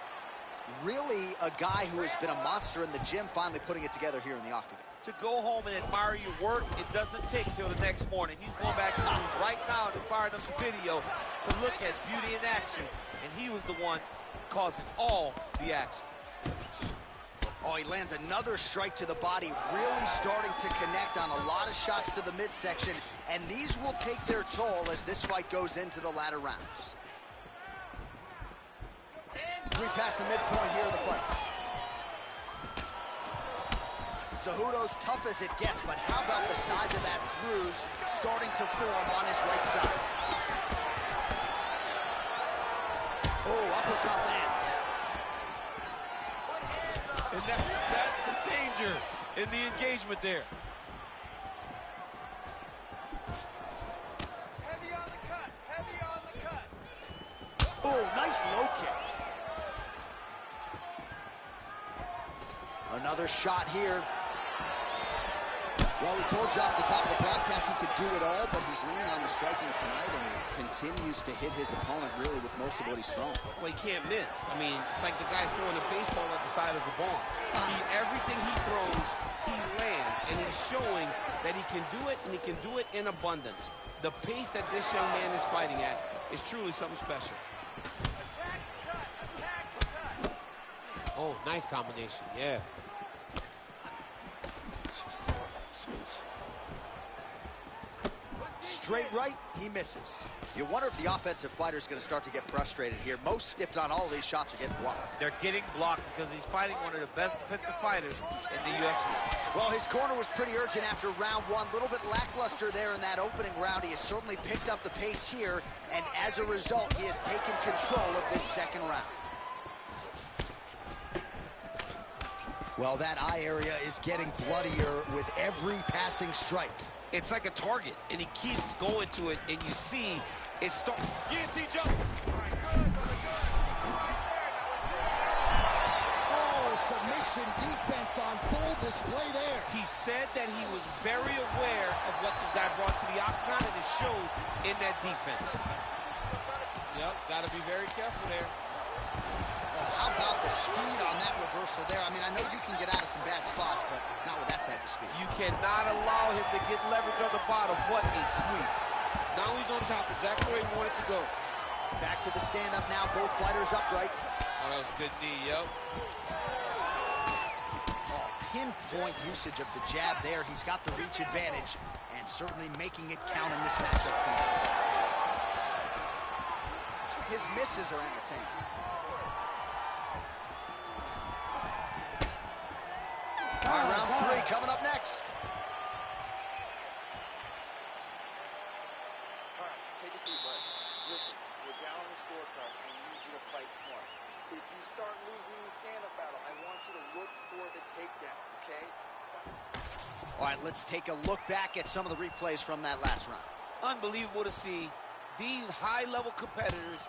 really a guy who has been a monster in the gym, finally putting it together here in the octagon. To go home and admire your work, it doesn't take till the next morning. He's going back to the room right now to fire them video to look at beauty in action, and he was the one causing all the action. Oh, he lands another strike to the body, really starting to connect on a lot of shots to the midsection, and these will take their toll as this fight goes into the latter rounds. 3 past the midpoint here of the fight. Cejudo's tough as it gets, but how about the size of that bruise starting to form on his right side? Oh, uppercut lands. And that's the danger in the engagement there. Heavy on the cut. Heavy on the cut. Oh, nice low kick. Another shot here. Well, we told you off the top of the broadcast he could do it all, but he's leaning on the striking tonight and continues to hit his opponent really with most of what he's thrown. Well, he can't miss. I mean, it's like the guy's throwing a baseball at the side of the barn. Everything he throws, he lands, and he's showing that he can do it, and he can do it in abundance. The pace that this young man is fighting at is truly something special. Attack the cut. Attack the cut. Oh, nice combination, yeah. Straight right, he misses. You wonder if the offensive fighter is going to start to get frustrated here. Most, if not all, of these shots are getting blocked. They're getting blocked because he's fighting one of the best defensive fighters in the UFC. Well, his corner was pretty urgent after round 1. A little bit lackluster there in that opening round. He has certainly picked up the pace here, and as a result, he has taken control of this second round. Well, that eye area is getting bloodier with every passing strike. It's like a target, and he keeps going to it, and you see it start. Guillotine jump. Oh, submission defense on full display there. He said that he was very aware of what this guy brought to the octagon, and it showed in that defense. Yep, got to be very careful there. Oh, how about the speed on that reversal there? I mean, I know you can get out of some bad spots, but not with that type of speed. You cannot allow him to get leverage on the bottom. What a sweep. Now he's on top, exactly where he wanted to go. Back to the stand-up now, both fighters upright. Oh, that was a good knee, yep. Oh, pinpoint usage of the jab there. He's got the reach advantage and certainly making it count in this matchup tonight. His misses are entertaining. All right, round three coming up next. All right, take a seat, bud. Listen, we're down on the scorecards. I need you to fight smart. If you start losing the stand-up battle, I want you to look for the takedown, okay? All right, let's take a look back at some of the replays from that last round. Unbelievable to see these high-level competitors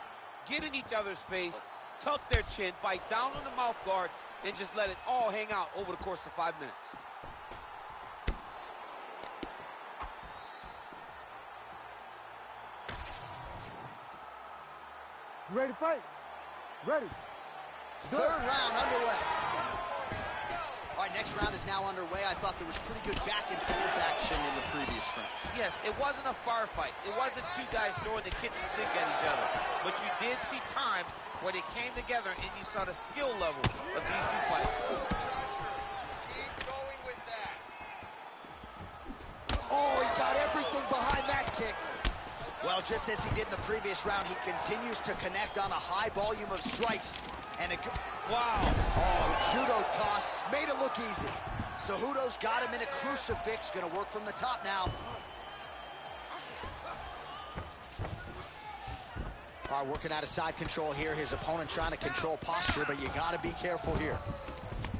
get in each other's face, tuck their chin, bite down on the mouth guard, and just let it all hang out over the course of 5 minutes. You ready to fight? Ready. Third round underway. All right, next round is now underway. I thought there was pretty good back and forth action in the previous round. Yes, it wasn't a firefight. It wasn't two guys throwing the kitchen sink at each other. But you did see times where they came together and you saw the skill level of these two fighters. Pressure. Keep going with that. Oh, he got everything behind that kick. Well, just as he did in the previous round, he continues to connect on a high volume of strikes. And a wow. Oh, judo toss. Made it look easy. Cejudo's got him in a crucifix. Gonna work from the top now. All right, working out of side control here. His opponent trying to control posture, but you gotta be careful here.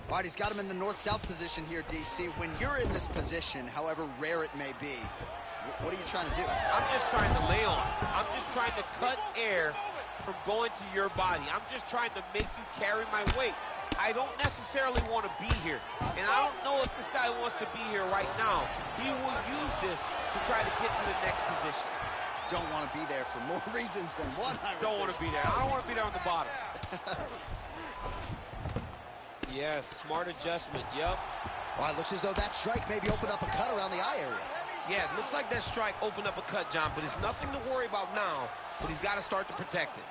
All right, he's got him in the north-south position here, DC. When you're in this position, however rare it may be, what are you trying to do? I'm just trying to lay on. I'm just trying to cut air from going to your body. I'm just trying to make you carry my weight. I don't necessarily want to be here. And I don't know if this guy wants to be here right now. He will use this to try to get to the next position. Don't want to be there for more reasons than one. Don't want to be there. I don't want to be there on the bottom. Yes, smart adjustment, yep. Well, it looks as though that strike maybe opened up a cut around the eye area. Yeah, it looks like that strike opened up a cut, John, but it's nothing to worry about now, but he's got to start to protect it.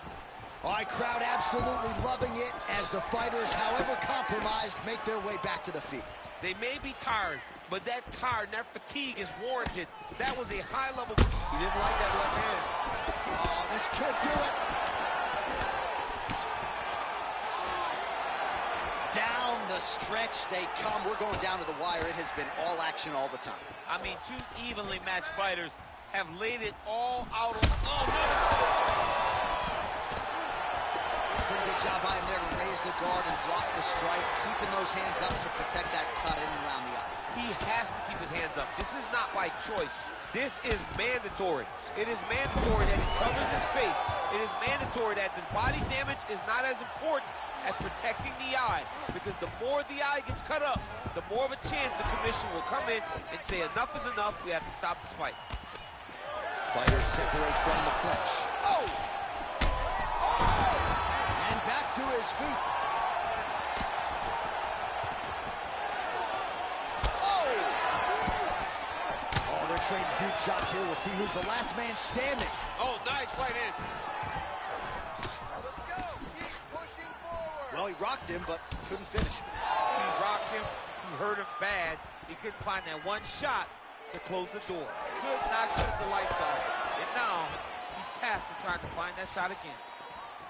All right, crowd absolutely loving it as the fighters, however compromised, make their way back to the feet. They may be tired, but that tired, that fatigue is warranted. That was a high level. He didn't like that left hand. Oh, this could do it. Down the stretch they come. We're going down to the wire. It has been all action all the time. I mean, two evenly matched fighters have laid it all out on. Oh, no. Pretty good job by him there to raise the guard and block the strike, keeping those hands up to protect that cut in and around the eye. He has to keep his hands up. This is not by choice. This is mandatory. It is mandatory that he covers his face. It is mandatory that the body damage is not as important as protecting the eye, because the more the eye gets cut up, the more of a chance the commission will come in and say enough is enough, we have to stop this fight. Fighters separate from the clinch. Oh! And back to his feet. Oh! Oh, they're trading huge shots here. We'll see who's the last man standing. Oh, nice right in. Well, he rocked him, but couldn't finish him. He rocked him. He hurt him bad. He couldn't find that one shot to close the door. Could not shut the lights off. And now he's tasked with trying to find that shot again.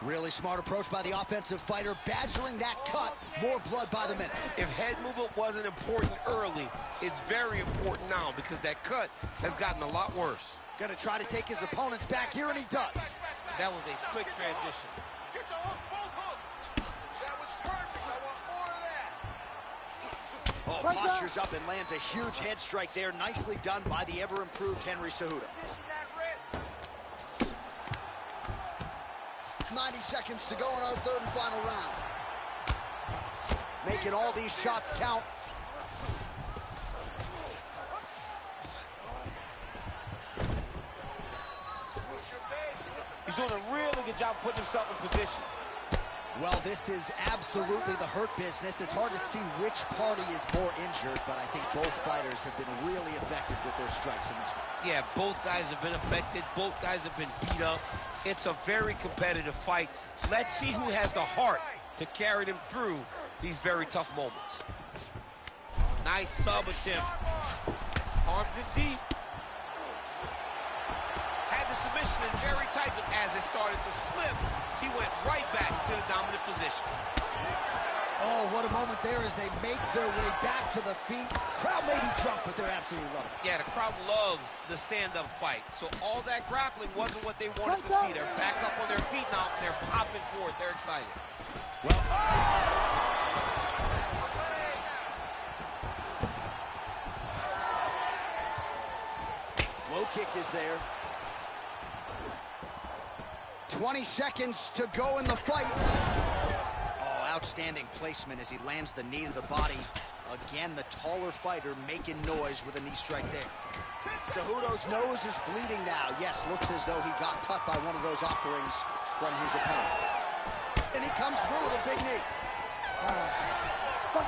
Really smart approach by the offensive fighter, badgering that cut. More blood by the minute. If head movement wasn't important early, it's very important now, because that cut has gotten a lot worse. Gonna try to take his opponents back here, and he does. That was a slick transition. Get to hook, both hooks. That was perfect. I want more of that. Oh, postures up and lands a huge head strike there. Nicely done by the ever-improved Henry Cejudo. 90 seconds to go in our third and final round. Making all these shots count. He's doing a really good job putting himself in position. Well, this is absolutely the hurt business. It's hard to see which party is more injured, but I think both fighters have been really effective with their strikes in this one. Yeah, both guys have been affected. Both guys have been beat up. It's a very competitive fight. Let's see who has the heart to carry them through these very tough moments. Nice sub attempt. Arms in deep. Had the submission in very tight, but as it started to slip, he went right back to the dominant position. Oh, what a moment there as they make their way back to the feet. Crowd may be drunk, but they're absolutely loving it. Yeah, the crowd loves the stand-up fight. So all that grappling wasn't what they wanted to see. They're back up on their feet now. They're popping for it. They're excited. Well, low kick is there. 20 seconds to go in the fight. Oh, outstanding placement as he lands the knee to the body. Again, the taller fighter making noise with a knee strike there. Cejudo's nose is bleeding now. Yes, looks as though he got cut by one of those offerings from his opponent. And he comes through with a big knee. Now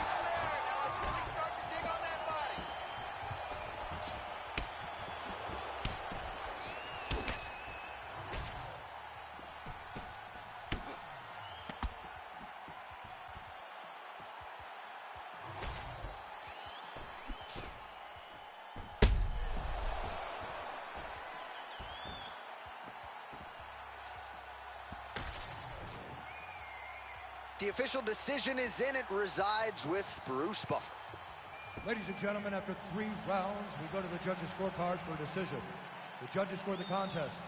let's really start to dig on that body. The official decision is in. It resides with Bruce Buffer. Ladies and gentlemen, after 3 rounds, we go to the judges' scorecards for a decision. The judges scored the contest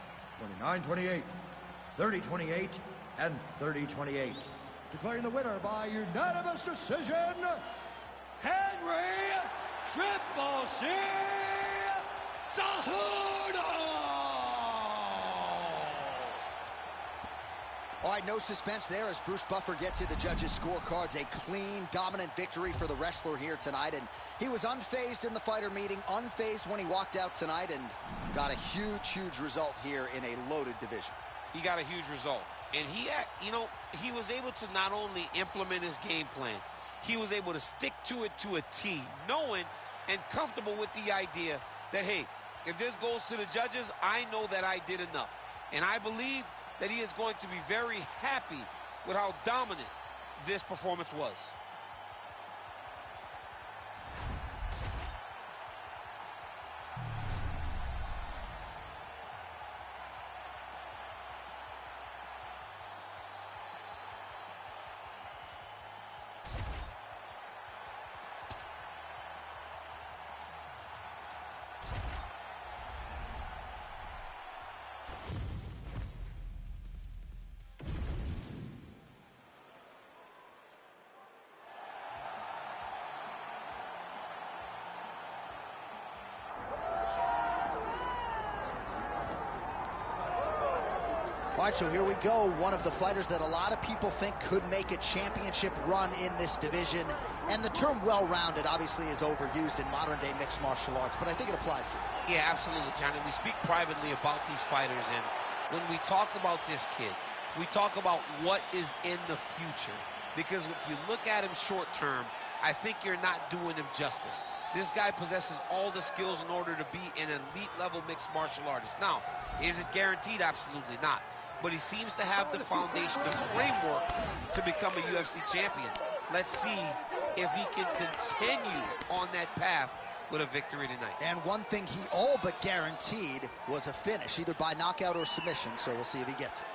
29-28, 30-28, and 30-28. Declaring the winner by unanimous decision, Henry Triple C Cejudo! All right, no suspense there as Bruce Buffer gets you the judges' scorecards. A clean, dominant victory for the wrestler here tonight. And he was unfazed in the fighter meeting, unfazed when he walked out tonight, and got a huge, huge result here in a loaded division. He got a huge result. And he was able to not only implement his game plan, he was able to stick to it to a T, knowing and comfortable with the idea that, hey, if this goes to the judges, I know that I did enough. And I believe that he is going to be very happy with how dominant this performance was. All right, so here we go. One of the fighters that a lot of people think could make a championship run in this division. And the term well-rounded obviously is overused in modern-day mixed martial arts, but I think it applies here. Yeah, absolutely, Johnny. We speak privately about these fighters, and when we talk about this kid, we talk about what is in the future. Because if you look at him short-term, I think you're not doing him justice. This guy possesses all the skills in order to be an elite-level mixed martial artist. Now, is it guaranteed? Absolutely not. But he seems to have the foundation, the framework to become a UFC champion. Let's see if he can continue on that path with a victory tonight. And one thing he all but guaranteed was a finish, either by knockout or submission, so we'll see if he gets it.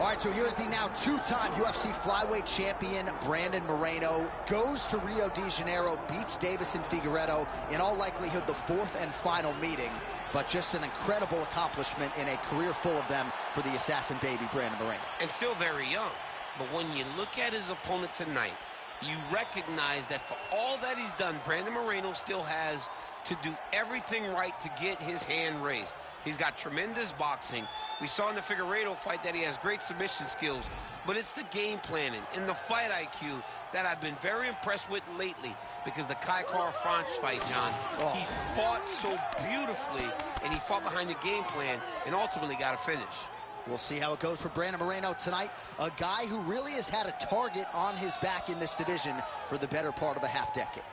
All right, so here's the now 2-time UFC flyweight champion, Brandon Moreno, goes to Rio de Janeiro, beats Davison Figueiredo, in all likelihood the 4th and final meeting, but just an incredible accomplishment in a career full of them for the assassin baby, Brandon Moreno. And still very young. But when you look at his opponent tonight, you recognize that for all that he's done, Brandon Moreno still has to do everything right to get his hand raised. He's got tremendous boxing. We saw in the Figueiredo fight that he has great submission skills, but it's the game planning and the fight IQ that I've been very impressed with lately, because the Kai Kara-France fight, John, he fought so beautifully, and he fought behind the game plan and ultimately got a finish. We'll see how it goes for Brandon Moreno tonight, a guy who really has had a target on his back in this division for the better part of a half-decade.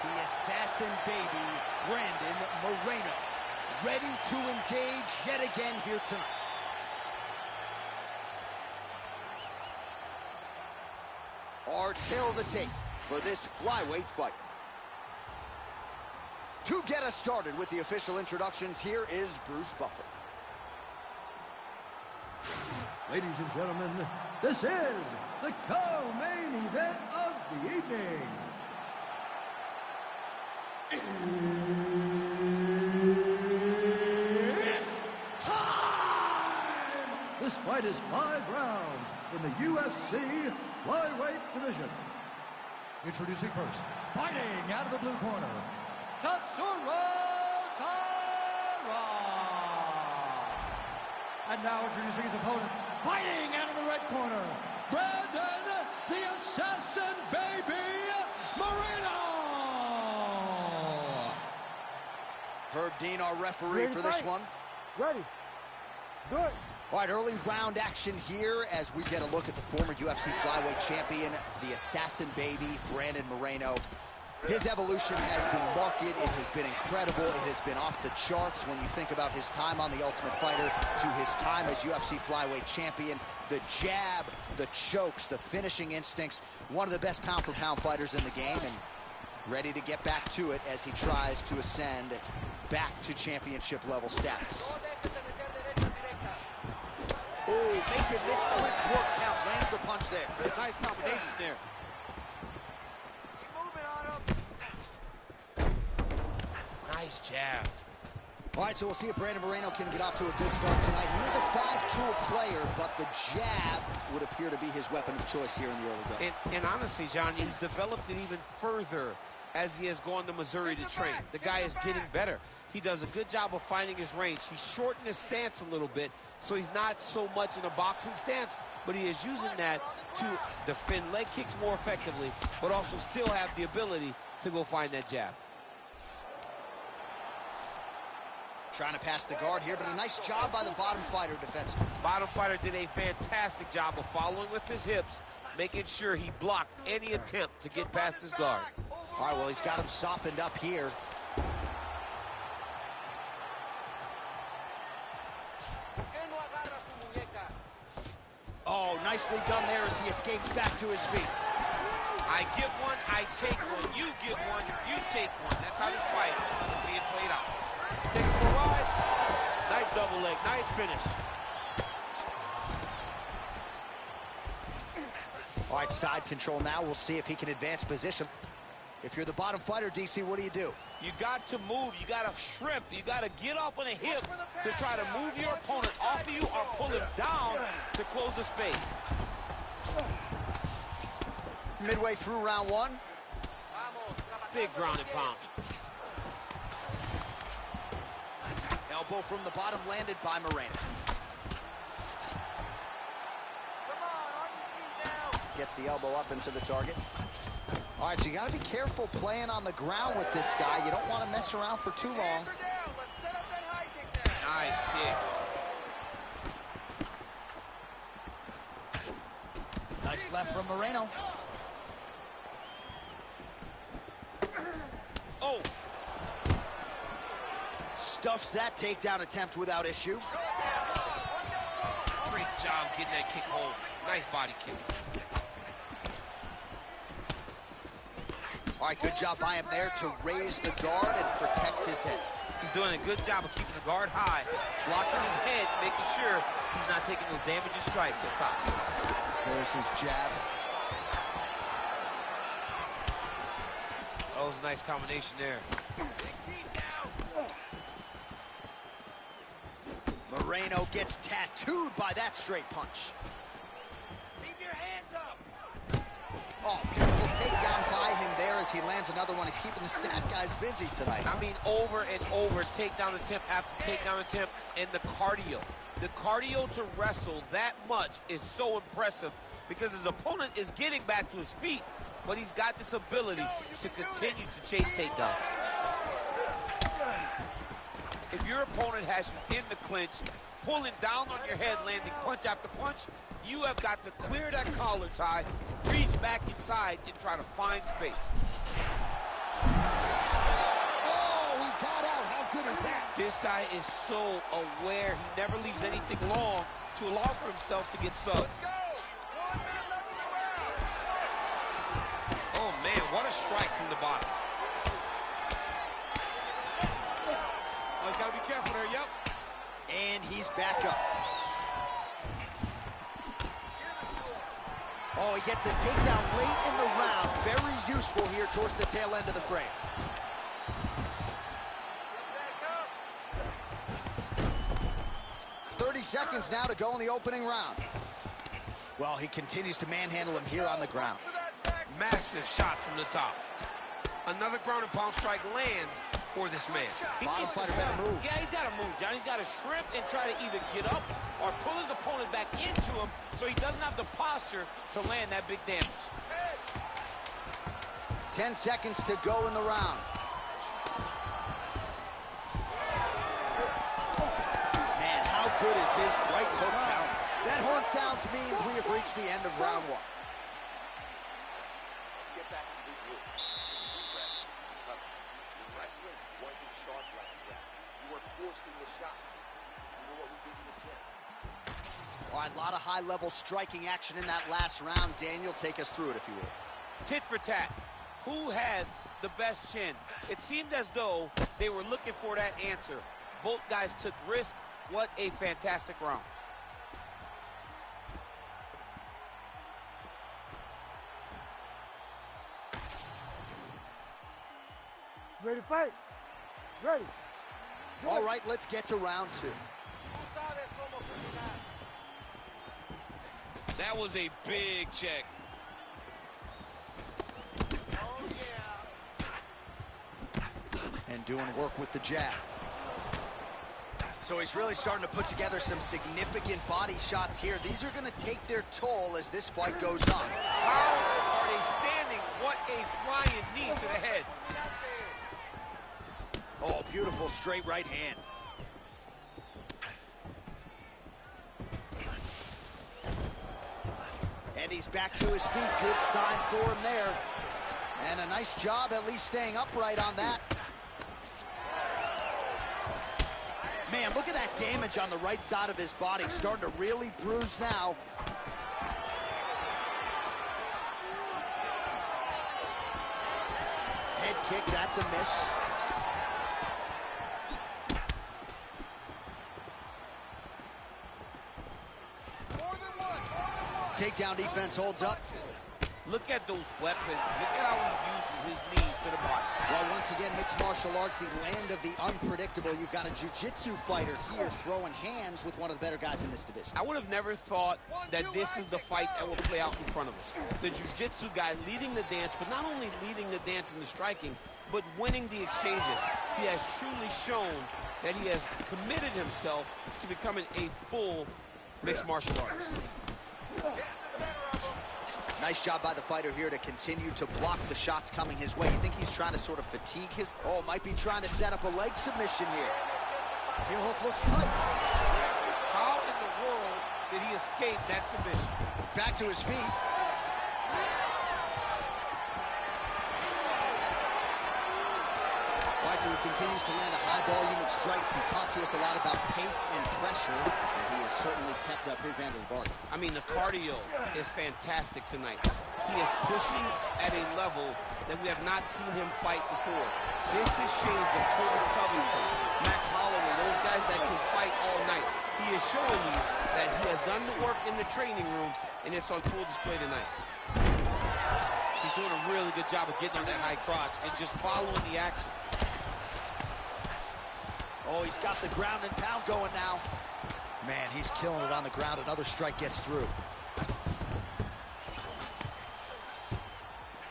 The assassin baby, Brandon Moreno, ready to engage yet again here tonight. Our tale of the tape for this flyweight fight. To get us started with the official introductions, here is Bruce Buffer. Ladies and gentlemen, this is the co-main event of the evening. It's time! This fight is 5 rounds in the UFC flyweight division. Introducing first, fighting out of the blue corner, Tatsuro Taira. And now introducing his opponent, fighting out of the red corner, Brandon the Assassin Baby Moreno. Herb Dean, our referee for this one. Ready. Do it. All right, early round action here as we get a look at the former UFC flyweight champion, the Assassin Baby, Brandon Moreno. His evolution has been marked. It has been incredible. It has been off the charts when you think about his time on The Ultimate Fighter to his time as UFC flyweight champion. The jab, the chokes, the finishing instincts. One of the best pound-for-pound fighters in the game, and ready to get back to it as he tries to ascend back to championship-level status. Oh, making this clinch work count. Lands the punch there. Nice combination there. Nice jab. All right, so we'll see if Brandon Moreno can get off to a good start tonight. He is a 5-tool player, but the jab would appear to be his weapon of choice here in the early going. And honestly, John, he's developed it even further as he has gone to Missouri to train. The guy is getting better. He does a good job of finding his range. He's shortened his stance a little bit, so he's not so much in a boxing stance, but he is using that to defend leg kicks more effectively, but also still have the ability to go find that jab. Trying to pass the guard here, but a nice job by the bottom fighter defensively. Bottom fighter did a fantastic job of following with his hips, making sure he blocked any attempt to get past his guard. All right, well, he's got him softened up here. Oh, nicely done there as he escapes back to his feet. I give one, I take one. You give one, you take one. That's how this fight is being played out. Take it for a ride. Nice double leg. Nice finish. All right, side control now. We'll see if he can advance position. If you're the bottom fighter, DC, what do? You got to move. You got to shrimp. You got to get up on a hip to try to move your opponent off of you or pull him down to close the space. Midway through round one. Big ground and pound. Elbow from the bottom landed by Moreno. Gets the elbow up into the target. All right, so you got to be careful playing on the ground with this guy. You don't want to mess around for too long. Nice kick. Nice left from Moreno. Oh. Stuffs that takedown attempt without issue. Great job getting that kick home. Nice body kick. All right, good job by him there to raise the guard and protect his head. He's doing a good job of keeping the guard high, blocking his head, making sure he's not taking those damaging strikes up top. There's his jab. That was a nice combination there. Moreno gets tattooed by that straight punch. Keep your hands up. Oh, beautiful takedown by him there as he lands another one. He's keeping the stat guys busy tonight, huh? I mean, over and over, takedown attempt after takedown attempt, and the cardio. The cardio to wrestle that much is so impressive because his opponent is getting back to his feet, but he's got this ability to continue to chase takedowns. If your opponent has you in the clinch, pulling down on your head, landing punch after punch, you have got to clear that collar tie, reach back inside, and try to find space. Oh, he got out. How good is that? This guy is so aware. He never leaves anything long to allow for himself to get subbed. Let's go. 1 minute left in the round. Oh, man, what a strike from the bottom. Oh, he's got to be careful there, yep. And he's back up. Oh, he gets the takedown late in the round. Very useful here towards the tail end of the frame. Seconds now to go in the opening round. Well, he continues to manhandle him here on the ground. Massive shot from the top. Another ground and pound strike lands for this man. Bottom fighter better move. Yeah, he's got to move, John. He's got to shrimp and try to either get up or pull his opponent back into him so he doesn't have the posture to land that big damage. 10 seconds to go in the round. Man, how good is his right hook count? That horn sounds means we have reached the end of round one. Get back to the group. Your wrestling wasn't sharp last round. You were forcing the shots. You know what we did in the gym. All right, a lot of high-level striking action in that last round. Daniel, take us through it, if you will. Tit for tat. Who has the best chin? It seemed as though they were looking for that answer. Both guys took risk. What a fantastic round. Ready to fight? Ready. All right, let's get to round two. That was a big check. And doing work with the jab. So he's really starting to put together some significant body shots here. These are going to take their toll as this fight goes on. How are they standing? What a flying knee to the head. Oh, beautiful straight right hand. And he's back to his feet. Good sign for him there. And a nice job at least staying upright on that. Man, look at that damage on the right side of his body. Starting to really bruise now. Head kick, that's a miss. Takedown defense holds up. Look at those weapons. Look at how he uses his knees to the body. Well, once again, mixed martial arts, the land of the unpredictable. You've got a jiu-jitsu fighter here throwing hands with one of the better guys in this division. I would have never thought that this is the fight that will play out in front of us. The jiu-jitsu guy leading the dance, but not only leading the dance in the striking, but winning the exchanges. He has truly shown that he has committed himself to becoming a full mixed martial artist. Nice job by the fighter here to continue to block the shots coming his way. You think he's trying to sort of fatigue his... Oh, might be trying to set up a leg submission here. Heel hook looks tight. How in the world did he escape that submission? Back to his feet. All right, so he continues to land a high volume of strikes. He talked to us a lot about pace and pressure, and he has certainly kept up his end of the bargain. I mean, the cardio is fantastic tonight. He is pushing at a level that we have not seen him fight before. This is shades of Colby Covington, Max Holloway, those guys that can fight all night. He is showing you that he has done the work in the training room, and it's on full display tonight. He's doing a really good job of getting on that high crotch and just following the action. Oh, he's got the ground and pound going now. Man, he's killing it on the ground. Another strike gets through.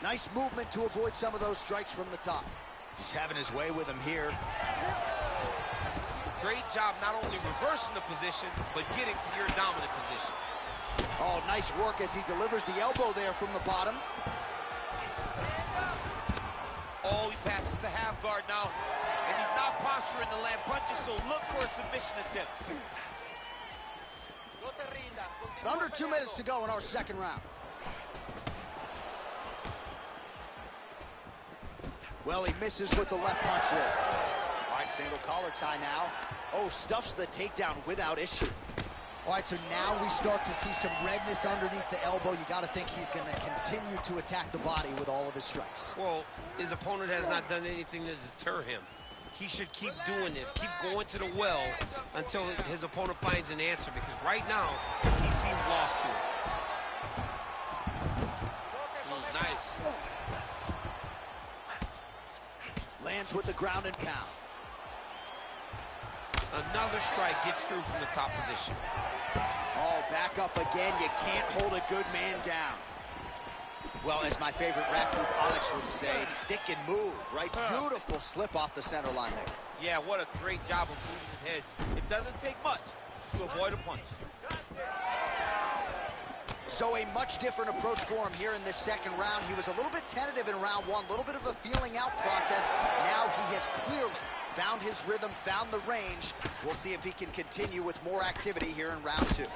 Nice movement to avoid some of those strikes from the top. He's having his way with him here. Great job not only reversing the position, but getting to your dominant position. Oh, nice work as he delivers the elbow there from the bottom. Oh, he passes the half guard now. And he's not posturing to land punches, so look for a submission attempt. Under 2 minutes to go in our second round. Well, he misses with the left punch there. All right, single collar tie now. Oh, stuffs the takedown without issue. All right, so now we start to see some redness underneath the elbow. You got to think he's going to continue to attack the body with all of his strikes. Well, his opponent has not done anything to deter him. He should keep doing this, keep going to the well until his opponent finds an answer, because right now, he seems lost to it. Nice. Lands with the ground and pound. Another strike gets through from the top position. Oh, back up again. You can't hold a good man down. Well, as my favorite rap group Onyx would say, stick and move, right? Beautiful slip off the center line there. Yeah, what a great job of moving his head. It doesn't take much to avoid a punch. So a much different approach for him here in this second round. He was a little bit tentative in round one, a little bit of a feeling out process. Now he has clearly found his rhythm, found the range. We'll see if he can continue with more activity here in round two.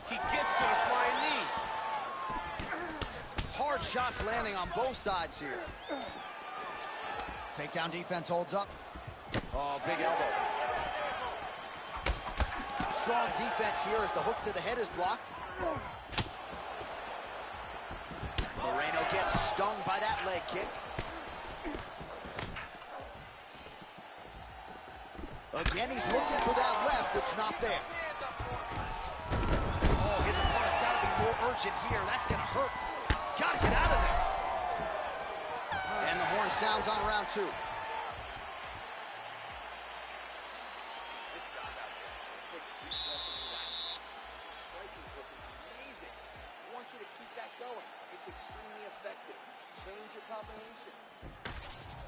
He gets to the flying knee. Hard shots landing on both sides here. Takedown defense holds up. Oh, big elbow. Strong defense here as the hook to the head is blocked. Moreno gets stung by that leg kick. Again, he's looking for that left. It's not there. Oh, his opponent's got to be more urgent here. That's going to hurt. Got to get out of there. And the horn sounds on round two.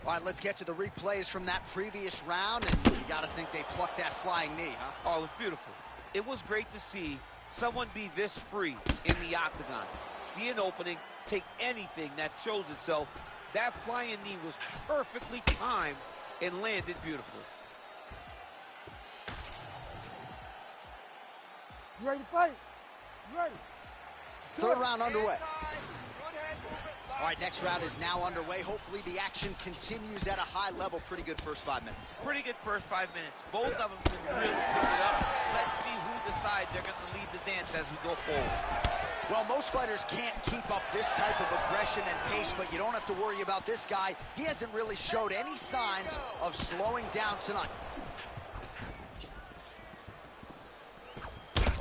All right, let's get to the replays from that previous round, and you got to think they plucked that flying knee, huh? Oh, it was beautiful. It was great to see someone be this free in the octagon. See an opening, take anything that shows itself. That flying knee was perfectly timed and landed beautifully. You ready to fight? You ready? Third round underway. All right, next round is now underway. Hopefully the action continues at a high level. Pretty good first 5 minutes. Pretty good first 5 minutes. Both of them can really pick it up. Let's see who decides they're going to lead the dance as we go forward. Well, most fighters can't keep up this type of aggression and pace, but you don't have to worry about this guy. He hasn't really showed any signs of slowing down tonight.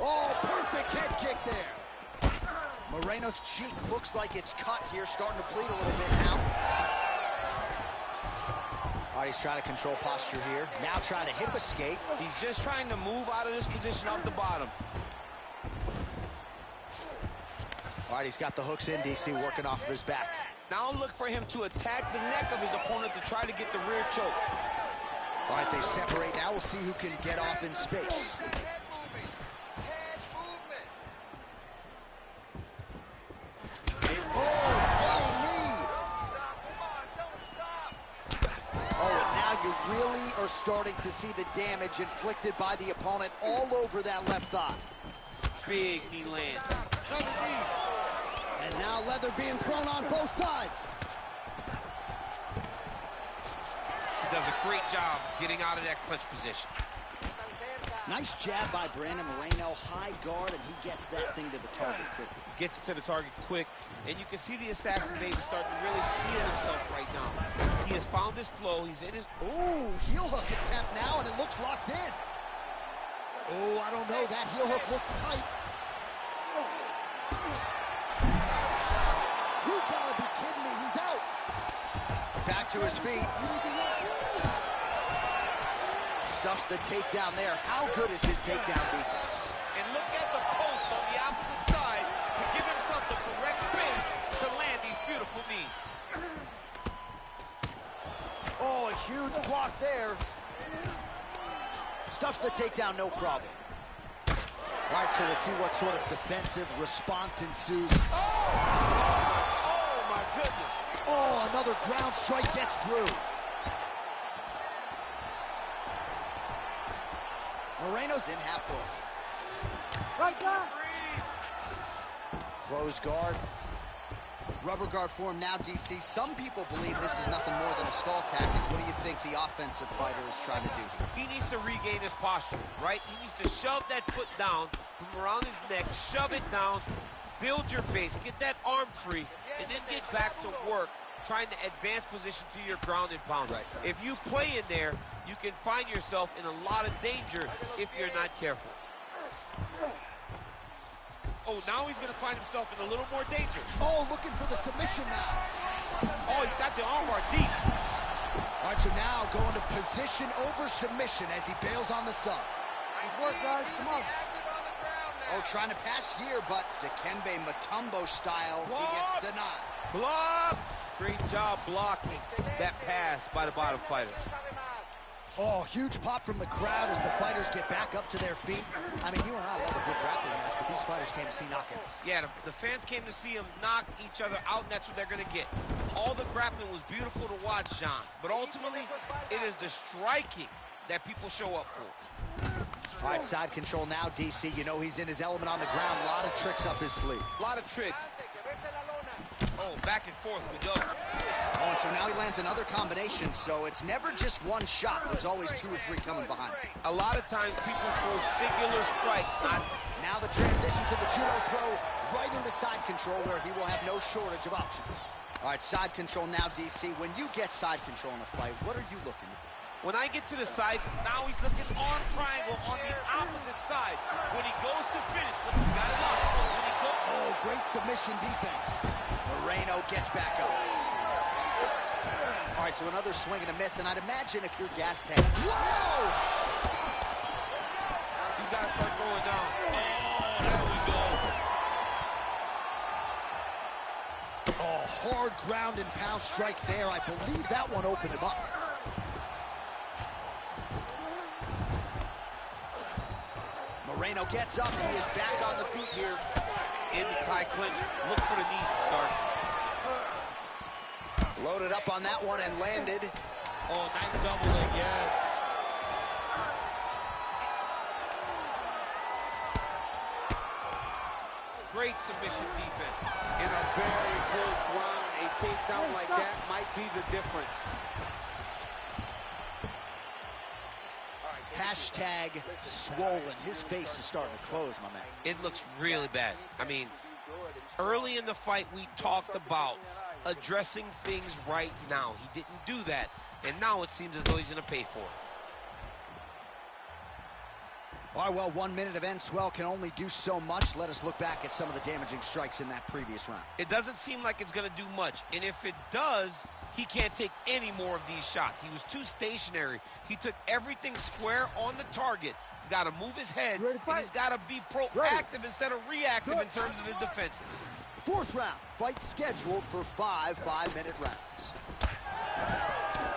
Oh, perfect head kick there. Moreno's cheek looks like it's cut here, starting to bleed a little bit now. All right, he's trying to control posture here. Now trying to hip escape. He's just trying to move out of this position off the bottom. All right, he's got the hooks in, DC, working off of his back. Now look for him to attack the neck of his opponent to try to get the rear choke. All right, they separate. Now we'll see who can get off in space. Really are starting to see the damage inflicted by the opponent all over that left thigh. Big knee land. And now leather being thrown on both sides. He does a great job getting out of that clinch position. Nice jab by Brandon Moreno. High guard, and he gets that thing to the target quickly. Gets it to the target quick, and you can see the assassin baby starting to really feel himself right now. He has found his flow. He's in his... Ooh, heel hook attempt now, and it looks locked in. Oh, I don't know. That heel hook looks tight. You gotta be kidding me. He's out. Back to his feet. Stuffs the takedown there. How good is his takedown defense? And look at the huge block there. Stuffs the takedown, no problem. All right, so we'll see what sort of defensive response ensues. Oh, my goodness. Oh, another ground strike gets through. Moreno's in half guard. Right down. Close guard. Rubber guard form now, DC. Some people believe this is nothing more than a stall tactic. What do you think the offensive fighter is trying to do here? He needs to regain his posture, right? He needs to shove that foot down from around his neck, shove it down, build your base, get that arm free, and then get back to work trying to advance position to your ground and pound. Right. If you play in there, you can find yourself in a lot of danger if you're not careful. Oh, now he's going to find himself in a little more danger. Oh, looking for the submission now. Oh, he's got the armbar deep. All right, so now going to position over submission as he bails on the sub. Nice work, guys. Come on. Oh, trying to pass here, but Dikembe Mutombo style, he gets denied. Blocked. Great job blocking that pass by the bottom fighter. Oh, huge pop from the crowd as the fighters get back up to their feet. I mean, you and I love a good grappling match, but these fighters came to see knockouts. Yeah, the fans came to see them knock each other out, and that's what they're going to get. All the grappling was beautiful to watch, John, but ultimately, it is the striking that people show up for. All right, side control now, DC. You know he's in his element on the ground. A lot of tricks up his sleeve. A lot of tricks. Oh, back and forth we go. Oh, and so now he lands another combination, so it's never just one shot. There's always 2 or 3 coming behind. A lot of times people throw singular strikes, not... Now the transition to the judo throw right into side control where he will have no shortage of options. All right, side control now, DC. When you get side control in a fight, what are you looking for? When I get to the side, now he's looking arm triangle on the opposite side. When he goes to finish, look, he's got it locked. When he goes... Oh, great submission defense. Moreno gets back up. All right, so another swing and a miss, and I'd imagine if you're gas tank. Whoa! He's got to start going down. Oh, there we go. Oh, hard ground and pound strike there. I believe that one opened him up. Moreno gets up. He is back on the feet here. In the tie clinch, look for the knees to start. Loaded up on that one and landed. Oh, nice double leg, yes. Great submission defense. In a very close round, a takedown like that might be the difference. Hashtag swollen. His face is starting to close, my man. It looks really bad. I mean, early in the fight, we talked about addressing things right now. He didn't do that, and now it seems as though he's going to pay for it. All right, well, 1 minute of end swell can only do so much. Let us look back at some of the damaging strikes in that previous round. It doesn't seem like it's going to do much, and if it does, he can't take any more of these shots. He was too stationary. He took everything square on the target. He's got to move his head, and he's got to be proactive instead of reactive in terms of his defenses. 4th round, fight scheduled for 5 5-minute rounds.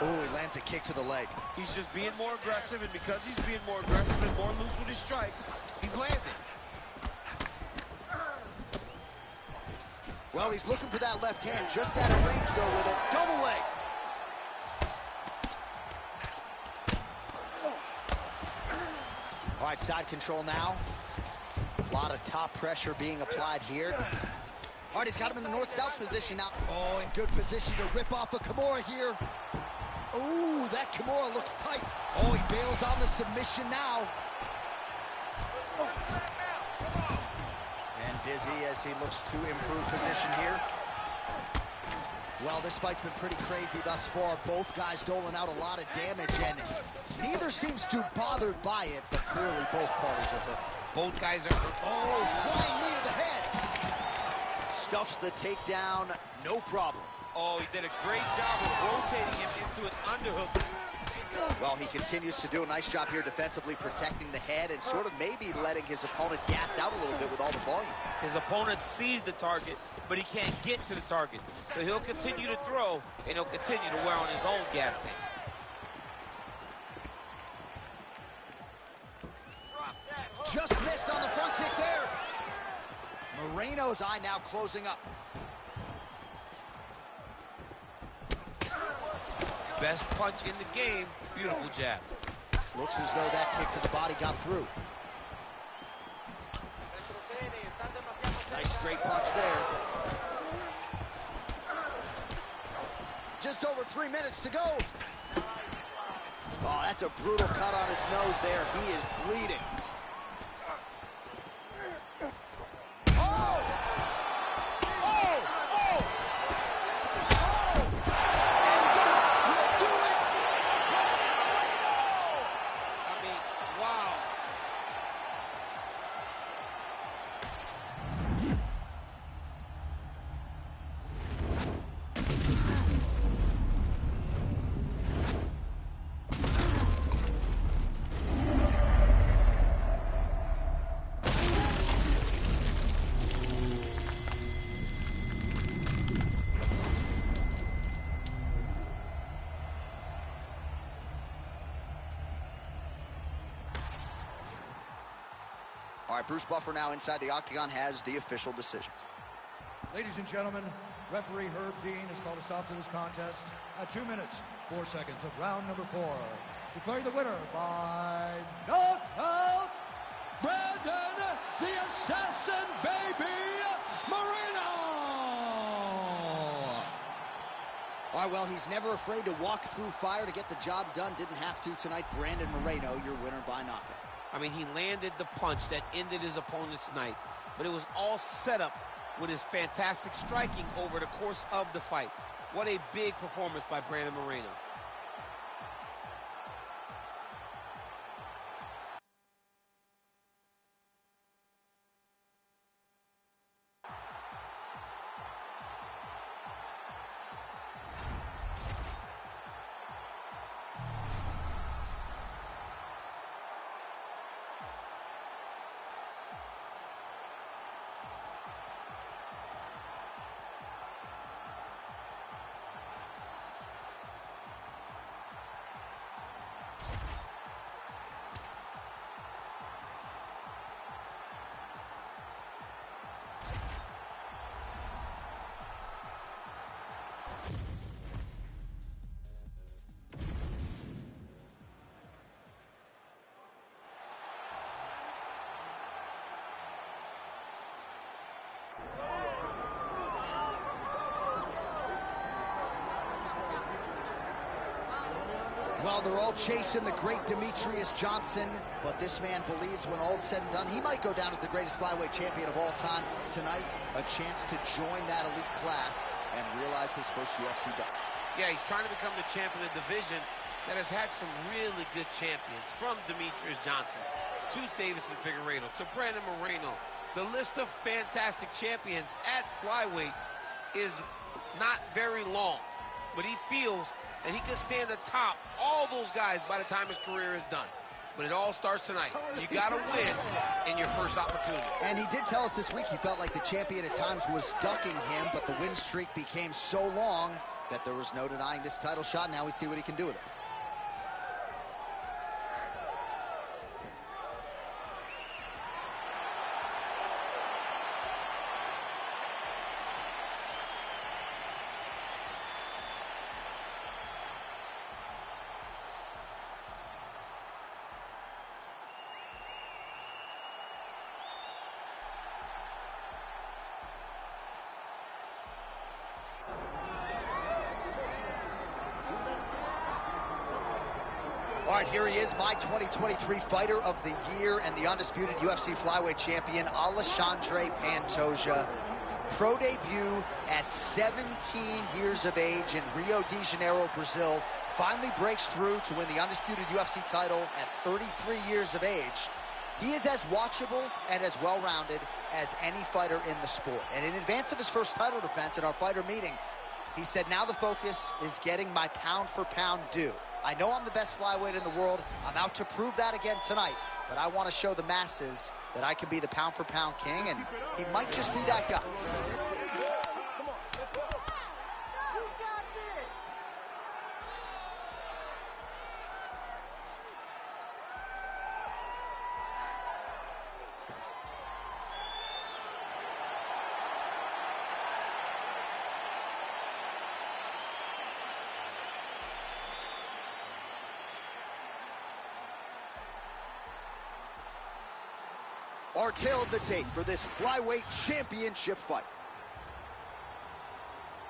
Oh, he lands a kick to the leg. He's just being more aggressive, and because he's being more aggressive and more loose with his strikes, he's landing. Well, he's looking for that left hand, just out of range, though, with a double leg. All right, side control now. A lot of top pressure being applied here. All right, he's got him in the north-south position now. Oh, in good position to rip off a Kimura here. Ooh, that Kimura looks tight. Oh, he bails on the submission now. And busy as he looks to improve position here. Well, this fight's been pretty crazy thus far. Both guys doling out a lot of damage, and neither seems too bothered by it, but clearly both parties are hurt. Both guys are hurt. Oh, flying knee to the head. Stuffs the takedown, no problem. Oh, he did a great job of rotating him into an underhook. Well, he continues to do a nice job here defensively, protecting the head and sort of maybe letting his opponent gas out a little bit with all the volume. His opponent sees the target, but he can't get to the target. So he'll continue to throw, and he'll continue to wear on his own gas tank. Moreno's eye now closing up. Best punch in the game. Beautiful jab. Looks as though that kick to the body got through. Nice straight punch there. Just over 3 minutes to go. Oh, that's a brutal cut on his nose there. He is bleeding. All right, Bruce Buffer now inside the octagon has the official decision. Ladies and gentlemen, referee Herb Dean has called a stop to this contest at 2 minutes, 4 seconds of round number 4. Declaring the winner by knockout, Brandon the Assassin Baby Moreno! All right, well, he's never afraid to walk through fire to get the job done. Didn't have to tonight. Brandon Moreno, your winner by knockout. I mean, he landed the punch that ended his opponent's night, but it was all set up with his fantastic striking over the course of the fight. What a big performance by Brandon Moreno. Well, they're all chasing the great Demetrius Johnson, but this man believes when all's said and done, he might go down as the greatest flyweight champion of all time. Tonight, a chance to join that elite class and realize his first UFC belt. Yeah, he's trying to become the champion of the division that has had some really good champions, from Demetrius Johnson to Davison Figueiredo to Brandon Moreno. The list of fantastic champions at flyweight is not very long, but he feels that he can stand atop all those guys by the time his career is done. But it all starts tonight. You got to win in your first opportunity. And he did tell us this week he felt like the champion at times was ducking him, but the win streak became so long that there was no denying this title shot. Now we see what he can do with it. All right, here he is, my 2023 Fighter of the Year and the undisputed UFC flyweight champion, Alexandre Pantoja. Pro debut at 17 years of age in Rio de Janeiro, Brazil. Finally breaks through to win the undisputed UFC title at 33 years of age. He is as watchable and as well-rounded as any fighter in the sport. And in advance of his first title defense at our fighter meeting, he said, now the focus is getting my pound-for-pound due. I know I'm the best flyweight in the world. I'm out to prove that again tonight. But I want to show the masses that I can be the pound-for-pound king, and he might just be that guy. Our tale of the tape for this flyweight championship fight.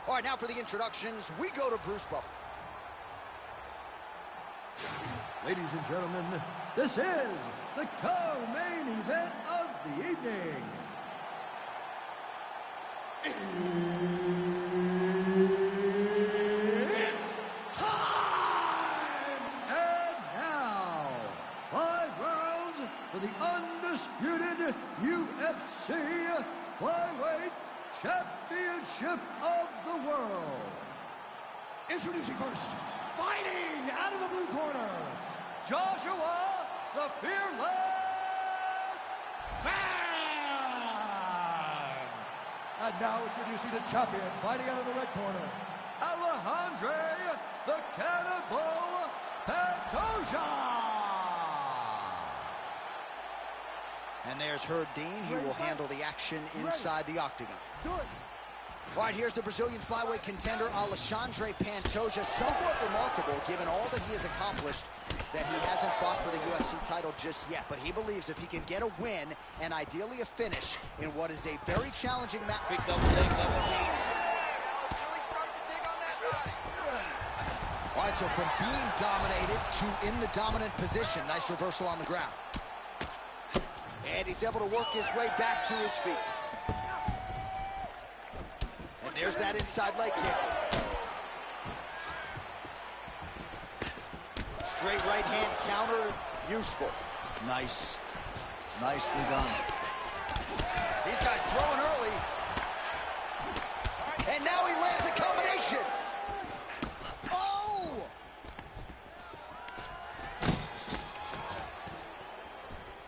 All right, now for the introductions, we go to Bruce Buffer. Ladies and gentlemen, this is the co-main event of the evening. It's time! And now, 5 rounds for the undisputed UFC Flyweight Championship of the world. Introducing first, fighting out of the blue corner, Joshua the Fearless Man! And now introducing the champion, fighting out of the red corner, Alejandro the Cannibal Pantoja! And there's Herb Dean. He will handle the action inside the octagon. All right, here's the Brazilian flyweight contender, Alexandre Pantoja. Somewhat remarkable, given all that he has accomplished, that he hasn't fought for the UFC title just yet. But he believes if he can get a win, and ideally a finish, in what is a very challenging match. Big double leg, double change. All right, so from being dominated to in the dominant position. Nice reversal on the ground. And he's able to work his way back to his feet. And there's that inside leg kick. Straight right hand counter, useful. Nice. Nicely done. These guys throwing early. And now he lands a combination. Oh!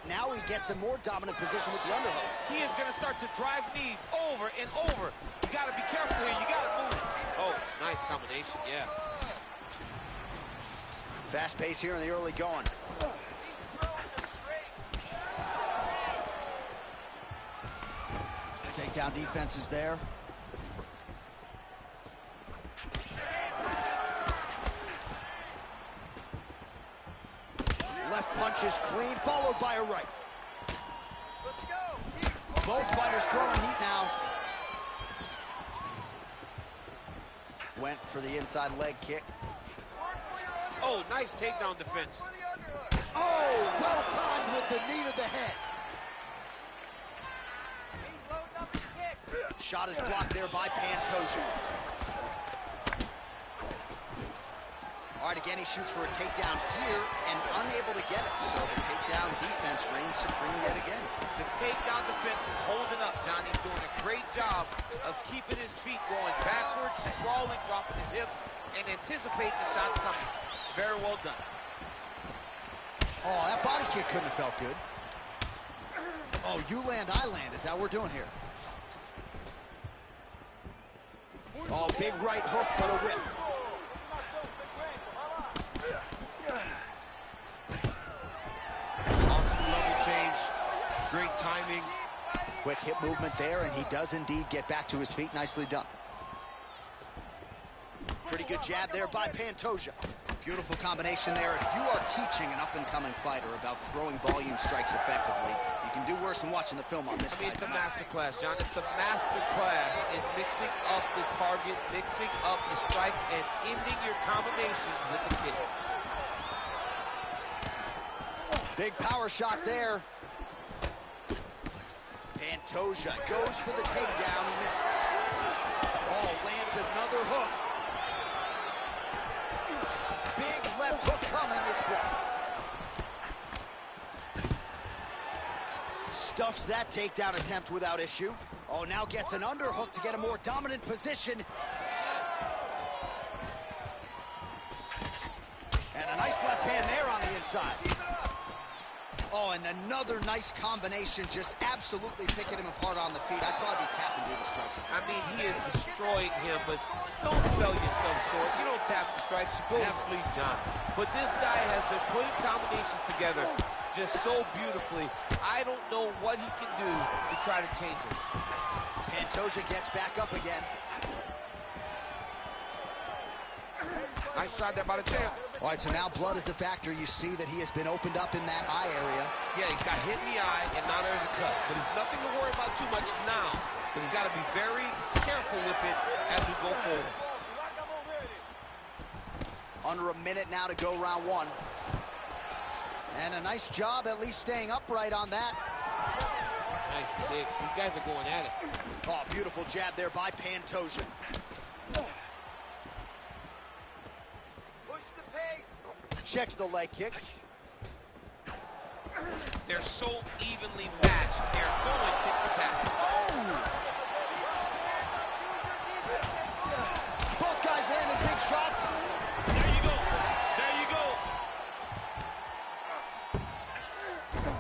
Now he gets a more dominant position with the underhook. He is going to start to drive knees over and over. You got to be careful here. You got to move. Oh, nice combination, yeah. Fast pace here in the early going. Takedown defense is there. Left punch is clean, followed by a right. Let's go. Both fighters throwing heat now. Went for the inside leg kick. Oh, nice takedown defense. Oh, well timed with the knee to the head. Shot is blocked there by Pantoja. All right, again, he shoots for a takedown here and unable to get it. So the takedown defense reigns supreme yet again. The takedown defense is holding up, Johnny. He's doing a great job of keeping his feet going backwards, sprawling, dropping his hips, and anticipating the shots coming. Very well done. Oh, that body kick couldn't have felt good. Oh, you land, I land is how we're doing here. Oh, big right hook, but a whiff. Awesome level change. Great timing. Quick hip movement there, and he does indeed get back to his feet. Nicely done. Pretty good jab there by Pantoja. Beautiful combination there. If you are teaching an up-and-coming fighter about throwing volume strikes effectively, you can do worse than watching the film on this fight. It's a masterclass, John. It's a masterclass in mixing up the target, mixing up the strikes, and ending your combination with the kick. Big power shot there. Pantoja goes for the takedown. He misses. Oh, lands another hook. Big left hook coming. It's blocked. Stuffs that takedown attempt without issue. Oh, now gets an underhook to get a more dominant position. And a nice left hand there on the inside. Oh, and another nice combination, just absolutely picking him apart on the feet. I'd probably be tapping through the strikes. I mean, he is destroying him, but don't sell yourself short. You don't tap the strikes, you go to sleep, John. But this guy has been putting combinations together just so beautifully. I don't know what he can do to try to change it. Pantoja gets back up again. Nice shot there by the champ. All right, so now blood is a factor. You see that he has been opened up in that eye area. Yeah, he's got hit in the eye, and now there's a cut. But it's nothing to worry about too much now. But he's got to be very careful with it as we go forward. Under a minute now to go round one. And a nice job at least staying upright on that. Nice kick. These guys are going at it. Oh, beautiful jab there by Pantoja. Push the pace. Checks the leg kick. They're so evenly matched. They're going tit for tat. Oh! Both guys landing big shots. There you go. There you go.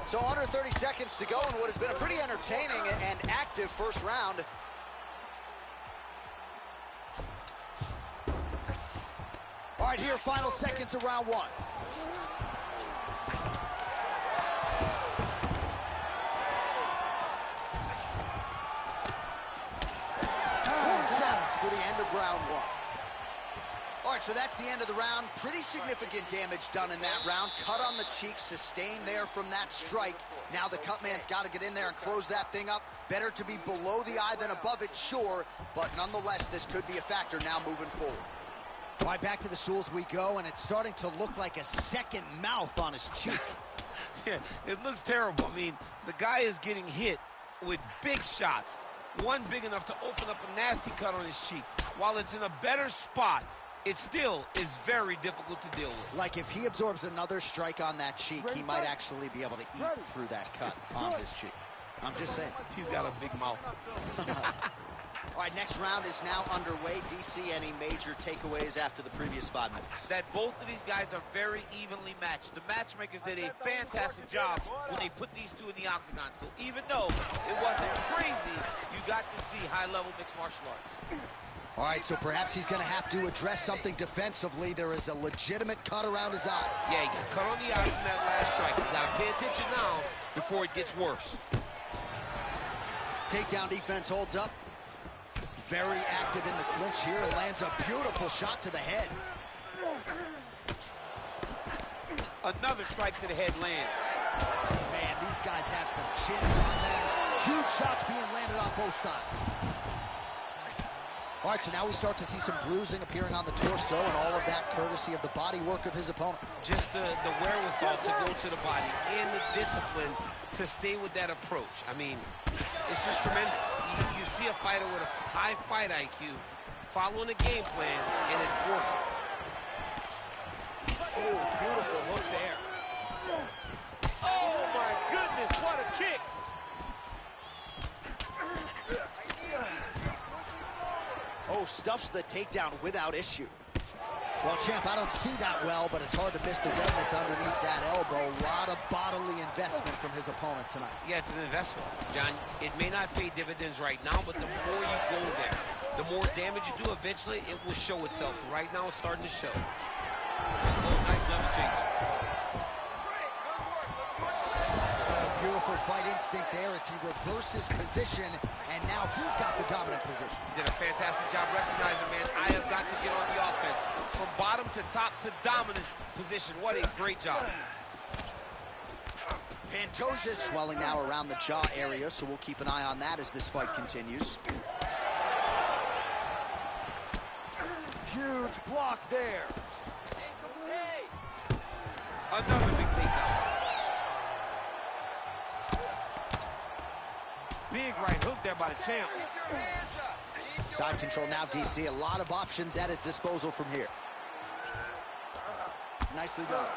So under 30 seconds to go in what has been a pretty entertaining and active first round. All right, here, final seconds of round one. For the end of round one. All right, so that's the end of the round. Pretty significant damage done in that round. Cut on the cheek, sustained there from that strike. Now the cut man's got to get in there and close that thing up. Better to be below the eye than above it, sure, but nonetheless, this could be a factor now moving forward. All right, back to the stools we go, and it's starting to look like a second mouth on his cheek. Yeah, it looks terrible. I mean, the guy is getting hit with big shots. One big enough to open up a nasty cut on his cheek. While it's in a better spot, it still is very difficult to deal with. Like if he absorbs another strike on that cheek, he might actually be able to eat through that cut on his cheek. I'm just saying. He's got a big mouth. All right, next round is now underway. DC, any major takeaways after the previous 5 minutes? That both of these guys are very evenly matched. The matchmakers did a fantastic job when they put these two in the octagon. So even though it wasn't crazy, you got to see high-level mixed martial arts. All right, so perhaps he's going to have to address something defensively. There is a legitimate cut around his eye. Yeah, he got cut on the eye from that last strike. He's got to pay attention now before it gets worse. Takedown defense holds up. Very active in the clinch here and lands a beautiful shot to the head. Another strike to the head lands. Man, these guys have some chins on them. Huge shots being landed on both sides. All right, so now we start to see some bruising appearing on the torso, and all of that courtesy of the body work of his opponent. Just the wherewithal to go to the body and the discipline to stay with that approach. I mean, it's just tremendous. You see a fighter with a high fight IQ following a game plan, and it worked. Oh, beautiful hook there. Oh, my goodness, what a kick. Oh, stuffs the takedown without issue. Well, champ, I don't see that well, but it's hard to miss the redness underneath that elbow. A lot of bodily investment from his opponent tonight. Yeah, it's an investment, John. It may not pay dividends right now, but the more you go there, the more damage you do, eventually it will show itself. Right now, it's starting to show. Oh, nice level change. Beautiful fight instinct there as he reverses position, and now he's got the dominant position. He did a fantastic job recognizing, man, I have got to get on the offense. From bottom to top to dominant position. What a great job. Pantoja swelling now around the jaw area, so we'll keep an eye on that as this fight continues. Huge block there. Another big takedown. Big right hook there by the champ. Side control now, DC. A lot of options at his disposal from here. Nicely done.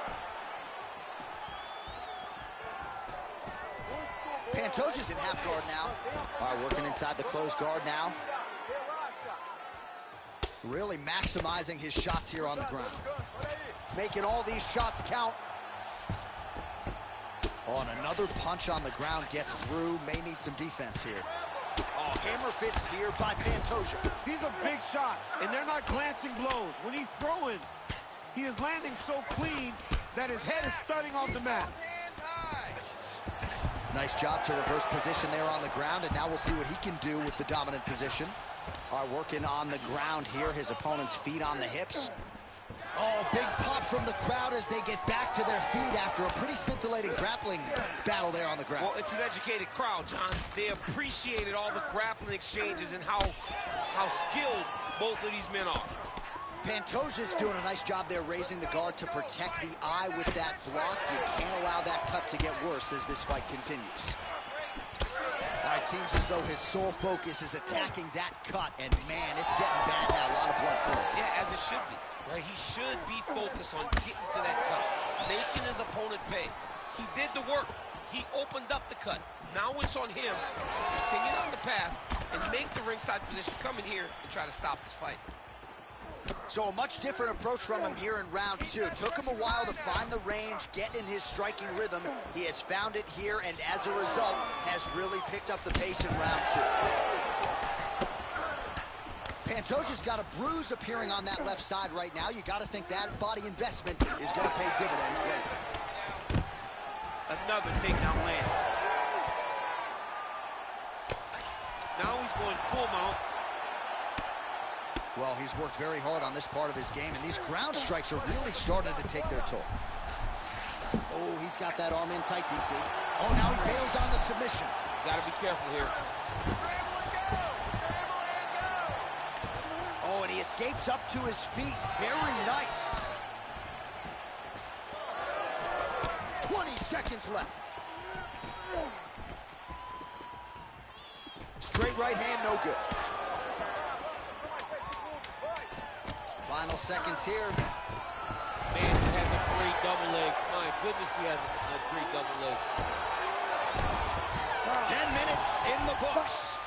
Pantoja's in half guard now. All right, working inside the closed guard now. Really maximizing his shots here on the ground. Making all these shots count. Oh, and another punch on the ground gets through. May need some defense here. Oh, hammer fist here by Pantoja. These are big shots, and they're not glancing blows. When he's throwing, he is landing so clean that his head is thudding off the mat. Nice job to reverse position there on the ground, and now we'll see what he can do with the dominant position. All right, working on the ground here. His opponent's feet on the hips. big pop from the crowd as they get back to their feet after a pretty scintillating grappling battle there on the ground. Well, it's an educated crowd, John. They appreciated all the grappling exchanges and how skilled both of these men are. Pantoja's doing a nice job there raising the guard to protect the eye with that block. You can't allow that cut to get worse as this fight continues. All right, seems as though his sole focus is attacking that cut, and man, it's getting bad now. A lot of blood flowing. Yeah, as it should be. Right? He should be focused on getting to that cut, making his opponent pay. He did the work. He opened up the cut. Now it's on him to continue on the path and make the ringside position, come in here and try to stop this fight. So a much different approach from him here in round two. Took him a while to find the range, get in his striking rhythm. He has found it here, and as a result, has really picked up the pace in round two. Pantoja's got a bruise appearing on that left side right now. You got to think that body investment is going to pay dividends later. Another takedown land. Now he's going full mount. Well, he's worked very hard on this part of his game, and these ground strikes are really starting to take their toll. Oh, he's got that arm in tight, DC. Oh, now he bails on the submission. He's got to be careful here. Oh, and he escapes up to his feet. Very nice. 20 seconds left. Straight right hand, no good. Final seconds here. Man, he has a great double leg. My goodness, he has a great double leg. 10 minutes in the books.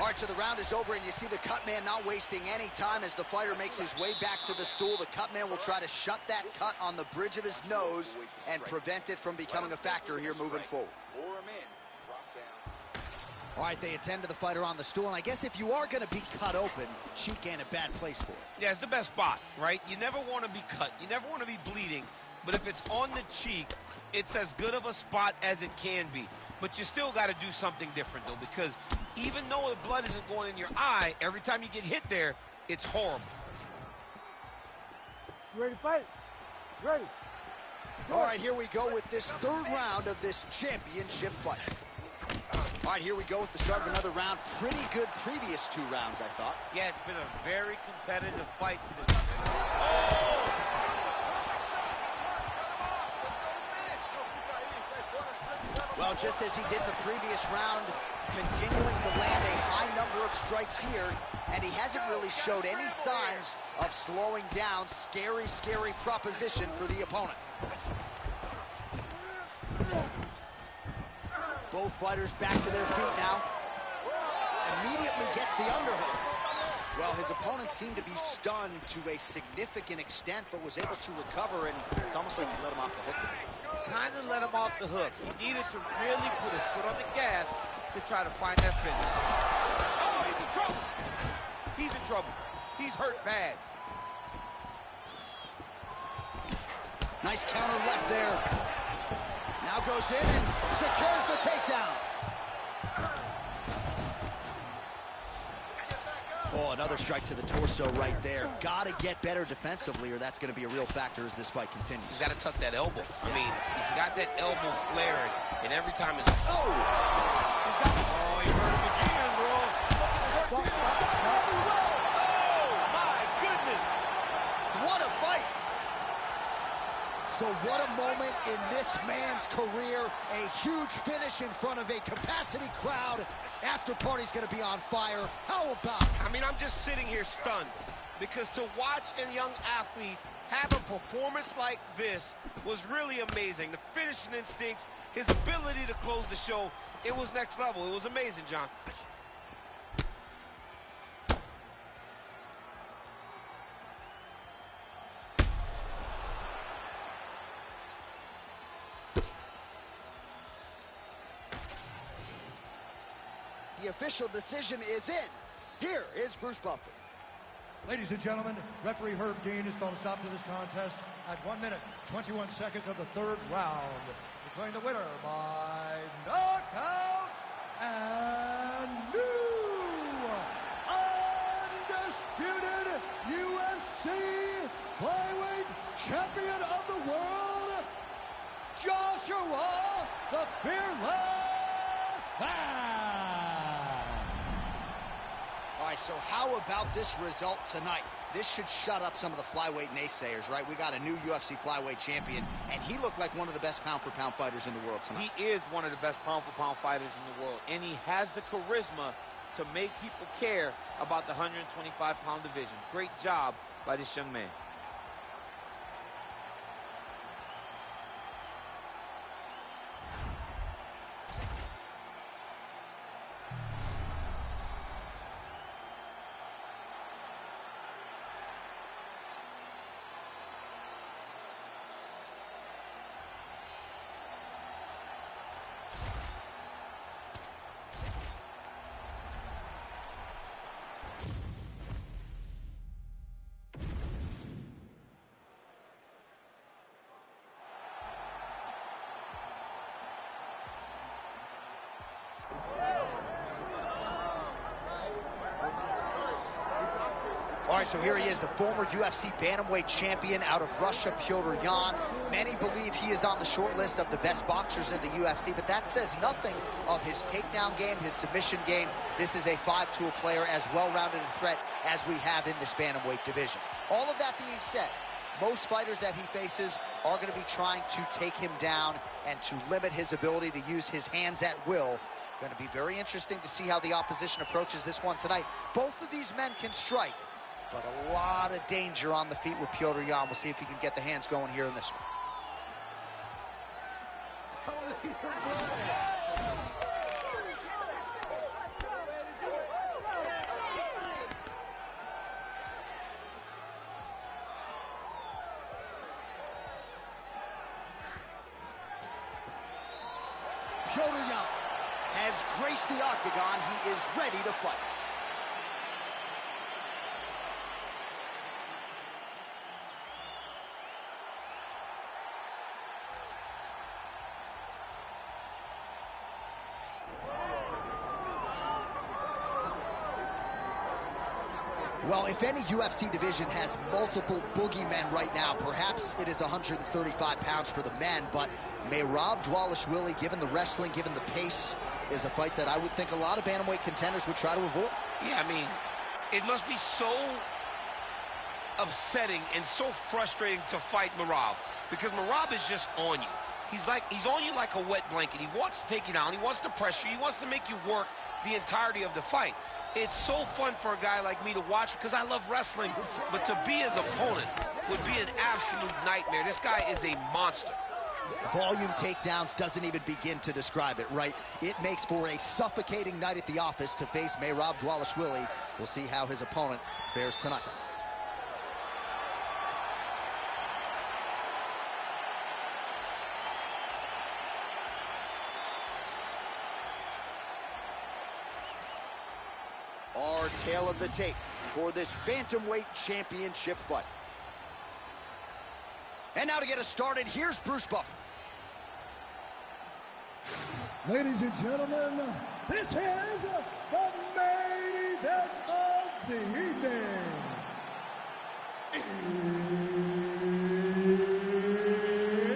All right, so the round is over, and you see the cut man not wasting any time as the fighter makes his way back to the stool. The cut man will try to shut that cut on the bridge of his nose and prevent it from becoming a factor here moving forward. All right, they attend to the fighter on the stool, and I guess if you are going to be cut open, cheek ain't a bad place for it. Yeah, it's the best spot, right? You never want to be cut. You never want to be bleeding. But if it's on the cheek, it's as good of a spot as it can be. But you still got to do something different, though, because even though the blood isn't going in your eye, every time you get hit there, it's horrible. You ready to fight? Ready. All right, here we go with this third round of this championship fight. All right, here we go with the start of another round. Pretty good previous two rounds, I thought. Yeah, it's been a very competitive fight to this. Oh! Well, just as he did in the previous round, continuing to land a high number of strikes here, and he hasn't really showed any signs of slowing down. Scary, scary proposition for the opponent. Both fighters back to their feet now. Immediately gets the underhook. Well, his opponent seemed to be stunned to a significant extent, but was able to recover, and it's almost like he let him off the hook. Kind of let him off the hook. He needed to really put his foot on the gas to try to find that finish. Oh, he's in trouble. He's in trouble. He's hurt bad. Nice counter left there. Now goes in and secures the takedown. Oh, another strike to the torso right there. Got to get better defensively, or that's going to be a real factor as this fight continues. He's got to tuck that elbow. I mean, he's got that elbow flaring, and every time it's... Oh! Oh, he hurt him again, bro. Oh, my goodness. What a fight! So what a moment in this man's career. A huge finish in front of a capacity crowd. After party's gonna be on fire. How about it? I mean, I'm just sitting here stunned because to watch a young athlete have a performance like this was really amazing. The finishing instincts, his ability to close the show, it was next level. It was amazing, John. The official decision is in. Here is Bruce Buffer. Ladies and gentlemen, referee Herb Dean has called a stop to this contest at 1 minute, 21 seconds of the third round. Declaring the winner by knockout and new undisputed UFC champion of the world, Joshua the Fearless Man. All right, so how about this result tonight? This should shut up some of the flyweight naysayers, right? We got a new UFC flyweight champion, and he looked like one of the best pound-for-pound fighters in the world tonight. He is one of the best pound-for-pound fighters in the world, and he has the charisma to make people care about the 125-pound division. Great job by this young man. All right, so here he is, the former UFC bantamweight champion out of Russia, Petr Yan. Many believe he is on the short list of the best boxers in the UFC, but that says nothing of his takedown game, his submission game. This is a five-tool player, as well-rounded a threat as we have in this bantamweight division. All of that being said, most fighters that he faces are going to be trying to take him down and to limit his ability to use his hands at will. Going to be very interesting to see how the opposition approaches this one tonight. Both of these men can strike, but a lot of danger on the feet with Petr Yan. We'll see if he can get the hands going here in this one. I want to see some blood. Petr Yan has graced the octagon. He is ready to fight. Well, if any UFC division has multiple boogeymen right now, perhaps it is 135 pounds for the men, but Merab Dvalishvili, given the wrestling, given the pace, is a fight that I would think a lot of bantamweight contenders would try to avoid. Yeah, I mean, it must be so upsetting and so frustrating to fight Merab, because Merab is just on you. He's on you like a wet blanket. He wants to take you down. He wants to pressure you. He wants to make you work the entirety of the fight. It's so fun for a guy like me to watch because I love wrestling, but to be his opponent would be an absolute nightmare. This guy is a monster. Volume takedowns doesn't even begin to describe it, right? It makes for a suffocating night at the office to face Merab Dvalishvili. We'll see how his opponent fares tonight. Our tale of the tape for this bantamweight championship fight. And now to get us started, here's Bruce Buffer. Ladies and gentlemen, this is the main event of the evening.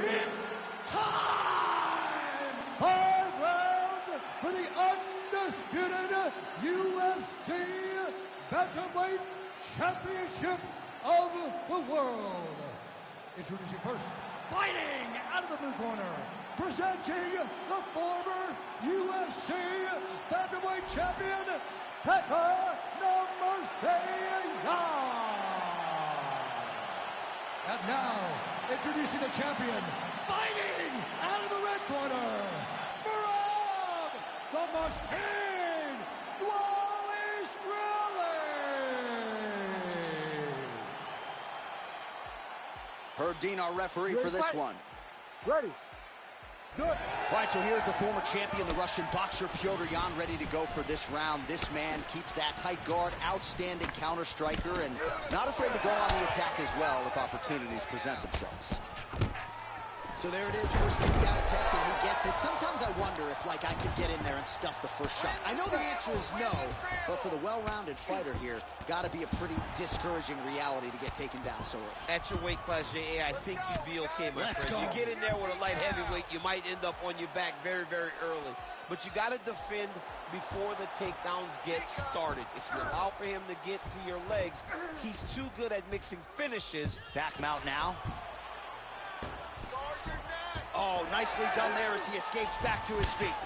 It's time! 5 rounds for the undisputed UFC Bantamweight Championship of the world. Introducing first, fighting out of the blue corner, presenting the former UFC Bantamweight Champion, Petr Yan. And now, introducing the champion, fighting out of the red corner, Merab the Machine Dvalishvili. Herb Dean, our referee for this one. Ready. Good. All right, so here's the former champion, the Russian boxer Petr Yan, ready to go for this round. This man keeps that tight guard, outstanding counter striker, and not afraid to go on the attack as well if opportunities present themselves. So there it is, first takedown attempt, and he gets it. Sometimes I wonder if, like, I could get in there and stuff the first shot. I know the answer is no, but for the well-rounded fighter here, got to be a pretty discouraging reality to get taken down so early. At your weight class, J.A., I think you'd be okay, my Let's friend. go. You get in there with a light heavyweight, you might end up on your back very, very early. But you got to defend before the takedowns get started. If you allow for him to get to your legs, he's too good at mixing finishes. Back mount now. Oh, nicely done there as he escapes back to his feet.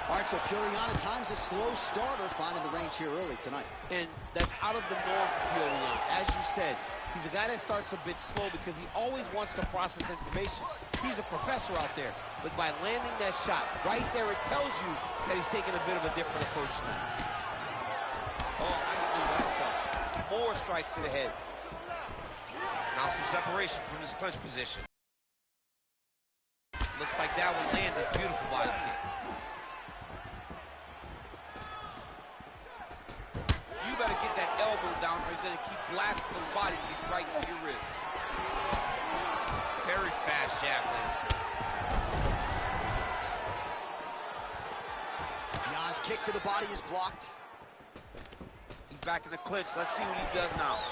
All right, so Petr Yan at times a slow starter, finding the range here early tonight. And that's out of the norm for Petr Yan. As you said, he's a guy that starts a bit slow because he always wants to process information. He's a professor out there. But by landing that shot, right there, it tells you that he's taking a bit of a different approach now. Oh, nice move. That's done. More strikes to the head. Now some separation from his clinch position. Looks like that one landed. Beautiful body kick. You better get that elbow down or he's going to keep blasting those body kicks right into your ribs. Very fast jab lands. Yan's kick to the body is blocked. He's back in the clinch. Let's see what he does now.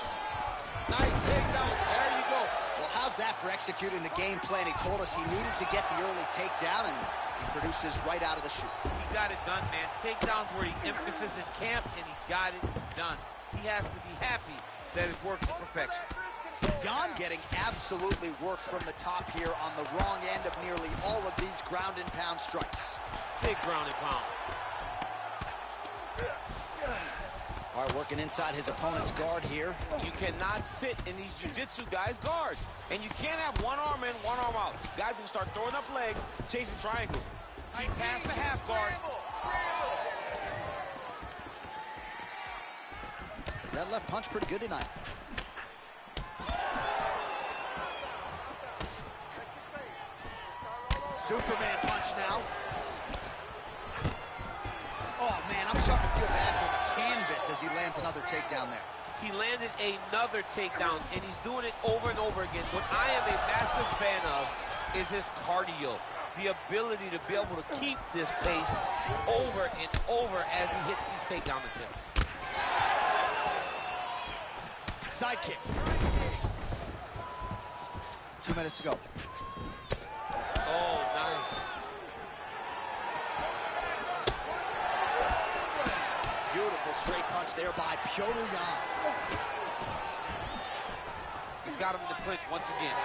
Nice takedown. There you go. Well, how's that for executing the game plan? He told us he needed to get the early takedown, and he produces right out of the chute. He got it done, man. Takedowns were the emphasis in camp, and he got it done. He has to be happy that it worked to perfection. Yan getting absolutely worked from the top here on the wrong end of nearly all of these ground and pound strikes. Big ground and pound. All right, working inside his opponent's guard here. You cannot sit in these jiu-jitsu guys' guards. And you can't have one arm in, one arm out. Guys will start throwing up legs, chasing triangles. He passed the half guard. That left punch pretty good tonight. Superman punch now. Oh, man, I'm starting to feel bad for the canvas as he lands another takedown there. He landed another takedown, and he's doing it over and over again. What I am a massive fan of is his cardio. The ability to be able to keep this pace over and over as he hits these takedown attempts. Side kick. 2 minutes to go. Oh, nice. Beautiful straight punch there by Petr Yan. He's got him in the clinch once again.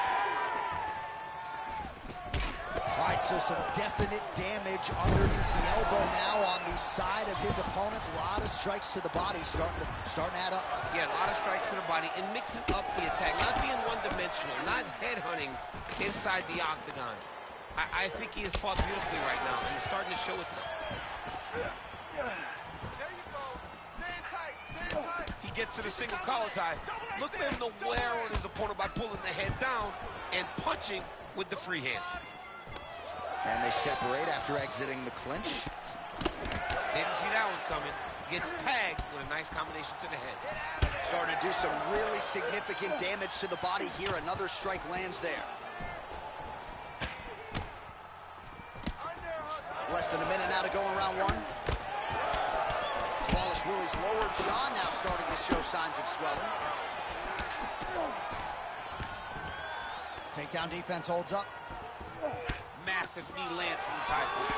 All right, so some definite damage underneath the elbow now on the side of his opponent. A lot of strikes to the body starting to add up. Yeah, a lot of strikes to the body and mixing up the attack, not being one-dimensional, not headhunting inside the octagon. I think he has fought beautifully right now, and it's starting to show itself. He gets to the single collar tie. Look for him to wear on his opponent by pulling the head down and punching with the free hand. And they separate after exiting the clinch. Didn't see that one coming. Gets tagged with a nice combination to the head. Starting to do some really significant damage to the body here. Another strike lands there. Less than a minute now to go in round one. Dvalishvili's lower jaw now starting to show signs of swelling. Takedown defense holds up. Massive knee lands from the tie punch.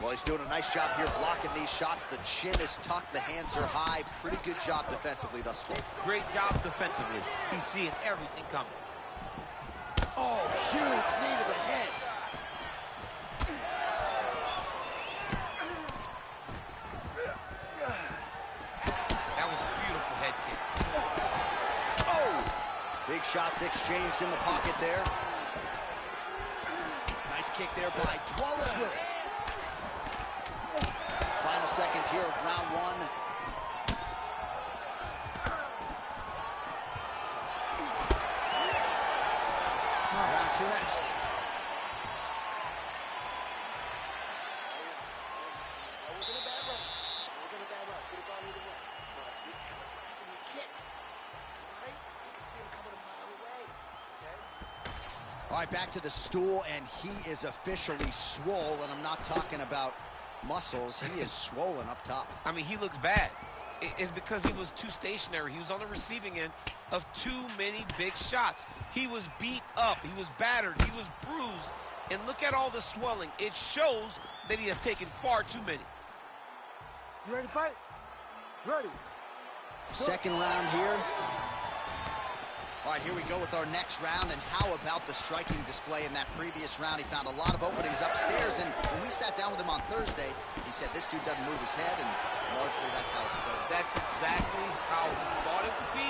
Well, he's doing a nice job here blocking these shots. The chin is tucked, the hands are high. Pretty good job defensively thus far. Great job defensively. He's seeing everything coming. Oh, huge knee to the head. That was a beautiful head kick. Oh! Big shots exchanged in the pocket there. Nice kick there by Dvalishvili. Final seconds here of round one. Round two next. That wasn't a bad round. It wasn't a bad round. Could have gone either way. But you're telegraphing your kicks. Right? You can see him coming All right, back to the stool, and he is officially swole, and I'm not talking about muscles. He is swollen up top. I mean, he looks bad. It's because he was too stationary. He was on the receiving end of too many big shots. He was beat up. He was battered. He was bruised. And look at all the swelling. It shows that he has taken far too many. You ready to fight? Ready. Second round here. All right, here we go with our next round, and how about the striking display in that previous round? He found a lot of openings upstairs, and when we sat down with him on Thursday, he said this dude doesn't move his head, and largely that's how it's played. That's exactly how he thought it would be,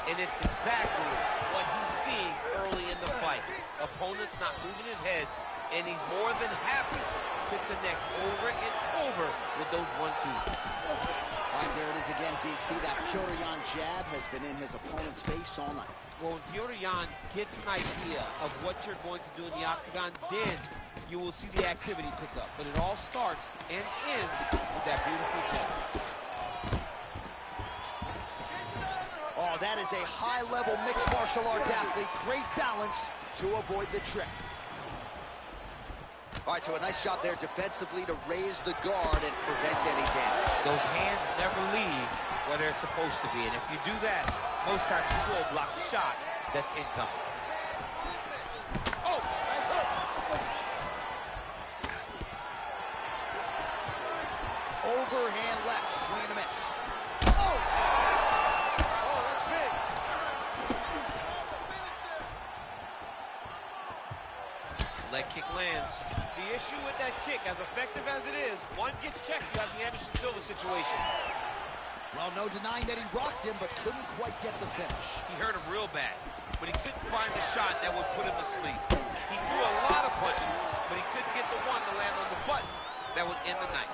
and it's exactly what he's seeing early in the fight. Opponent's not moving his head, and he's more than happy to connect over and over with those 1-2s. All right, there it is again, DC. That Petr Yan jab has been in his opponent's face all night. Well, when Petr Yan gets an idea of what you're going to do in the octagon, then you will see the activity pick up. But it all starts and ends with that beautiful jab. Oh, that is a high-level mixed martial arts athlete. Great balance to avoid the trick. All right, so a nice shot there defensively to raise the guard and prevent any damage. Those hands never leave where they're supposed to be, and if you do that, most times you will block the shot that's incoming. Oh, nice hook. Overhand left, swing and a miss. Oh! Oh, that's big. Leg kick lands. The issue with that kick, as effective as it is, one gets checked, you have the Anderson Silva situation. Well, no denying that he rocked him, but couldn't quite get the finish. He hurt him real bad, but he couldn't find the shot that would put him to sleep. He threw a lot of punches, but he couldn't get the one to land on the button that would end the night.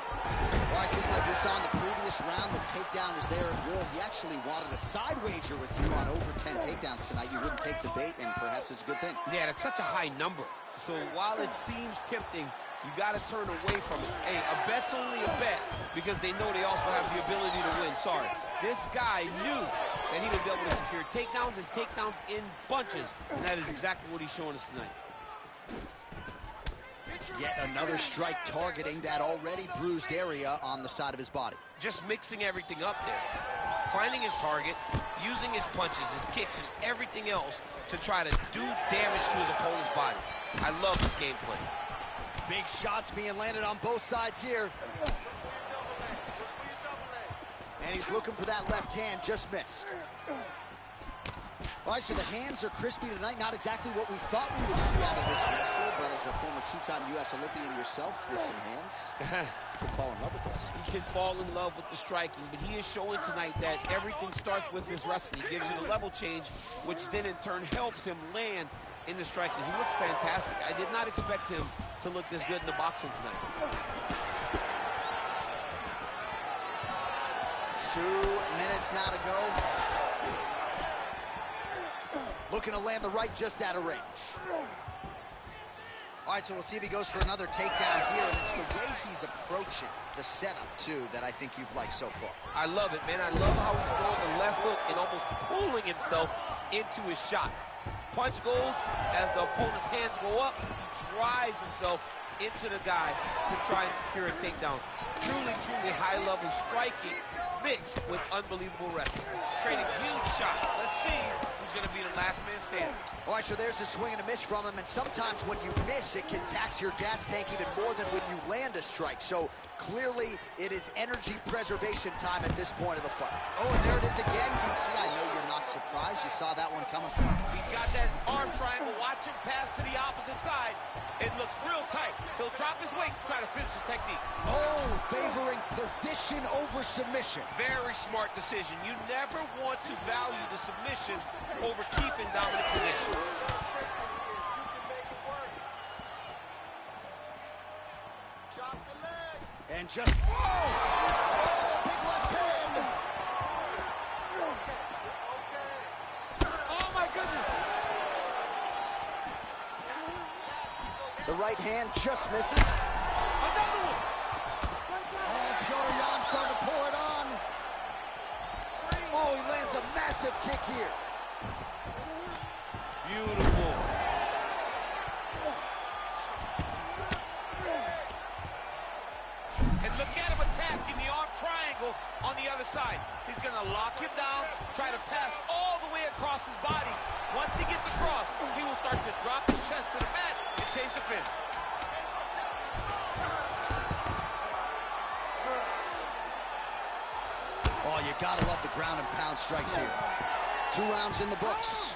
All right, just like we saw in the previous round, the takedown is there at will. He actually wanted a side wager with you on over 10 takedowns tonight. You wouldn't take the bait, and perhaps it's a good thing. Yeah, that's such a high number. So while it seems tempting, you got to turn away from it. Hey, a bet's only a bet because they know they also have the ability to win. Sorry. This guy knew that he would be able to secure takedowns and takedowns in bunches, and that is exactly what he's showing us tonight. Yet another strike targeting that already bruised area on the side of his body. Just mixing everything up there. Finding his target, using his punches, his kicks, and everything else to try to do damage to his opponent's body. I love this game plan. Big shots being landed on both sides here. And he's looking for that left hand, just missed. All right, so the hands are crispy tonight. Not exactly what we thought we would see out of this wrestler, but as a former two-time U.S. Olympian yourself with some hands, you can fall in love with those. He can fall in love with the striking, but he is showing tonight that everything starts with his wrestling. He gives you the level change, which then in turn helps him land in the striking. He looks fantastic. I did not expect him to look this good in the boxing tonight. 2 minutes now to go. Looking to land the right just out of range. All right, so we'll see if he goes for another takedown here, and it's the way he's approaching the setup, too, that I think you've liked so far. I love it, man. I love how he's throwing the left hook and almost pulling himself into his shot. Punch goes, as the opponent's hands go up, he drives himself into the guy to try and secure a takedown. Truly, truly high-level striking mixed with unbelievable wrestling. Trading huge shots. Let's see who's going to be the last man standing. All right, so there's a swing and a miss from him, and sometimes when you miss, it can tax your gas tank even more than when you land a strike. So clearly, it is energy preservation time at this point of the fight. Oh, and there it is again, DC. I know you're not surprised. You saw that one coming from him. He's got that arm triangle. Watch him pass to the opposite side. It looks real tight. He'll drop his weight to try to finish his technique. Oh, favoring position over submission. Very smart decision. You never want to value the submission over keeping dominant position. Drop the leg. And just, oh, big left hand. Oh, my goodness. The right hand just misses. Another one. Oh, Petr Yan starting to pour it on. Oh, he lands a massive kick here. Beautiful. back in the arm triangle on the other side. He's going to lock him down, try to pass all the way across his body. Once he gets across, he will start to drop his chest to the mat and chase the finish. Oh, you gotta love the ground and pound strikes here. 2 rounds in the books.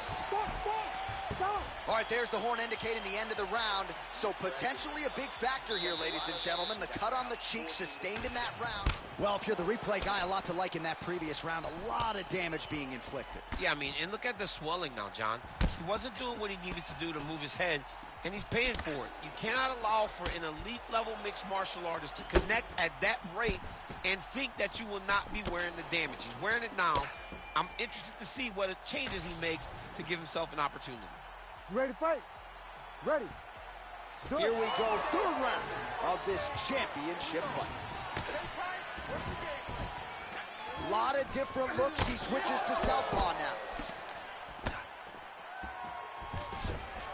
Stop. All right, there's the horn indicating the end of the round. So potentially a big factor here, ladies and gentlemen. The cut on the cheek sustained in that round. Well, if you're the replay guy, a lot to like in that previous round. A lot of damage being inflicted. Yeah, I mean, and look at the swelling now, John. He wasn't doing what he needed to do to move his head, and he's paying for it. You cannot allow for an elite-level mixed martial artist to connect at that rate and think that you will not be wearing the damage. He's wearing it now. I'm interested to see what changes he makes to give himself an opportunity. You ready to fight? Ready. Here we go, 3rd round of this championship fight. A lot of different looks. He switches to southpaw now.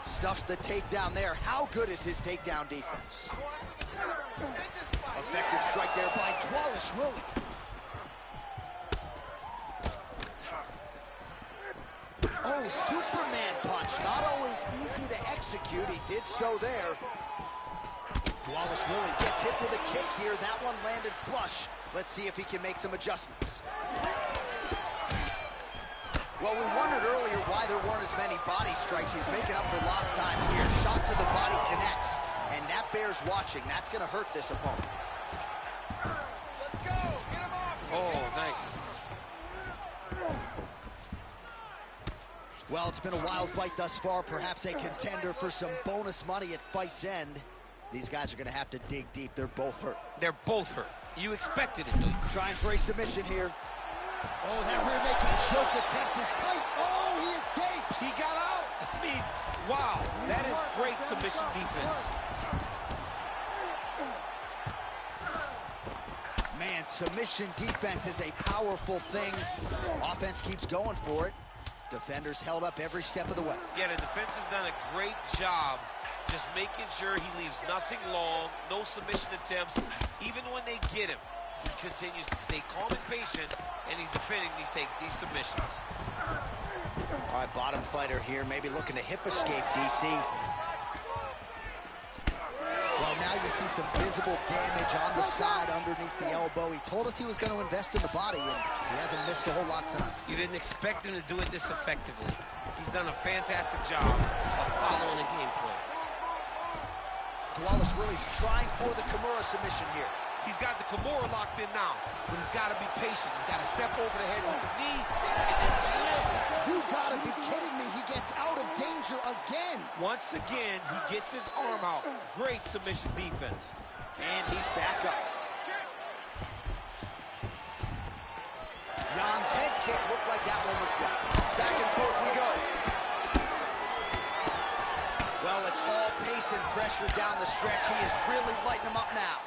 Stuffs the takedown there. How good is his takedown defense? Effective strike there by Dvalishvili. Oh, Superman punch. Not always easy to execute. He did so there. Dvalishvili gets hit with a kick here. That one landed flush. Let's see if he can make some adjustments. Well, we wondered earlier why there weren't as many body strikes. He's making up for lost time here. Shot to the body connects, and that bears watching. That's going to hurt this opponent. Let's go. Get him off. Oh, nice. Well, it's been a wild fight thus far. Perhaps a contender for some bonus money at fight's end. These guys are going to have to dig deep. They're both hurt. They're both hurt. You expected it, dude. Trying for a submission here. Oh, that rear naked choke attempt is tight. Oh, he escapes. He got out. I mean, wow. That is great submission defense. Man, submission defense is a powerful thing. Offense keeps going for it. Defenders held up every step of the way. Yeah, the defense has done a great job just making sure he leaves nothing long, no submission attempts. Even when they get him, he continues to stay calm and patient, and he's defending these submissions. All right, bottom fighter here, maybe looking to hip escape, DC. Well, now you see some visible damage on the side underneath the elbow. He told us he was going to invest in the body, and he hasn't missed a whole lot tonight. You didn't expect him to do it this effectively. He's done a fantastic job of following the game plan. Dvalishvili's trying for the Kimura submission here. He's got the Kimura locked in now, but he's got to be patient. He's got to step over the head with the knee and then lift. You gotta be kidding me. He gets out of danger again. Once again, he gets his arm out. Great submission defense. And he's back up. Jan's head kick looked like that one was blocked. Back and forth we go. Well, it's all pace and pressure down the stretch. He is really lighting him up now.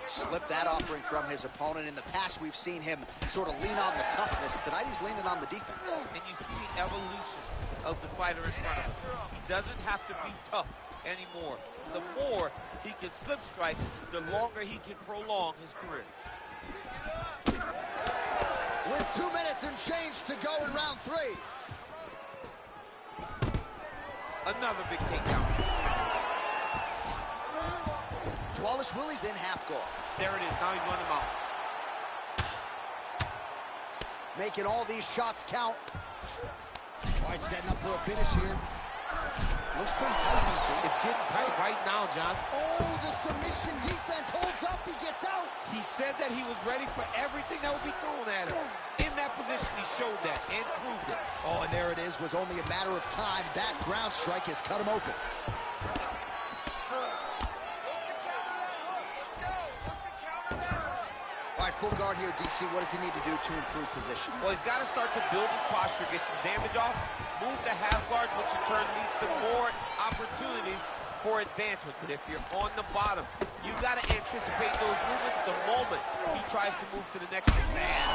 Slipped that offering from his opponent. In the past, we've seen him sort of lean on the toughness. Tonight, he's leaning on the defense. And you see the evolution of the fighter in front of us. He doesn't have to be tough anymore. The more he can slip strikes, the longer he can prolong his career. With 2 minutes and change to go in round 3. Another big takedown. Dvalishvili's in half guard. There it is. Now he's running him out. Making all these shots count. All right, setting up for a finish here. Looks pretty tight, DC. It's getting tight right now, John. Oh, the submission defense holds up. He gets out. He said that he was ready for everything that would be thrown at him. In that position, he showed that and proved it. Oh, and there it is. Was only a matter of time. That ground strike has cut him open. All right, full guard here, DC. What does he need to do to improve position? Well, he's got to start to build his posture, get some damage off, move to half guard, which in turn leads to more opportunities for advancement. But if you're on the bottom, you got to anticipate those movements the moment he tries to move to the next man.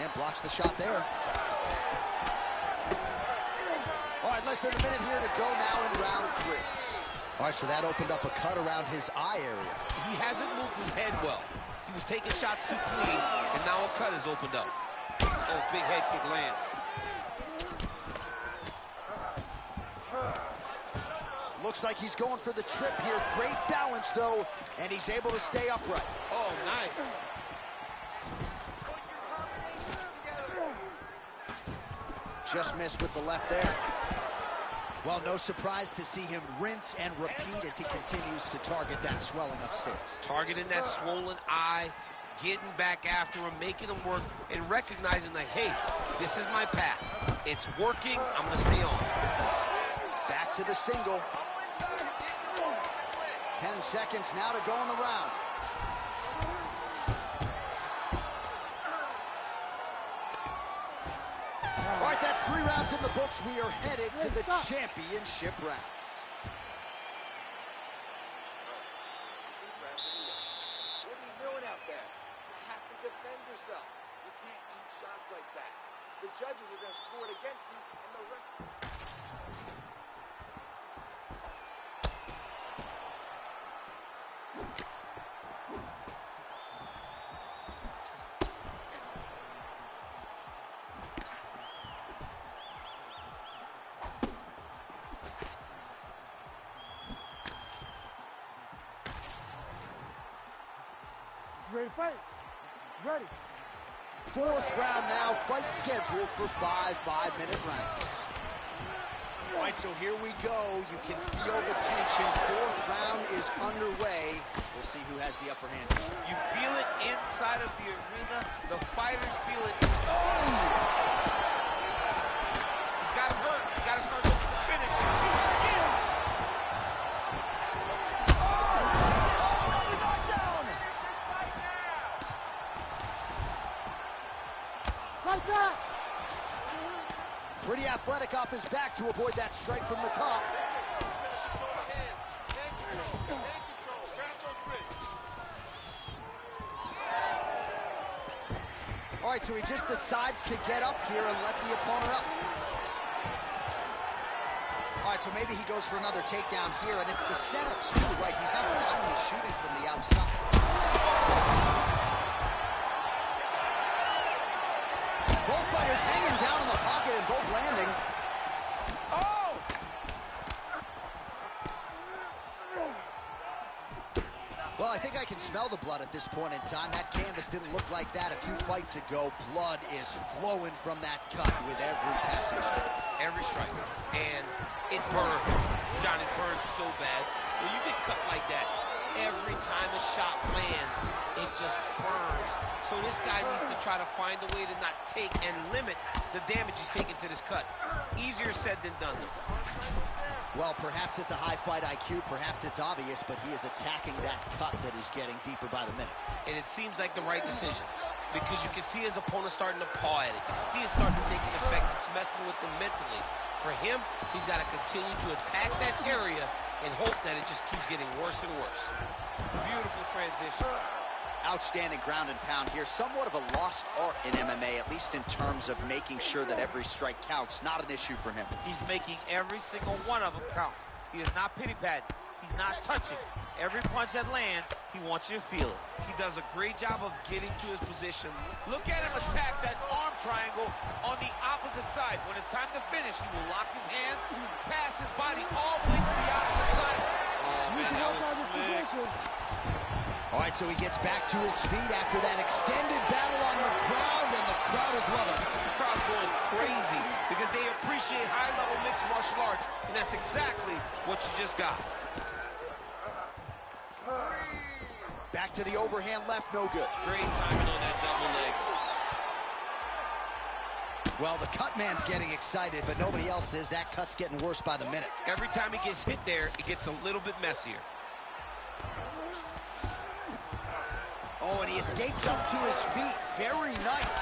And blocks the shot there. All right, realize there's a minute here to go now in round 3. All right, so that opened up a cut around his eye area. He hasn't moved his head well. He was taking shots too clean, and now a cut has opened up. Oh, big head kick lands. Looks like he's going for the trip here. Great balance, though, and he's able to stay upright. Oh, nice. Just missed with the left there. Well, no surprise to see him rinse and repeat as he continues to target that swelling upstairs. Targeting that swollen eye, getting back after him, making him work, and recognizing that, hey, this is my path. It's working. I'm going to stay on. Back to the single. 10 seconds now to go in the round. All right, that's 3 rounds in the books. We are headed to the championship rounds. What are you doing out there? You have to defend yourself. You can't eat shots like that. The judges are going to score it against you, and the ref... Ready to fight? Ready. 4th round now, fight scheduled for 5 5-minute rounds. All right, so here we go. You can feel the tension. 4th round is underway. We'll see who has the upper hand. You feel it inside of the arena. The fighters feel it. Oh! He's got him hurt. He's got to start looking to finish. Again. Another knockdown! Like that! Pretty athletic off his back to avoid that strike from the top. All right, so he just decides to get up here and let the opponent up. All right, so maybe he goes for another takedown here, and it's the setups too, right? He's not blindly shooting from the outside. Both fighters hanging down in the pocket and both landing. Oh! Well, I think I can smell the blood at this point in time. That canvas didn't look like that a few fights ago. Blood is flowing from that cut with every passing strike. Every strike. And it burns. John, it burns so bad. When you get cut like that, every time a shot lands, it just burns. So this guy needs to try to find a way to not take and limit the damage he's taking to this cut. Easier said than done, though. Well, perhaps it's a high fight IQ, perhaps it's obvious, but he is attacking that cut that is getting deeper by the minute. And it seems like the right decision because you can see his opponent starting to paw at it. You can see it starting to take an effect. It's messing with him mentally. For him, he's got to continue to attack that area and hope that it just keeps getting worse and worse. Beautiful transition. Outstanding ground and pound here. Somewhat of a lost art in MMA, at least in terms of making sure that every strike counts. Not an issue for him. He's making every single one of them count. He is not pity-patting. He's not touching. Every punch that lands, he wants you to feel it. He does a great job of getting to his position. Look at him attack that arm triangle on the opposite side. When it's time to finish, he will lock his hands, pass his body all the way to the opposite side. Oh, man, that was slick. All right, so he gets back to his feet after that extended battle on the ground, and the crowd is loving it. The crowd's going crazy because they appreciate high-level mixed martial arts, and that's exactly what you just got. Back to the overhand left, no good. Great timing on that double leg. Well, the cut man's getting excited, but nobody else is. That cut's getting worse by the minute. Every time he gets hit there, it gets a little bit messier. Oh, and he escapes up to his feet. Very nice.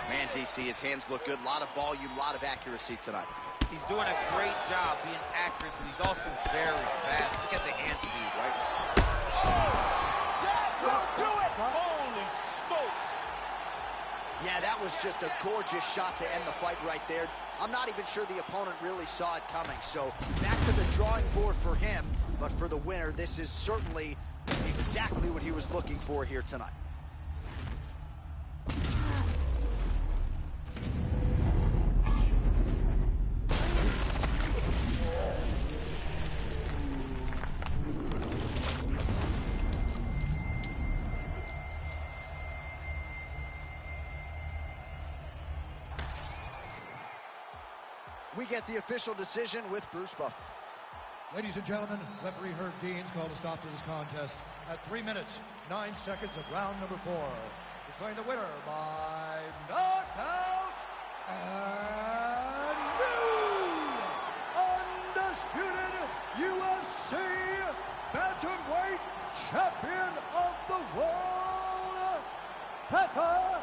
Man, DC, his hands look good. A lot of volume, a lot of accuracy tonight. He's doing a great job being accurate, but he's also very fast. Look at the hand speed, right? That will do it! Holy smokes! Yeah, that was just a gorgeous shot to end the fight right there. I'm not even sure the opponent really saw it coming. So back to the drawing board for him. But for the winner, this is certainly exactly what he was looking for here tonight. We get the official decision with Bruce Buffer. Ladies and gentlemen, referee Herb Deans called a stop to this contest at 3 minutes, 9 seconds of round number 4. Declaring the winner by knockout and new undisputed UFC bantamweight champion of the world, Pantoja.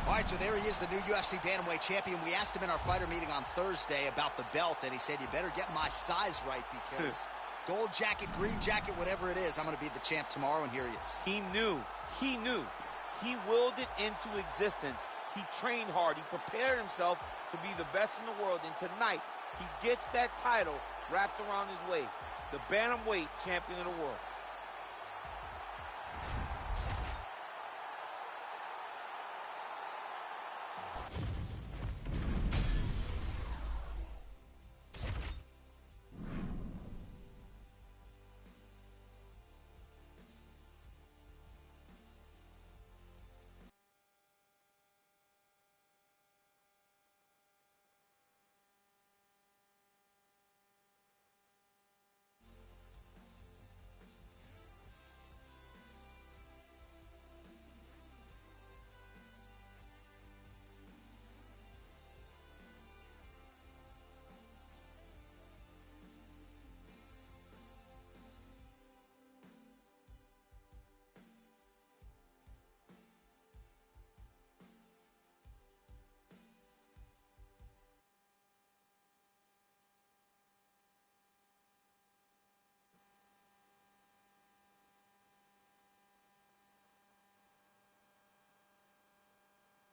All right, so there he is, the new UFC bantamweight champion. We asked him in our fighter meeting on Thursday about the belt, and he said, you better get my size right because gold jacket, green jacket, whatever it is, I'm going to be the champ tomorrow, and here he is. He knew. He willed it into existence. He trained hard. He prepared himself to be the best in the world, and tonight he gets that title wrapped around his waist. The bantamweight champion of the world.